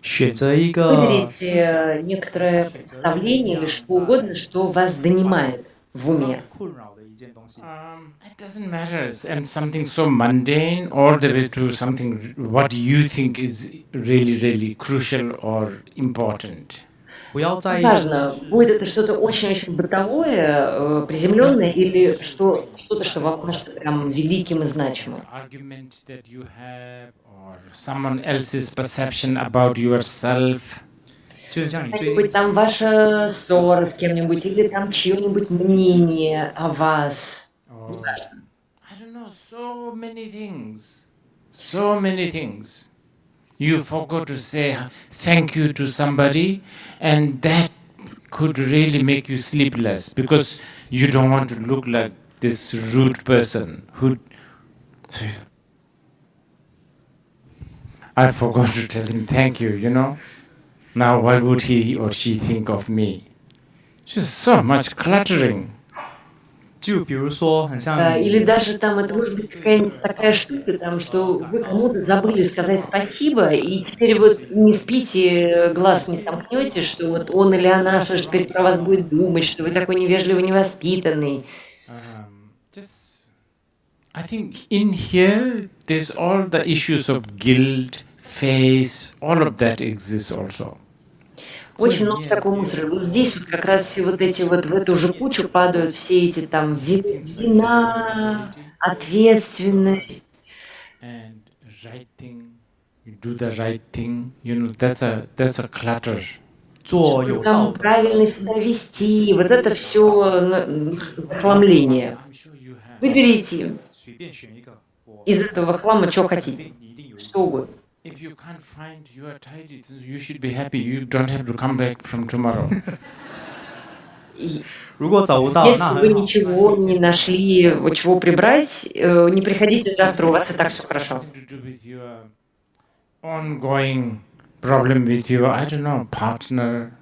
[SPEAKER 8] 选择一个
[SPEAKER 3] Выберите некоторое представление или что угодно, что вас донимает в уме.
[SPEAKER 8] 困扰的一件东西。
[SPEAKER 6] It doesn't matter, and something so mundane, all the way to something what you think is really, really crucial or important.
[SPEAKER 8] 不要在意
[SPEAKER 3] Важно, будет это что-то очень-очень бытовое, приземленное, или что-то, что вам кажется прям великим и значимым.
[SPEAKER 6] Argument that you have or someone else's perception about yourself.
[SPEAKER 8] 就像你最近
[SPEAKER 3] Какая-нибудь там ваша ссора с кем-нибудь, или там чье-нибудь мнение о вас.
[SPEAKER 6] Or, I don't know, so many things. So many things. You forgot to say thank you to somebody, and that could really make you sleepless because you don't want to look like this rude person who. I forgot to tell him thank you, you know. Now, what would he or she think of me? Just so much cluttering.
[SPEAKER 8] 就比如说很像
[SPEAKER 3] Или даже там это может быть какая-нибудь такая штука, там, что вы кому-то забыли сказать спасибо, и теперь вот не спите, глаз не сомкнете, что вот он или она что ж теперь про вас будет думать, что вы такой невежливый, невоспитанный.
[SPEAKER 6] I think in here there's all the issues of guilt, face, all of that exists also.
[SPEAKER 3] Очень много всякого мусора. Вот здесь вот как раз все вот эти вот в эту же кучу падают все эти там вина, ответственность.
[SPEAKER 6] And right thing, you do the right thing, you know, that's a clutter.
[SPEAKER 8] 做有道
[SPEAKER 3] Там
[SPEAKER 8] 的，
[SPEAKER 3] правильно себя вести, вот это все захламление.
[SPEAKER 6] I'm sure you have.
[SPEAKER 3] Выберите
[SPEAKER 8] 随便选一个，我
[SPEAKER 3] из этого хлама, что хотите,
[SPEAKER 8] 你一定有一
[SPEAKER 3] что угодно.
[SPEAKER 6] If you can't find your tidy, you should be happy. You don't have to come back from tomorrow.
[SPEAKER 8] 如果找不到，
[SPEAKER 3] Если
[SPEAKER 8] 那
[SPEAKER 3] вы
[SPEAKER 8] 很好。
[SPEAKER 3] ничего не нашли, чего прибрать, не приходите завтра, у вас и так все хорошо.
[SPEAKER 6] Something to do with your ongoing problem with your, I don't know, partner.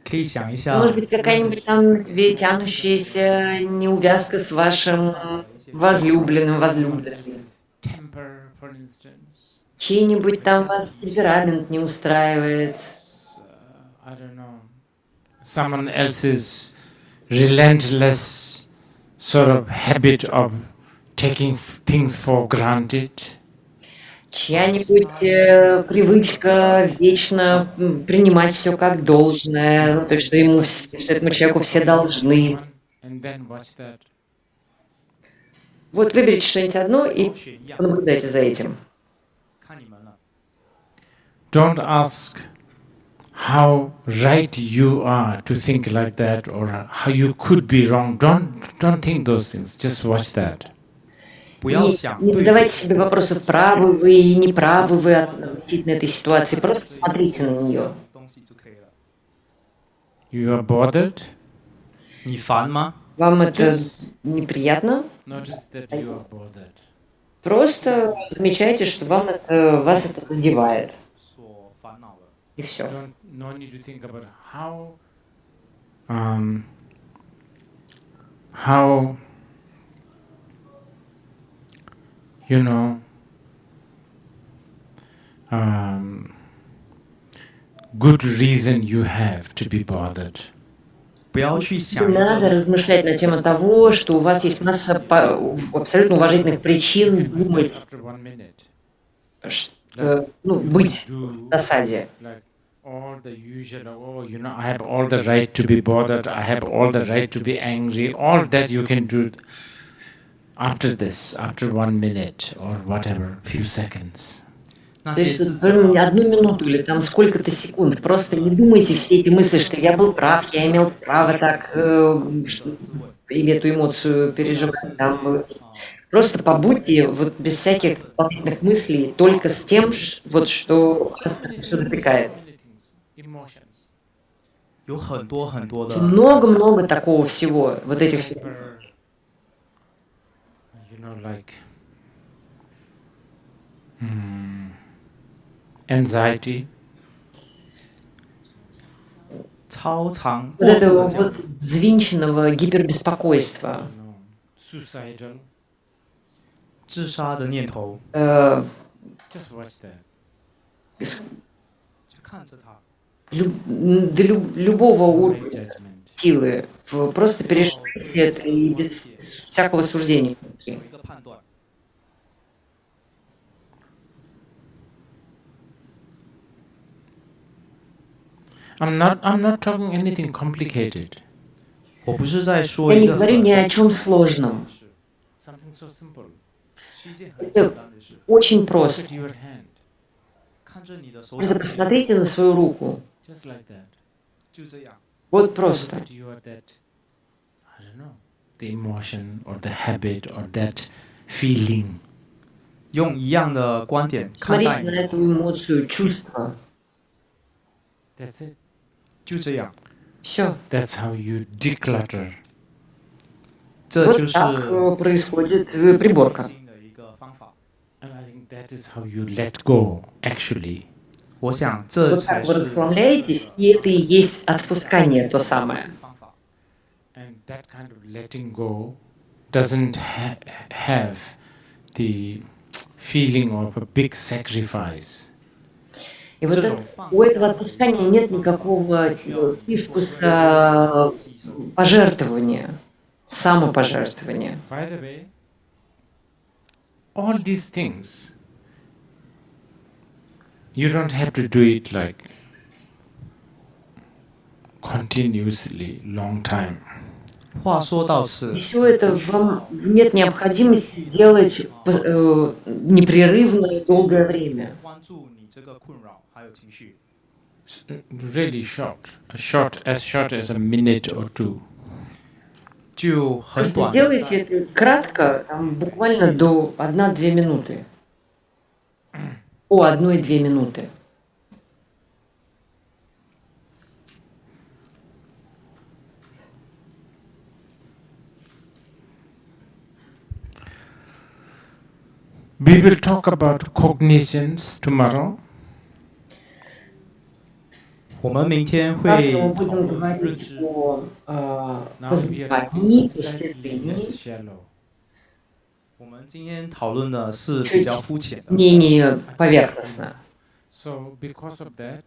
[SPEAKER 8] 可以想一下
[SPEAKER 3] Может быть, какая-нибудь там тянущаяся неувязка с вашим возлюбленным, возлюбленным.
[SPEAKER 6] Temper, for instance.
[SPEAKER 3] Чей-нибудь там вас темперамент не устраивает.
[SPEAKER 6] I don't know. Someone else's relentless sort of habit of taking things for granted.
[SPEAKER 3] Чья-нибудь привычка вечно принимать все как должное, ну, то есть, что этому человеку все должны.
[SPEAKER 6] And then watch that.
[SPEAKER 3] Вот выберите что-нибудь одно и
[SPEAKER 8] 选一样，
[SPEAKER 3] понаблюдайте за этим.
[SPEAKER 8] 看你们了。
[SPEAKER 6] Don't ask how right you are to think like that or how you could be wrong. Don't think those things. Just watch that.
[SPEAKER 8] 不要想
[SPEAKER 3] Не
[SPEAKER 8] 对
[SPEAKER 3] задавайте себе вопросов, правы вы и неправы вы относительно этой ситуации, просто смотрите на нее.
[SPEAKER 8] 东西就可以了。
[SPEAKER 6] You are bothered.
[SPEAKER 8] 你烦吗？
[SPEAKER 3] Вам это неприятно?
[SPEAKER 6] Notice that you are bothered.
[SPEAKER 3] Просто замечайте, что вас это задевает.
[SPEAKER 8] 所烦恼了。
[SPEAKER 3] И все.
[SPEAKER 6] No need to think about how you know good reason you have to be bothered.
[SPEAKER 8] 不要去
[SPEAKER 3] Не
[SPEAKER 8] 想一
[SPEAKER 3] надо
[SPEAKER 8] 个
[SPEAKER 3] размышлять на тему того, что у вас есть масса абсолютно уважительных причин думать,
[SPEAKER 6] After 1 minute,
[SPEAKER 3] быть
[SPEAKER 6] do
[SPEAKER 3] в досаде.
[SPEAKER 6] like all the usual, oh, you know, I have all the right to be bothered, I have all the right to be angry, all that you can do after this, after 1 minute or whatever, few seconds.
[SPEAKER 8] 那
[SPEAKER 3] То
[SPEAKER 8] 些
[SPEAKER 3] есть
[SPEAKER 8] 自
[SPEAKER 3] вот
[SPEAKER 8] 责，
[SPEAKER 3] одну минуту или там сколько-то секунд. Просто не думайте все эти мысли, что я был прав, я имел право так или эту эмоцию переживать. Там, Просто побудьте вот без всяких дополнительных мыслей, только с тем, вот что допекает.
[SPEAKER 8] 有很多很多的
[SPEAKER 3] Много-много такого всего, вот этих всех.
[SPEAKER 6] Like anxiety.
[SPEAKER 8] 超长
[SPEAKER 3] Вот этого вот взвинченного гипербеспокойства.
[SPEAKER 6] Suicidal.
[SPEAKER 8] 自杀的念头，
[SPEAKER 6] Just watch that.
[SPEAKER 8] 就看着他，
[SPEAKER 3] Любого уровня
[SPEAKER 6] Make judgment.
[SPEAKER 3] силы. Просто переживайте это и без всякого суждения.
[SPEAKER 8] 有一个判断。
[SPEAKER 6] I'm not talking anything complicated.
[SPEAKER 8] 我不是在说
[SPEAKER 3] Я
[SPEAKER 8] 一
[SPEAKER 3] не
[SPEAKER 8] 个
[SPEAKER 3] говорю ни о чем сложном.
[SPEAKER 6] Something so simple.
[SPEAKER 8] 是一件很简
[SPEAKER 3] Это
[SPEAKER 8] 单的事。
[SPEAKER 3] очень
[SPEAKER 6] Look
[SPEAKER 3] просто.
[SPEAKER 6] at your hand.
[SPEAKER 8] 看着你的手
[SPEAKER 3] Просто
[SPEAKER 8] 掌，
[SPEAKER 3] посмотрите на свою руку.
[SPEAKER 6] Just like that.
[SPEAKER 8] 就这样。
[SPEAKER 3] Вот
[SPEAKER 6] Look
[SPEAKER 3] просто.
[SPEAKER 6] at your that, I don't know, the emotion or the habit or that feeling.
[SPEAKER 8] 用一样的观点看
[SPEAKER 3] Смотрите
[SPEAKER 8] 待
[SPEAKER 3] на
[SPEAKER 8] 你，
[SPEAKER 3] эту эмоцию, чувство.
[SPEAKER 6] That's it.
[SPEAKER 8] 就这样。
[SPEAKER 3] Все.
[SPEAKER 6] That's how you declutter.
[SPEAKER 8] 这
[SPEAKER 3] Вот
[SPEAKER 8] 就是
[SPEAKER 3] так происходит приборка.
[SPEAKER 8] 新的一个方法。
[SPEAKER 6] And I think that is how you let go, actually.
[SPEAKER 8] 我想这
[SPEAKER 3] Вот
[SPEAKER 8] 才
[SPEAKER 3] так вы
[SPEAKER 8] 是
[SPEAKER 3] расслабляетесь, и это и есть отпускание то самое.
[SPEAKER 8] 方法。
[SPEAKER 6] And that kind of letting go doesn't have the feeling of a big sacrifice.
[SPEAKER 3] И вот у этого отпускания нет никакого привкуса пожертвования, самопожертвования.
[SPEAKER 6] By the way, all these things, you don't have to do it like continuously, long time.
[SPEAKER 8] 话说到此，
[SPEAKER 3] Все это вам нет необходимости делать непрерывно и долгое время.
[SPEAKER 8] 关注你这个困扰还有情绪，
[SPEAKER 6] Really short, as short as a minute or two.
[SPEAKER 8] 就很
[SPEAKER 3] Просто
[SPEAKER 8] 短的
[SPEAKER 3] делайте
[SPEAKER 8] 在
[SPEAKER 3] это кратко, там, буквально до 1-2 минуты. По 1-2 минуты.
[SPEAKER 6] We will talk about cognitions tomorrow.
[SPEAKER 8] 我们明天
[SPEAKER 3] Завтра
[SPEAKER 8] 会
[SPEAKER 3] мы
[SPEAKER 8] 讨
[SPEAKER 3] будем
[SPEAKER 8] 论认
[SPEAKER 3] говорить
[SPEAKER 8] 知。
[SPEAKER 3] о
[SPEAKER 6] Now we are talking
[SPEAKER 3] познании,
[SPEAKER 6] slightly
[SPEAKER 3] постижении,
[SPEAKER 6] less shallow.
[SPEAKER 8] 我们今天讨论的是比较肤浅的，
[SPEAKER 3] менее поверхностно.
[SPEAKER 6] So because of that,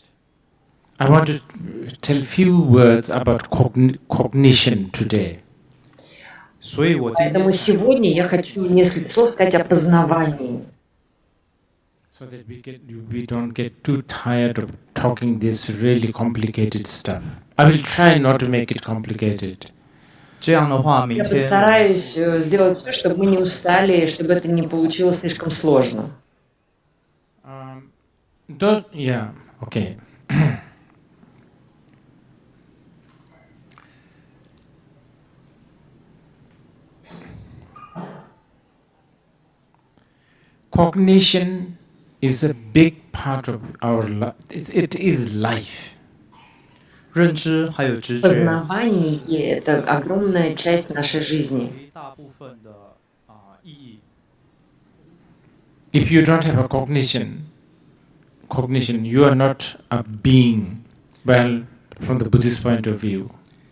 [SPEAKER 6] I want to tell few words about cognition today.
[SPEAKER 8] 所以我今
[SPEAKER 3] Поэтому
[SPEAKER 8] 天想
[SPEAKER 3] сегодня я хочу несколько слов сказать о познавании.
[SPEAKER 6] So that we don't get too tired of talking this really complicated stuff. I will try not to make it complicated.
[SPEAKER 8] 这样的话，明
[SPEAKER 3] Я
[SPEAKER 8] 天
[SPEAKER 3] постараюсь сделать все, чтобы мы не устали, чтобы это не получилось слишком сложно.
[SPEAKER 6] Yeah, okay. Cognition is a big part of our life. It is life.
[SPEAKER 8] 认知还有直觉，
[SPEAKER 3] Познавание – это огромная часть нашей жизни.
[SPEAKER 8] 一大部分的意义。
[SPEAKER 6] If you don't have a cognition, you are not a being. Well, from the Buddhist point of view.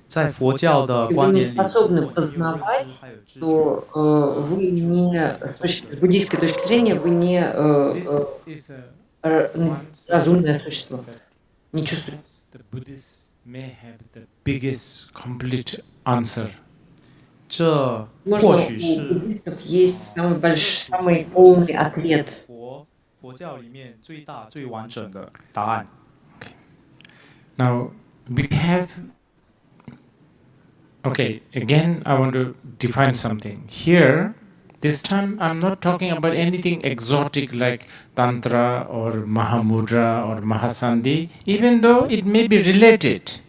[SPEAKER 8] 在佛教的
[SPEAKER 3] Если
[SPEAKER 8] 观
[SPEAKER 3] вы не
[SPEAKER 8] 点里，
[SPEAKER 3] способны
[SPEAKER 8] 我们有认知
[SPEAKER 3] познавать,
[SPEAKER 8] 还有知觉。
[SPEAKER 3] то вы не, с буддийской точки зрения, вы не
[SPEAKER 6] This is one
[SPEAKER 3] разумное
[SPEAKER 6] subject
[SPEAKER 3] существо,
[SPEAKER 6] that
[SPEAKER 3] не чувствуете.
[SPEAKER 6] perhaps the Buddhists may have the biggest complete answer.
[SPEAKER 8] 这
[SPEAKER 3] Можно
[SPEAKER 8] 或
[SPEAKER 3] у
[SPEAKER 8] 许是
[SPEAKER 3] буддистов есть самый полный ответ.
[SPEAKER 8] 佛教里面最大最完整的答案。
[SPEAKER 6] Now we have. Okay, again, I want to define something. Here, this time, I'm not talking about anything exotic like Tantra or Mahamudra or Mahasandhi, even though it may be related.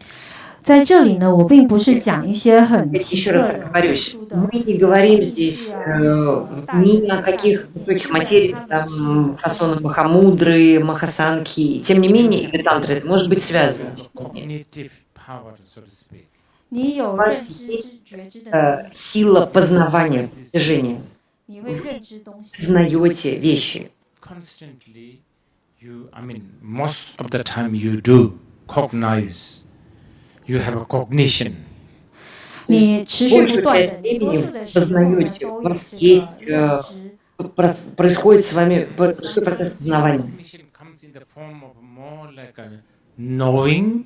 [SPEAKER 7] 在这里呢，我并不是讲一些很奇
[SPEAKER 3] Еще
[SPEAKER 7] 特
[SPEAKER 3] раз
[SPEAKER 7] 的、
[SPEAKER 3] оговорюсь,
[SPEAKER 7] 殊的
[SPEAKER 3] мы не говорим
[SPEAKER 7] 故
[SPEAKER 3] здесь
[SPEAKER 7] 事啊，
[SPEAKER 3] ни о каких высоких материях, там, фасона Махамудры, Махасанки. Тем не менее, или тантры, это может быть связано.
[SPEAKER 6] Cognitive power, so to speak.
[SPEAKER 7] 你有
[SPEAKER 3] У вас
[SPEAKER 7] 认知
[SPEAKER 3] есть
[SPEAKER 7] 觉知的能力，
[SPEAKER 3] сила познавания, постижения.
[SPEAKER 7] 你会认知东西。
[SPEAKER 3] Познаете вещи.
[SPEAKER 6] Constantly, most of the time you do cognize. You have a cognition.
[SPEAKER 7] 你持续不
[SPEAKER 3] Большую
[SPEAKER 7] 断
[SPEAKER 3] часть
[SPEAKER 7] 的，你多数
[SPEAKER 3] времени
[SPEAKER 7] 的时候呢
[SPEAKER 3] познаете,
[SPEAKER 7] 都
[SPEAKER 3] у
[SPEAKER 7] 有
[SPEAKER 3] вас
[SPEAKER 7] 这
[SPEAKER 3] есть
[SPEAKER 7] 个认知。
[SPEAKER 3] происходит с вами происходит процесс
[SPEAKER 6] Sometimes your
[SPEAKER 3] познавания.
[SPEAKER 6] cognition comes in the form of more like a knowing.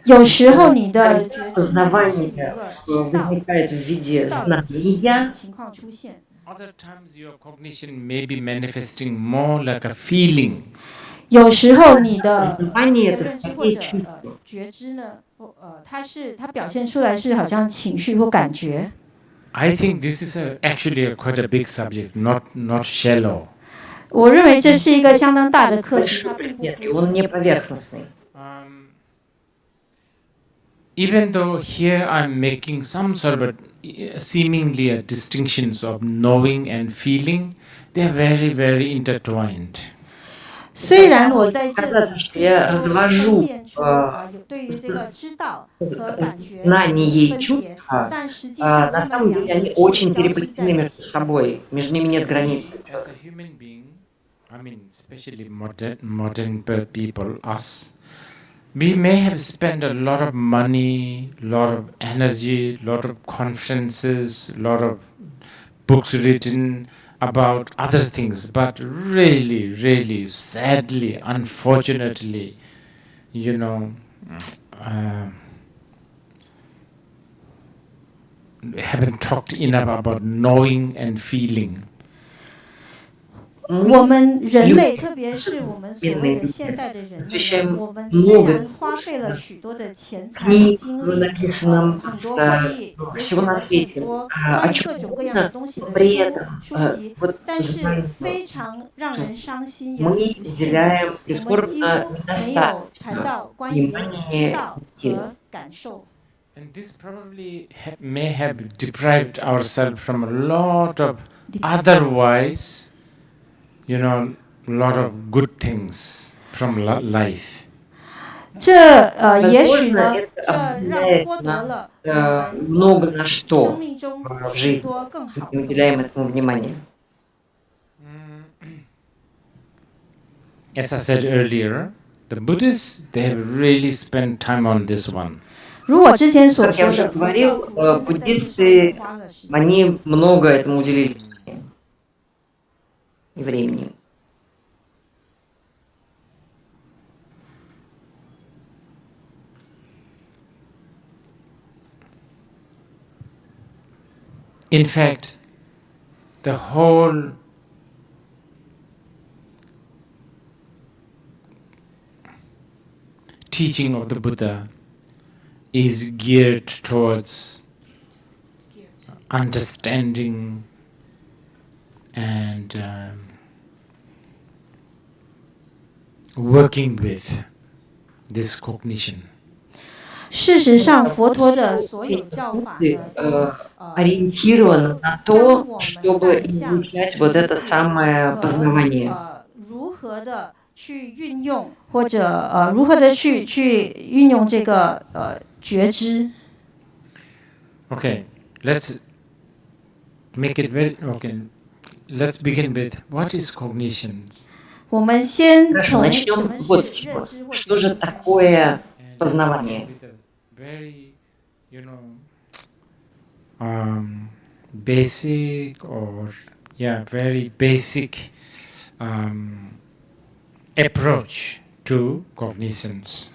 [SPEAKER 7] 有时候你的觉知呢，它是以一
[SPEAKER 3] Познавание
[SPEAKER 7] 个知道
[SPEAKER 3] возникает в виде
[SPEAKER 7] 知道的情
[SPEAKER 3] знания.
[SPEAKER 7] 情况出现。
[SPEAKER 6] Other times your cognition may be manifesting more like a feeling.
[SPEAKER 7] 有时候你的
[SPEAKER 3] Познавание
[SPEAKER 7] 这个
[SPEAKER 3] это
[SPEAKER 7] 认知或
[SPEAKER 3] скорее
[SPEAKER 7] 者
[SPEAKER 3] чувство.
[SPEAKER 7] 觉知呢，它表现出来是好像情绪或感觉。
[SPEAKER 6] I think this is actually quite a big subject, not shallow.
[SPEAKER 7] 我认为这是一个相当大的课题，它并不
[SPEAKER 3] Нет,
[SPEAKER 7] 肤
[SPEAKER 3] и он
[SPEAKER 7] 浅。
[SPEAKER 3] не поверхностный.
[SPEAKER 6] Even though here I'm making some sort of seemingly a distinctions of knowing and feeling, they are very, very intertwined.
[SPEAKER 7] 虽然我在这里
[SPEAKER 3] Я
[SPEAKER 7] 分
[SPEAKER 3] развожу
[SPEAKER 7] 辨出有对于这个知道和感觉
[SPEAKER 3] знание и
[SPEAKER 7] 分别，
[SPEAKER 3] чувства,
[SPEAKER 7] 但实际上
[SPEAKER 3] на
[SPEAKER 7] 它
[SPEAKER 3] самом
[SPEAKER 7] 们
[SPEAKER 3] деле
[SPEAKER 7] 两
[SPEAKER 3] они
[SPEAKER 7] 者是
[SPEAKER 3] очень
[SPEAKER 7] 交织
[SPEAKER 3] переплетены
[SPEAKER 7] 在一
[SPEAKER 3] между
[SPEAKER 7] 起。
[SPEAKER 3] собой. Между ними нет границ.
[SPEAKER 6] As a human being, especially modern people, us, we may have spent a lot of money, lot of energy, lot of conferences, lot of books written about other things, but really, really, sadly, unfortunately, haven't talked enough about knowing and feeling.
[SPEAKER 7] 我们人类，特别是我们所谓的现代的人类，我们虽然花费了许多的钱财、精力，很多会议，也写了很多关于各种各样的东西的书籍，但是非常让人伤心也很不幸的，我们几乎没有谈到关于知道和感受。
[SPEAKER 6] And this probably may have deprived ourselves from a lot of otherwise, lot of good things from life.
[SPEAKER 7] 这也许呢，这让剥夺了我们生命中许多更好的东西。
[SPEAKER 6] As I said earlier, the Buddhists, they have really spent time on this one.
[SPEAKER 7] 如我之前所
[SPEAKER 3] Как я
[SPEAKER 7] 说
[SPEAKER 3] уже
[SPEAKER 7] 的，佛教
[SPEAKER 3] говорил,
[SPEAKER 7] 徒真的在这上
[SPEAKER 3] буддисты,
[SPEAKER 7] 面花了时间。
[SPEAKER 3] они много этому уделили и времени.
[SPEAKER 6] In fact, the whole teaching of the Buddha is geared towards understanding and working with this cognition.
[SPEAKER 7] 事实上，佛陀的所有教法呢，
[SPEAKER 3] Ориентировано на то, чтобы изучать вот это самое познавание.
[SPEAKER 7] 如何的去运用，或者如何的去运用这个觉知。
[SPEAKER 6] Okay, let's make it very okay. Let's begin with what is cognition.
[SPEAKER 7] 我们先
[SPEAKER 3] Хорошо,
[SPEAKER 7] 从什
[SPEAKER 3] начнем
[SPEAKER 7] 么
[SPEAKER 3] вот
[SPEAKER 7] 是
[SPEAKER 3] с
[SPEAKER 7] 认
[SPEAKER 3] чего.
[SPEAKER 7] 知或
[SPEAKER 3] Что
[SPEAKER 7] 觉
[SPEAKER 3] же
[SPEAKER 7] 知。
[SPEAKER 3] такое познавание?
[SPEAKER 6] With a very, basic or very basic approach to cognizance.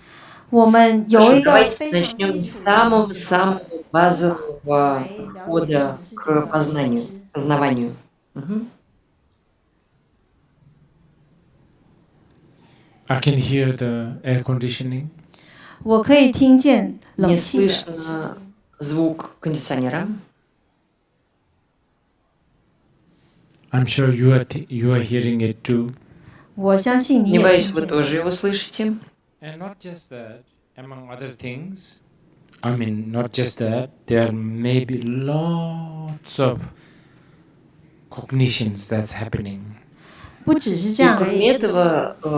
[SPEAKER 7] 我们有一个
[SPEAKER 3] Давайте
[SPEAKER 7] 非常
[SPEAKER 3] начнем
[SPEAKER 7] 基
[SPEAKER 3] с
[SPEAKER 7] 础的
[SPEAKER 3] самого базового
[SPEAKER 7] 来了解什
[SPEAKER 3] входа
[SPEAKER 7] 么是这
[SPEAKER 3] к
[SPEAKER 7] 个觉
[SPEAKER 3] познанию,
[SPEAKER 7] 知。
[SPEAKER 3] познаванию. Мгм.
[SPEAKER 6] I can hear the air conditioning.
[SPEAKER 7] 我可以听见冷
[SPEAKER 3] Не
[SPEAKER 7] 气的
[SPEAKER 3] слышно звук кондиционера.
[SPEAKER 6] I'm sure you are hearing it too.
[SPEAKER 7] 我相信你
[SPEAKER 3] Не
[SPEAKER 7] 也
[SPEAKER 3] боюсь,
[SPEAKER 7] 听
[SPEAKER 3] вы
[SPEAKER 7] 见。
[SPEAKER 3] тоже его слышите.
[SPEAKER 6] And not just that, among other things, I mean, not just that, there may be lots of cognitions that's happening.
[SPEAKER 7] 不只是这
[SPEAKER 3] И
[SPEAKER 7] 样而
[SPEAKER 3] кроме
[SPEAKER 7] 已，其实
[SPEAKER 3] этого,
[SPEAKER 7] 有许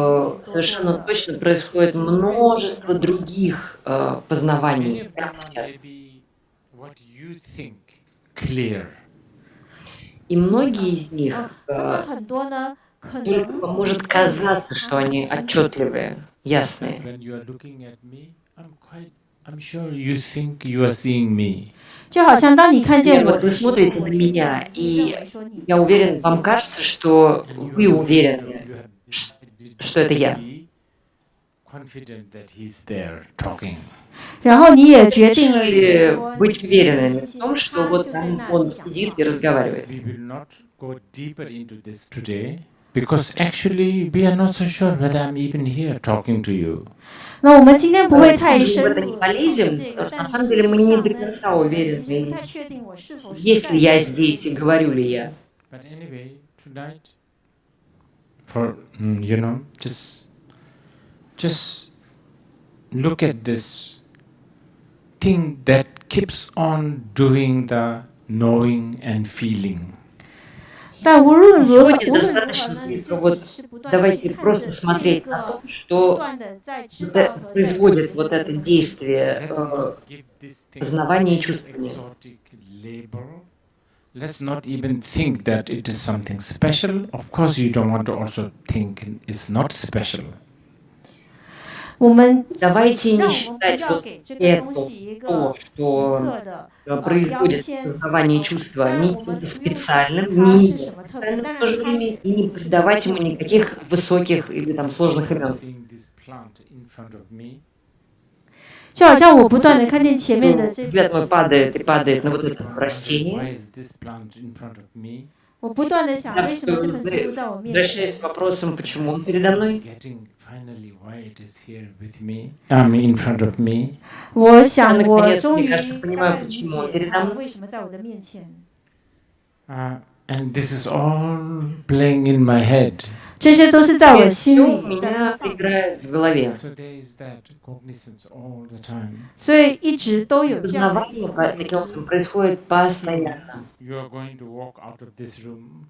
[SPEAKER 7] 多
[SPEAKER 3] совершенно
[SPEAKER 7] 的
[SPEAKER 3] точно происходит
[SPEAKER 7] 人
[SPEAKER 3] множество
[SPEAKER 7] 生
[SPEAKER 3] других
[SPEAKER 6] Many
[SPEAKER 3] познаваний
[SPEAKER 6] of
[SPEAKER 3] прямо
[SPEAKER 6] them are
[SPEAKER 3] сейчас.
[SPEAKER 6] maybe what you think clear.
[SPEAKER 3] И многие из них
[SPEAKER 7] 他们很多呢，可
[SPEAKER 3] только
[SPEAKER 7] 能
[SPEAKER 3] вам может
[SPEAKER 7] 认为
[SPEAKER 3] казаться,
[SPEAKER 7] 他
[SPEAKER 3] что
[SPEAKER 7] 很
[SPEAKER 3] они
[SPEAKER 7] 清楚，
[SPEAKER 3] отчетливые,
[SPEAKER 6] But
[SPEAKER 3] ясные.
[SPEAKER 6] when you are looking at me, I'm sure you think you are seeing me.
[SPEAKER 7] 就好像当你看
[SPEAKER 3] И
[SPEAKER 7] 见我
[SPEAKER 3] вот
[SPEAKER 7] 的
[SPEAKER 3] вы
[SPEAKER 7] 时候，
[SPEAKER 3] смотрите
[SPEAKER 7] 我
[SPEAKER 3] на
[SPEAKER 7] 确定
[SPEAKER 3] меня,
[SPEAKER 7] 你一定认
[SPEAKER 3] и
[SPEAKER 7] 为说你
[SPEAKER 3] я
[SPEAKER 7] 看得
[SPEAKER 3] уверен,
[SPEAKER 7] 见
[SPEAKER 3] вам
[SPEAKER 7] 我。
[SPEAKER 3] кажется, что
[SPEAKER 6] And
[SPEAKER 3] вы uверены,
[SPEAKER 6] you have decided
[SPEAKER 3] что это я.
[SPEAKER 6] to be confident that he's there talking.
[SPEAKER 7] 然后你也决定了
[SPEAKER 3] Или
[SPEAKER 7] 说，
[SPEAKER 3] быть
[SPEAKER 7] 你
[SPEAKER 3] уверенными
[SPEAKER 7] 信
[SPEAKER 3] в
[SPEAKER 7] 心
[SPEAKER 3] том,
[SPEAKER 7] 说
[SPEAKER 3] что
[SPEAKER 7] 他
[SPEAKER 3] вот
[SPEAKER 7] 就在
[SPEAKER 3] там
[SPEAKER 7] 那
[SPEAKER 3] он
[SPEAKER 7] 里讲
[SPEAKER 3] сидит
[SPEAKER 7] 话
[SPEAKER 3] и。разговаривает.
[SPEAKER 6] We will not go deeper into this today because actually we are not so sure whether I'm even here talking to you.
[SPEAKER 7] 那我们今天不会太
[SPEAKER 3] Мы
[SPEAKER 7] 深
[SPEAKER 3] в это
[SPEAKER 7] 入
[SPEAKER 3] не
[SPEAKER 7] 讨论
[SPEAKER 3] полезем,
[SPEAKER 7] 这个，
[SPEAKER 3] потому что
[SPEAKER 7] 但
[SPEAKER 3] на самом
[SPEAKER 7] 事
[SPEAKER 3] деле мы
[SPEAKER 7] 实
[SPEAKER 3] не
[SPEAKER 7] 上
[SPEAKER 3] до
[SPEAKER 7] 呢，
[SPEAKER 3] конца
[SPEAKER 7] 我们其实不
[SPEAKER 3] уверены,
[SPEAKER 7] 太确定我是否是
[SPEAKER 3] есть
[SPEAKER 7] 在
[SPEAKER 3] ли
[SPEAKER 7] 这
[SPEAKER 3] я
[SPEAKER 7] 里。
[SPEAKER 3] здесь и говорю ли я.
[SPEAKER 6] But anyway, tonight, for just look at this thing that keeps on doing the knowing and feeling.
[SPEAKER 7] 但无论如何，
[SPEAKER 3] Сегодня
[SPEAKER 7] 无论如何
[SPEAKER 3] достаточно
[SPEAKER 7] 呢，你
[SPEAKER 3] только
[SPEAKER 7] 就
[SPEAKER 3] вот
[SPEAKER 7] 只是不断地
[SPEAKER 3] давайте
[SPEAKER 7] 去看
[SPEAKER 3] просто
[SPEAKER 7] 着这
[SPEAKER 3] смотреть на
[SPEAKER 7] 个
[SPEAKER 3] то,
[SPEAKER 7] 不
[SPEAKER 3] что
[SPEAKER 7] 断的在知道和在感
[SPEAKER 3] производит
[SPEAKER 7] 觉
[SPEAKER 3] вот
[SPEAKER 7] 的
[SPEAKER 3] это
[SPEAKER 7] 东西。
[SPEAKER 3] действие
[SPEAKER 6] Let's not give this thing
[SPEAKER 3] познавания и
[SPEAKER 6] an
[SPEAKER 3] чувствования.
[SPEAKER 6] exotic label. Let's not even think that it is something special. Of course, you don't want to also think it's not special.
[SPEAKER 7] 我们
[SPEAKER 3] Давайте
[SPEAKER 7] 让
[SPEAKER 3] не
[SPEAKER 7] 我们不
[SPEAKER 3] считать
[SPEAKER 7] 要
[SPEAKER 3] вот
[SPEAKER 7] 给这个东
[SPEAKER 3] это
[SPEAKER 7] 西一
[SPEAKER 3] то,
[SPEAKER 7] 个奇
[SPEAKER 3] что
[SPEAKER 7] 特的标
[SPEAKER 3] производит
[SPEAKER 7] 签。
[SPEAKER 3] познавание и чувства,
[SPEAKER 7] 当然，
[SPEAKER 3] ни
[SPEAKER 7] 我们
[SPEAKER 3] чем-то
[SPEAKER 7] 不用想
[SPEAKER 3] специальным,
[SPEAKER 7] 它
[SPEAKER 3] ни
[SPEAKER 7] 是什么特别，
[SPEAKER 3] неспециальным
[SPEAKER 7] 当
[SPEAKER 3] в то
[SPEAKER 7] 然
[SPEAKER 3] же
[SPEAKER 7] 它
[SPEAKER 3] время,
[SPEAKER 7] 也
[SPEAKER 3] и не
[SPEAKER 7] 不是
[SPEAKER 3] придавать
[SPEAKER 7] 特
[SPEAKER 3] ему
[SPEAKER 7] 别。
[SPEAKER 3] никаких высоких или там сложных
[SPEAKER 6] I'm
[SPEAKER 3] имен.
[SPEAKER 6] seeing this plant in front of me.
[SPEAKER 7] 就好像我不断的看见前面的这
[SPEAKER 3] Взгляд мой падает и падает на вот это
[SPEAKER 6] Why
[SPEAKER 3] растение.
[SPEAKER 6] is this plant in front of me?
[SPEAKER 7] 我不断的想，
[SPEAKER 3] Я
[SPEAKER 7] 为什么这盆植物在我面
[SPEAKER 3] возвращаюсь
[SPEAKER 7] 前？
[SPEAKER 3] к вопросам, почему он передо мной.
[SPEAKER 6] Getting finally why it is here with me. In front of me.
[SPEAKER 7] 我想，我
[SPEAKER 3] наконец,
[SPEAKER 7] 终
[SPEAKER 3] мне
[SPEAKER 7] 于
[SPEAKER 3] кажется,
[SPEAKER 7] 大
[SPEAKER 3] понимаю,
[SPEAKER 7] 概理
[SPEAKER 3] почему он
[SPEAKER 7] 解
[SPEAKER 3] передо
[SPEAKER 7] 它
[SPEAKER 3] мной.
[SPEAKER 7] 为什么在我的面前。
[SPEAKER 6] And this is all playing in my head.
[SPEAKER 7] 这些都是在我
[SPEAKER 3] Все
[SPEAKER 7] 心
[SPEAKER 3] у
[SPEAKER 7] 里在
[SPEAKER 3] меня
[SPEAKER 7] 播放，
[SPEAKER 3] играет в голове.
[SPEAKER 6] So there is that cognizance all the time.
[SPEAKER 7] 所以一直都有这样的一
[SPEAKER 3] Познавание
[SPEAKER 7] 种觉
[SPEAKER 3] таким образом
[SPEAKER 7] 知。
[SPEAKER 3] происходит постоянно.
[SPEAKER 6] You are going to walk out of this room.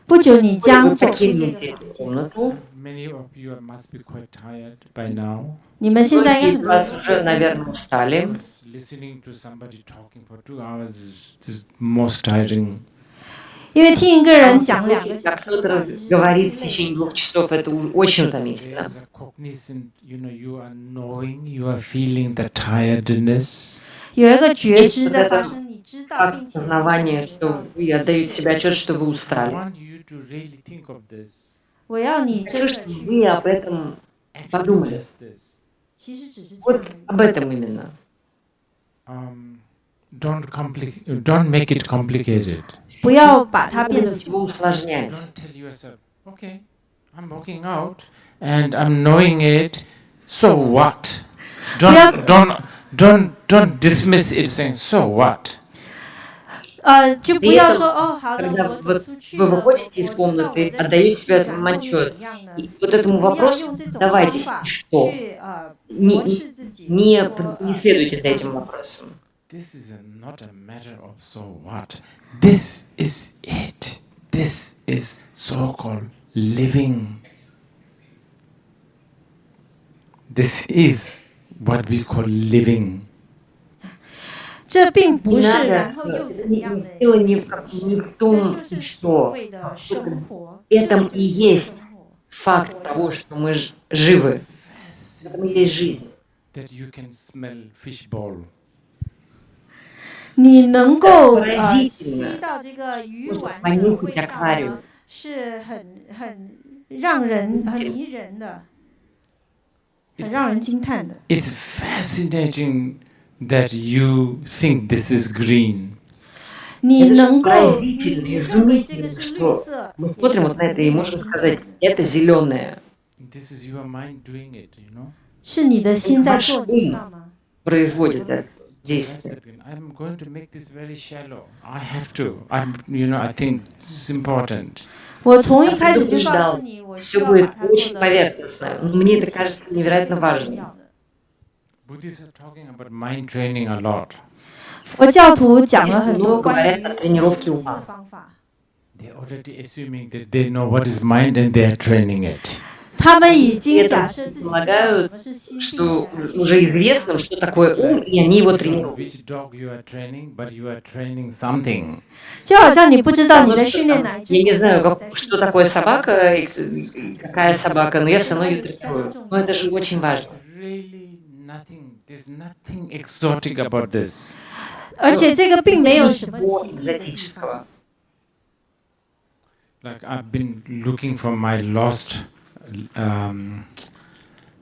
[SPEAKER 7] 不久你将
[SPEAKER 3] Вы
[SPEAKER 7] 走出这个
[SPEAKER 3] покинете
[SPEAKER 7] 房
[SPEAKER 3] эту
[SPEAKER 7] 间。
[SPEAKER 3] комнату.
[SPEAKER 6] Many of you must be quite tired by now.
[SPEAKER 7] 你们现在应该
[SPEAKER 3] Многие
[SPEAKER 7] 很
[SPEAKER 3] из
[SPEAKER 7] 多人
[SPEAKER 3] вас уже, наверное, устали.
[SPEAKER 6] Because listening to somebody talking for 2 hours is most tiring.
[SPEAKER 7] 因为听一个人讲
[SPEAKER 3] Слушать,
[SPEAKER 7] 2个
[SPEAKER 3] как
[SPEAKER 7] 小时的
[SPEAKER 3] кто-то
[SPEAKER 7] 话，其实是
[SPEAKER 3] говорит в
[SPEAKER 7] 最累
[SPEAKER 3] течение
[SPEAKER 7] 的。
[SPEAKER 3] 2 часов, это очень
[SPEAKER 6] There
[SPEAKER 3] утомительно.
[SPEAKER 6] is a cognizant, you are knowing, you are feeling the tiredness.
[SPEAKER 7] 有一个觉
[SPEAKER 3] Есть
[SPEAKER 7] 知
[SPEAKER 3] вот
[SPEAKER 7] 在发
[SPEAKER 3] это
[SPEAKER 7] 生，你知道
[SPEAKER 3] факт
[SPEAKER 7] 并且你感
[SPEAKER 3] познавания,
[SPEAKER 7] 觉到
[SPEAKER 3] что вы отдаете себе отчет, что вы
[SPEAKER 6] I
[SPEAKER 3] устали.
[SPEAKER 6] want you to really think of this.
[SPEAKER 7] 我要你
[SPEAKER 3] Хочу,
[SPEAKER 7] 真的
[SPEAKER 3] чтобы
[SPEAKER 7] 去
[SPEAKER 3] вы об этом
[SPEAKER 6] Actually,
[SPEAKER 3] подумали.
[SPEAKER 6] just this.
[SPEAKER 7] 其实只是这
[SPEAKER 3] Вот
[SPEAKER 7] 样而已。
[SPEAKER 3] об этом именно.
[SPEAKER 6] Don't make it complicated.
[SPEAKER 7] 不要把它
[SPEAKER 3] Не
[SPEAKER 7] 变得
[SPEAKER 3] надо ничего
[SPEAKER 7] 复杂。
[SPEAKER 3] усложнять.
[SPEAKER 6] Don't tell yourself, okay, I'm walking out and I'm knowing it. So what? Don't dismiss it saying so what.
[SPEAKER 7] 就不
[SPEAKER 3] При
[SPEAKER 7] 要
[SPEAKER 3] этом,
[SPEAKER 7] 说哦，好的，
[SPEAKER 3] когда
[SPEAKER 7] 我走
[SPEAKER 3] вот
[SPEAKER 7] 出去
[SPEAKER 3] вы
[SPEAKER 7] 了，我
[SPEAKER 3] выходите из
[SPEAKER 7] 知道我
[SPEAKER 3] комнаты,
[SPEAKER 7] 在
[SPEAKER 3] отдаете
[SPEAKER 7] 出去，
[SPEAKER 3] себе
[SPEAKER 7] 然
[SPEAKER 3] этому
[SPEAKER 7] 后又
[SPEAKER 3] отчет.
[SPEAKER 7] 怎样呢？
[SPEAKER 3] И вот этому
[SPEAKER 7] 不要
[SPEAKER 3] вопросу
[SPEAKER 7] 用这种
[SPEAKER 3] давайте
[SPEAKER 7] 方法
[SPEAKER 3] что?
[SPEAKER 7] 去
[SPEAKER 3] Не,
[SPEAKER 7] 驳斥自己，
[SPEAKER 3] не,
[SPEAKER 7] 说
[SPEAKER 3] не следуйте за этим вопросом.
[SPEAKER 6] This is not a matter of so what. This is it. This is so-called living. This is what we call living.
[SPEAKER 7] 这并不
[SPEAKER 3] Не
[SPEAKER 7] 是
[SPEAKER 3] надо,
[SPEAKER 7] 然后又怎样的
[SPEAKER 3] дело
[SPEAKER 7] 这
[SPEAKER 3] не
[SPEAKER 7] 个
[SPEAKER 3] в,
[SPEAKER 7] 形
[SPEAKER 3] не
[SPEAKER 7] 式
[SPEAKER 3] в
[SPEAKER 7] 这
[SPEAKER 3] том,
[SPEAKER 7] 就是所
[SPEAKER 3] что
[SPEAKER 7] 谓的生活，
[SPEAKER 3] этом
[SPEAKER 7] 这
[SPEAKER 3] и
[SPEAKER 7] 就是
[SPEAKER 3] есть
[SPEAKER 7] 生活。
[SPEAKER 3] факт того, что мы живы. В этом и есть жизнь.
[SPEAKER 6] That you can smell fishbowl.
[SPEAKER 7] 你能够
[SPEAKER 3] поразительно.
[SPEAKER 7] 吸到这个鱼
[SPEAKER 3] Просто
[SPEAKER 7] 丸的
[SPEAKER 3] понюхать
[SPEAKER 7] 味道
[SPEAKER 3] аквариум.
[SPEAKER 7] 呢，是很让人很迷人的，很让人惊叹的。
[SPEAKER 6] It's fascinating that you think this is green.
[SPEAKER 7] 你
[SPEAKER 3] Это же
[SPEAKER 7] 能够，
[SPEAKER 3] поразительно,
[SPEAKER 7] 你认为这
[SPEAKER 3] изумительно,
[SPEAKER 7] 个是绿
[SPEAKER 3] что
[SPEAKER 7] 色，
[SPEAKER 3] мы
[SPEAKER 7] 也是
[SPEAKER 3] смотрим вот на это и
[SPEAKER 7] 令人
[SPEAKER 3] можем
[SPEAKER 7] 惊叹
[SPEAKER 3] сказать,
[SPEAKER 7] 的。
[SPEAKER 3] это зеленое.
[SPEAKER 6] This is your mind doing it, you know.
[SPEAKER 7] 是你的心在做，你知道吗？
[SPEAKER 3] Производит это
[SPEAKER 6] That's
[SPEAKER 3] действие.
[SPEAKER 6] the green. I'm going to make this very shallow. I have to. I think it's important.
[SPEAKER 7] 我从一开始就告诉你，我需
[SPEAKER 3] Все
[SPEAKER 7] 要把
[SPEAKER 3] будет
[SPEAKER 7] 它做
[SPEAKER 3] очень
[SPEAKER 7] 的
[SPEAKER 3] поверхностно. Но мне это кажется невероятно
[SPEAKER 7] 重
[SPEAKER 3] важным.
[SPEAKER 7] 要的。
[SPEAKER 6] Buddhists are talking about mind training a lot.
[SPEAKER 7] 佛教徒讲了很多关于修习的方法。
[SPEAKER 6] They're already assuming that they know what is mind and they are training it.
[SPEAKER 7] 他们已经假设自己知道什么是心，并且
[SPEAKER 3] уже известно, что такое ум, и они его тренируют.
[SPEAKER 6] Which dog you are training, but you are training something.
[SPEAKER 7] 就好像你不知道你在训练哪一只
[SPEAKER 3] Я не знаю,
[SPEAKER 7] 狗，
[SPEAKER 3] что такое собака, какая собака, но я все равно ее тренирую. Но это же очень важно.
[SPEAKER 6] Really nothing. There's nothing exotic about this.
[SPEAKER 7] 而且这个并没有什么奇异的地方。
[SPEAKER 6] Like I've been looking for my lost,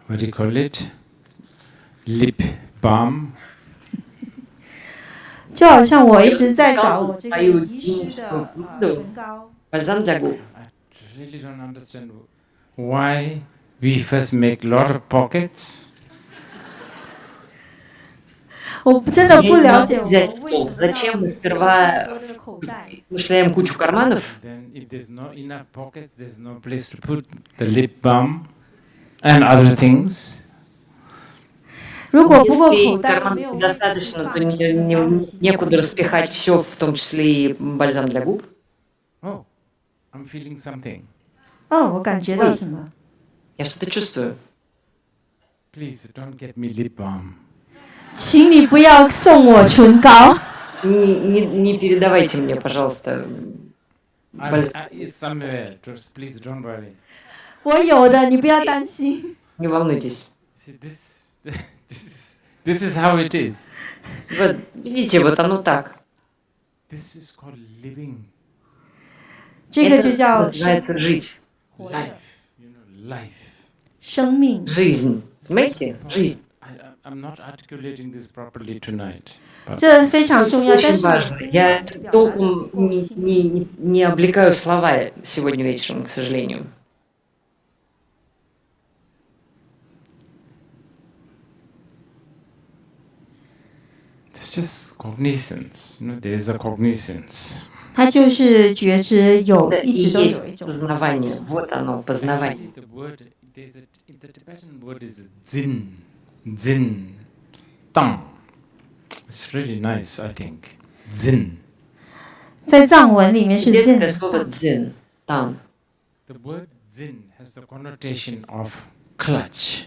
[SPEAKER 6] what do you call it? Lip balm.
[SPEAKER 7] 就好像我一直在找我这个遗失的唇膏。
[SPEAKER 3] Бальзам для губ.
[SPEAKER 6] I really don't understand why we first make a lot of pockets.
[SPEAKER 7] 我真的不了解我们为什么
[SPEAKER 3] Зачем мы
[SPEAKER 7] 要
[SPEAKER 3] сперва
[SPEAKER 7] 多的口袋。
[SPEAKER 3] вышляем кучу карманов?
[SPEAKER 6] Then if there's no enough pockets, there's no place to put the lip balm and other things.
[SPEAKER 7] 如果不够
[SPEAKER 3] Если
[SPEAKER 7] 口袋，
[SPEAKER 3] карманов
[SPEAKER 7] 没有位置
[SPEAKER 3] недостаточно,
[SPEAKER 7] 放
[SPEAKER 3] то
[SPEAKER 7] 怎么办？
[SPEAKER 3] некуда распихать все, в том числе и бальзам для губ.
[SPEAKER 6] Oh, I'm feeling something.
[SPEAKER 7] 哦，我感觉到什么？
[SPEAKER 3] Я что-то чувствую.
[SPEAKER 6] Please don't get me lip balm.
[SPEAKER 7] 请你不要送我唇膏。
[SPEAKER 3] Не передавайте мне, пожалуйста.
[SPEAKER 6] It's somewhere. Just please don't worry.
[SPEAKER 7] 我有的，你不要担心。
[SPEAKER 3] Не волнуйтесь.
[SPEAKER 6] See, this is how it is.
[SPEAKER 3] Вот, видите, вот оно так.
[SPEAKER 6] This is called living.
[SPEAKER 7] 这个就叫
[SPEAKER 3] называется жить.
[SPEAKER 6] Life. You know, life.
[SPEAKER 7] 生命。
[SPEAKER 3] Жизнь. Понимаете? Жизнь.
[SPEAKER 6] I'm not articulating this properly tonight.
[SPEAKER 7] 这非常重要，但
[SPEAKER 3] Очень
[SPEAKER 7] 是我
[SPEAKER 3] важно.
[SPEAKER 7] 今
[SPEAKER 3] Я
[SPEAKER 7] 天表达
[SPEAKER 3] толком
[SPEAKER 7] 不够清楚。
[SPEAKER 3] не облекаю слова сегодня вечером, к сожалению.
[SPEAKER 6] It's just cognizance. You know, there is a cognizance.
[SPEAKER 7] 它就是觉知有，
[SPEAKER 3] Это
[SPEAKER 7] 一
[SPEAKER 3] и
[SPEAKER 7] 直都
[SPEAKER 3] есть
[SPEAKER 7] 有一种。
[SPEAKER 3] познавание. Вот оно, познавание.
[SPEAKER 6] The word, the Tibetan word is zin, zin, tang. It's really nice, I think. Zin.
[SPEAKER 7] 在藏文里面是
[SPEAKER 3] Тибетское
[SPEAKER 7] zen，
[SPEAKER 3] слово дзин, там.
[SPEAKER 6] The word zin has the connotation of clutch.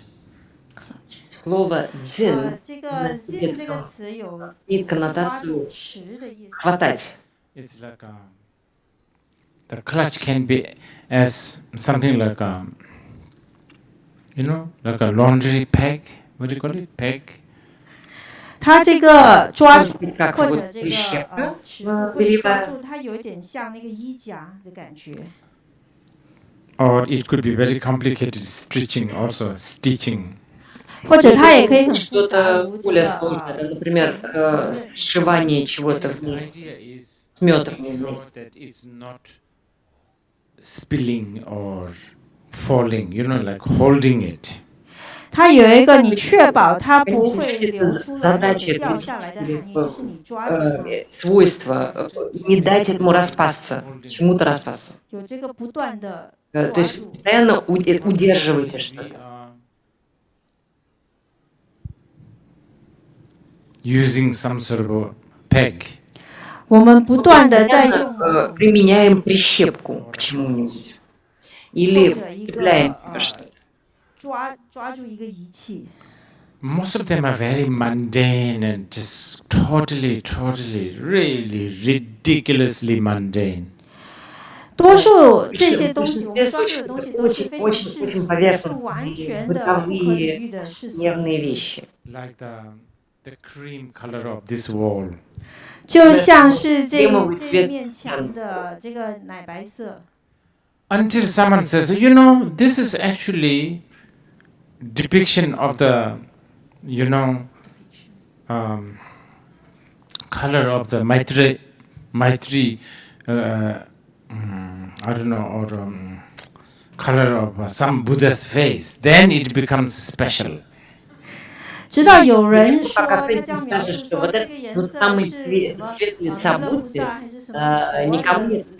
[SPEAKER 3] Слово дзин
[SPEAKER 7] 这个 zen 这个词有
[SPEAKER 3] имеет
[SPEAKER 7] 抓
[SPEAKER 3] коннотацию
[SPEAKER 7] 住、持的意思。
[SPEAKER 3] хватать.
[SPEAKER 6] It's like the clutch can be as something like you know, like a laundry peg. What do you call it? Peg.
[SPEAKER 7] 它这个抓住
[SPEAKER 3] Как
[SPEAKER 7] 或
[SPEAKER 3] вот
[SPEAKER 7] 者这个
[SPEAKER 3] прищепка
[SPEAKER 7] 持住或者抓
[SPEAKER 3] перевая.
[SPEAKER 7] 住，它有一点像那个衣夹的感觉。
[SPEAKER 6] Or it could be very complicated stitching also, stitching.
[SPEAKER 7] 或者它也可以很复杂，
[SPEAKER 3] Что-то
[SPEAKER 7] 如这
[SPEAKER 3] более
[SPEAKER 7] 个
[SPEAKER 3] сложное, например, сшивание чего-то
[SPEAKER 6] The
[SPEAKER 3] вместе.
[SPEAKER 6] idea is
[SPEAKER 3] Метр
[SPEAKER 6] making
[SPEAKER 3] вместе.
[SPEAKER 6] sure that it's not spilling or falling, you know, like holding it.
[SPEAKER 7] 它有一个你确保它不会流出来或者掉下来的含义，就是你抓住它，
[SPEAKER 3] Свойство не дать этому распасться, чему-то распасться.
[SPEAKER 7] 有这个不断的
[SPEAKER 3] То
[SPEAKER 7] 抓
[SPEAKER 3] есть
[SPEAKER 7] 住。
[SPEAKER 3] постоянно удерживаете что-то.
[SPEAKER 6] Using some sort of a peg.
[SPEAKER 7] 我们不断的在用某
[SPEAKER 3] Постоянно
[SPEAKER 7] 种
[SPEAKER 3] применяем прищепку к чему-нибудь. Или
[SPEAKER 7] 或者一个
[SPEAKER 3] цепляем что-то.
[SPEAKER 7] 抓住一个仪器。
[SPEAKER 6] Most of them are very mundane and just totally, really ridiculously mundane.
[SPEAKER 7] 多数这些东西，我们抓住的东西都是非常世俗的，是完全的不可理喻的世俗。
[SPEAKER 3] Нервные вещи.
[SPEAKER 6] Like the cream color of this wall.
[SPEAKER 7] 就像是这一面墙的这个奶白色。
[SPEAKER 6] Until someone says, you know, this is actually depiction of the, you know, color of the Maitri, I don't know, or color of some Buddha's face. Then it becomes special.
[SPEAKER 7] 直到有人说，他将描述说这个颜色是什么弥勒菩萨还是什么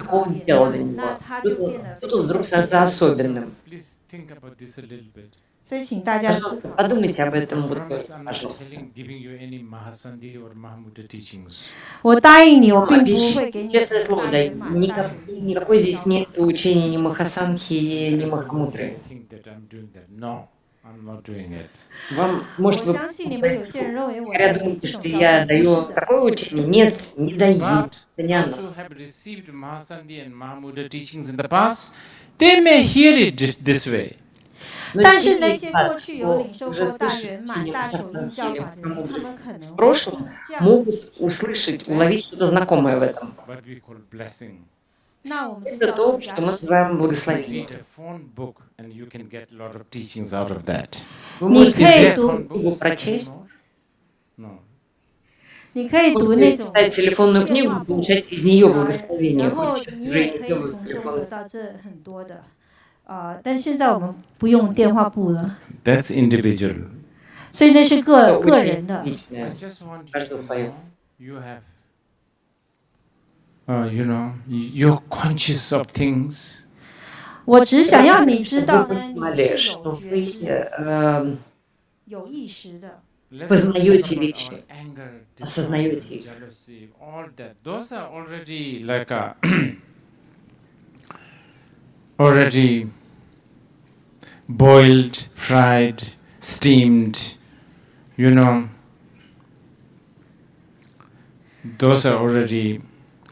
[SPEAKER 7] 佛的样子，那他就变得非常。
[SPEAKER 3] Тут вдруг становится особенным.
[SPEAKER 6] Please think about this a little bit.
[SPEAKER 7] 所以请大家思考。
[SPEAKER 3] Подумайте об этом, вот,
[SPEAKER 6] Promise I'm not
[SPEAKER 3] пожалуйста.
[SPEAKER 6] giving you any Mahasandhi or Mahamudra teachings.
[SPEAKER 7] 我答应你，我并不会给你
[SPEAKER 3] Честное
[SPEAKER 7] 什么
[SPEAKER 3] слово,
[SPEAKER 7] 大
[SPEAKER 3] да,
[SPEAKER 7] 圆满、大水印。
[SPEAKER 3] никакой здесь нет учения ни Махасанхи, ни Махамудры.
[SPEAKER 6] I think that I'm doing that. No, I'm not doing it.
[SPEAKER 3] Вам, может,
[SPEAKER 7] 我
[SPEAKER 3] вы
[SPEAKER 7] 相信你们有些人认为我
[SPEAKER 3] говорят,
[SPEAKER 7] 在给
[SPEAKER 3] думаете,
[SPEAKER 7] 这
[SPEAKER 3] что
[SPEAKER 7] 种教
[SPEAKER 3] я
[SPEAKER 7] 授，不是
[SPEAKER 3] даю
[SPEAKER 7] 的。
[SPEAKER 3] такое учение? Нет, не даю.
[SPEAKER 6] But
[SPEAKER 3] Это не
[SPEAKER 6] those
[SPEAKER 3] оно.
[SPEAKER 6] who have received Mahasandhi and Mahamudra teachings in the past, they may hear it this way.
[SPEAKER 7] 但是那些过去有领受过大圆满、大手印教法的人，他们可能
[SPEAKER 3] В
[SPEAKER 7] 会
[SPEAKER 3] прошлом
[SPEAKER 7] 听这样子
[SPEAKER 3] могут услышать, уловить что-то знакомое в этом.
[SPEAKER 6] What we call blessing.
[SPEAKER 7] 那我们就
[SPEAKER 3] Это
[SPEAKER 7] 叫
[SPEAKER 3] то,
[SPEAKER 7] 做
[SPEAKER 3] что
[SPEAKER 7] 加
[SPEAKER 3] мы
[SPEAKER 7] 持。
[SPEAKER 3] называем благословением.
[SPEAKER 6] Read a phone book and you can get a lot of teachings out of that.
[SPEAKER 3] Вы
[SPEAKER 7] Не
[SPEAKER 3] можете
[SPEAKER 7] хей,
[SPEAKER 3] взять
[SPEAKER 7] ду-
[SPEAKER 3] книгу прочесть,
[SPEAKER 6] No.
[SPEAKER 7] 你可以读
[SPEAKER 3] можете
[SPEAKER 7] 那种
[SPEAKER 3] читать телефонную
[SPEAKER 7] 电
[SPEAKER 3] книгу
[SPEAKER 7] 话
[SPEAKER 3] и
[SPEAKER 7] 簿，
[SPEAKER 3] получать из нее
[SPEAKER 7] 然
[SPEAKER 3] благословение.
[SPEAKER 7] 后
[SPEAKER 3] Хоть
[SPEAKER 7] 你
[SPEAKER 3] уже
[SPEAKER 7] 也
[SPEAKER 3] и
[SPEAKER 7] 可
[SPEAKER 3] не
[SPEAKER 7] 以
[SPEAKER 3] делают
[SPEAKER 7] 从中
[SPEAKER 3] телефон.
[SPEAKER 7] 得到这很多的。但现在我们不用电话簿了，
[SPEAKER 6] That's individual.
[SPEAKER 7] 所以那是
[SPEAKER 3] Это
[SPEAKER 7] 个
[SPEAKER 3] очень
[SPEAKER 7] 人的。
[SPEAKER 6] I
[SPEAKER 3] личное.
[SPEAKER 6] just want you
[SPEAKER 3] Каждого
[SPEAKER 6] to
[SPEAKER 3] свое.
[SPEAKER 6] know you have, you're conscious of things.
[SPEAKER 7] 我只想要你知道
[SPEAKER 3] Вы
[SPEAKER 7] 呢，你
[SPEAKER 3] понимали,
[SPEAKER 7] 是有
[SPEAKER 3] что
[SPEAKER 7] 觉
[SPEAKER 3] вы
[SPEAKER 7] 知、有意识的。
[SPEAKER 6] Let's
[SPEAKER 3] Познаете
[SPEAKER 6] not talk about
[SPEAKER 3] вещи,
[SPEAKER 6] our anger,
[SPEAKER 3] осознаете
[SPEAKER 6] disappointment,
[SPEAKER 3] их.
[SPEAKER 6] jealousy, all that. Those are already like a already boiled, fried, steamed, those are already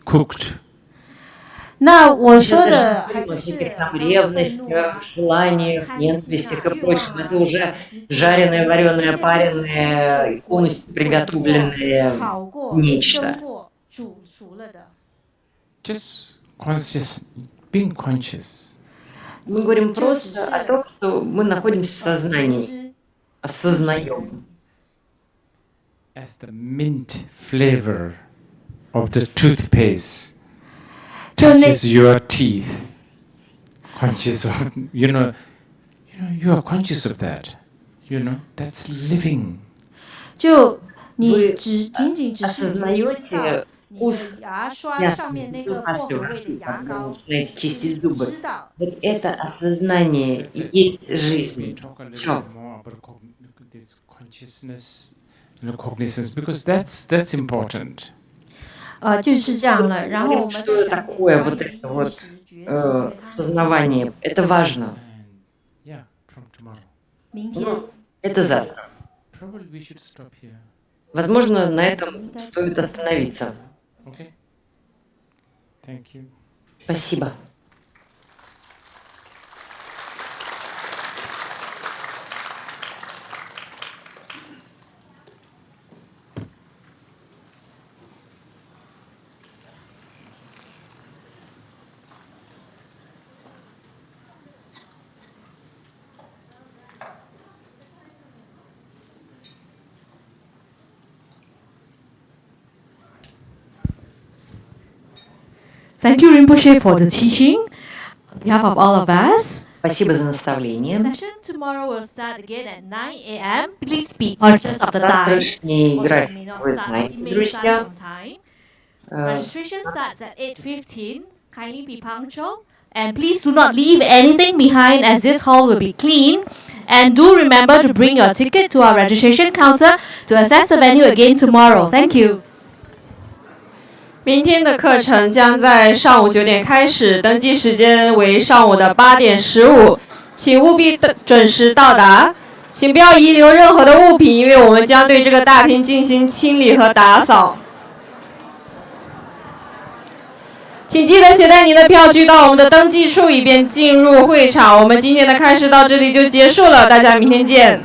[SPEAKER 6] cooked.
[SPEAKER 7] 那我说的还不
[SPEAKER 3] О
[SPEAKER 7] 是
[SPEAKER 3] всяких
[SPEAKER 7] 像
[SPEAKER 3] там
[SPEAKER 7] 愤怒
[SPEAKER 3] ревностях,
[SPEAKER 7] 啊、
[SPEAKER 3] желаниях,
[SPEAKER 7] 贪心
[SPEAKER 3] ненавистях
[SPEAKER 7] 啊、
[SPEAKER 3] и
[SPEAKER 7] 欲
[SPEAKER 3] прочем.
[SPEAKER 7] 望
[SPEAKER 3] Это
[SPEAKER 7] 啊、
[SPEAKER 3] уже
[SPEAKER 7] 嫉妒
[SPEAKER 3] жареное,
[SPEAKER 7] 这
[SPEAKER 3] вареное,
[SPEAKER 7] 些
[SPEAKER 3] пареное,
[SPEAKER 7] 都
[SPEAKER 3] полностью
[SPEAKER 7] 滚过、
[SPEAKER 3] приготовленное
[SPEAKER 7] 炒过、蒸
[SPEAKER 3] нечто.
[SPEAKER 7] 过、煮熟了的。
[SPEAKER 6] Just being conscious.
[SPEAKER 3] Мы говорим
[SPEAKER 7] 就只
[SPEAKER 3] просто
[SPEAKER 7] 是
[SPEAKER 3] о том, что мы находимся в
[SPEAKER 7] 觉
[SPEAKER 3] сознании,
[SPEAKER 7] 知
[SPEAKER 3] осознаем.
[SPEAKER 6] As the mint flavor of the toothpaste
[SPEAKER 7] 就那
[SPEAKER 6] touches your teeth, conscious of, you are conscious of that. That's living.
[SPEAKER 7] 就你
[SPEAKER 3] Вы
[SPEAKER 7] 仅仅只是觉知到
[SPEAKER 3] осознаете
[SPEAKER 7] 你
[SPEAKER 3] вкус
[SPEAKER 7] 的牙刷上面那个薄荷味的牙
[SPEAKER 3] когда
[SPEAKER 7] 膏，
[SPEAKER 3] начинаете
[SPEAKER 7] 只是
[SPEAKER 3] чистить зубы.
[SPEAKER 7] 知道。
[SPEAKER 3] Вот это осознание и есть
[SPEAKER 6] We
[SPEAKER 3] жизнь.
[SPEAKER 6] talk a little
[SPEAKER 3] Всё.
[SPEAKER 6] bit more about this consciousness, cognizance, because that's important.
[SPEAKER 7] 就是这样了。然后我们再
[SPEAKER 3] Что
[SPEAKER 7] 讲一点
[SPEAKER 3] такое
[SPEAKER 7] 关
[SPEAKER 3] вот
[SPEAKER 7] 于
[SPEAKER 3] это
[SPEAKER 7] 意
[SPEAKER 3] вот
[SPEAKER 7] 识觉知，因为它很
[SPEAKER 3] сознавание? Это важно.
[SPEAKER 6] And yeah, from tomorrow.
[SPEAKER 7] 明天
[SPEAKER 3] Это завтра.
[SPEAKER 6] Probably we should stop here.
[SPEAKER 3] Возможно, на этом стоит остановиться.
[SPEAKER 6] Okay? Thank you.
[SPEAKER 3] Спасибо.
[SPEAKER 4] Thank you, Rinpoche, for the teaching. On behalf of all of us,
[SPEAKER 3] Спасибо за наставление.
[SPEAKER 4] session tomorrow will start again at 9 a.m. Please be conscious of the time.
[SPEAKER 3] Завтрашний
[SPEAKER 4] Or it
[SPEAKER 3] график
[SPEAKER 4] may not
[SPEAKER 3] вы
[SPEAKER 4] start,
[SPEAKER 3] знаете,
[SPEAKER 4] it may start
[SPEAKER 3] друзья.
[SPEAKER 4] on time.
[SPEAKER 3] Э,
[SPEAKER 4] Registration starts at 8:15. Kindly be punctual. And please do not leave anything behind as this hall will be clean. And do remember to bring your ticket to our registration counter to access the venue again tomorrow. Thank you.
[SPEAKER 5] 明天的课程将在上午9点开始，登记时间为上午的8点15，请务必准时到达。请不要遗留任何的物品，因为我们将对这个大厅进行清理和打扫。请记得携带您的票据到我们的登记处，以便进入会场。我们今天的开示到这里就结束了，大家明天见。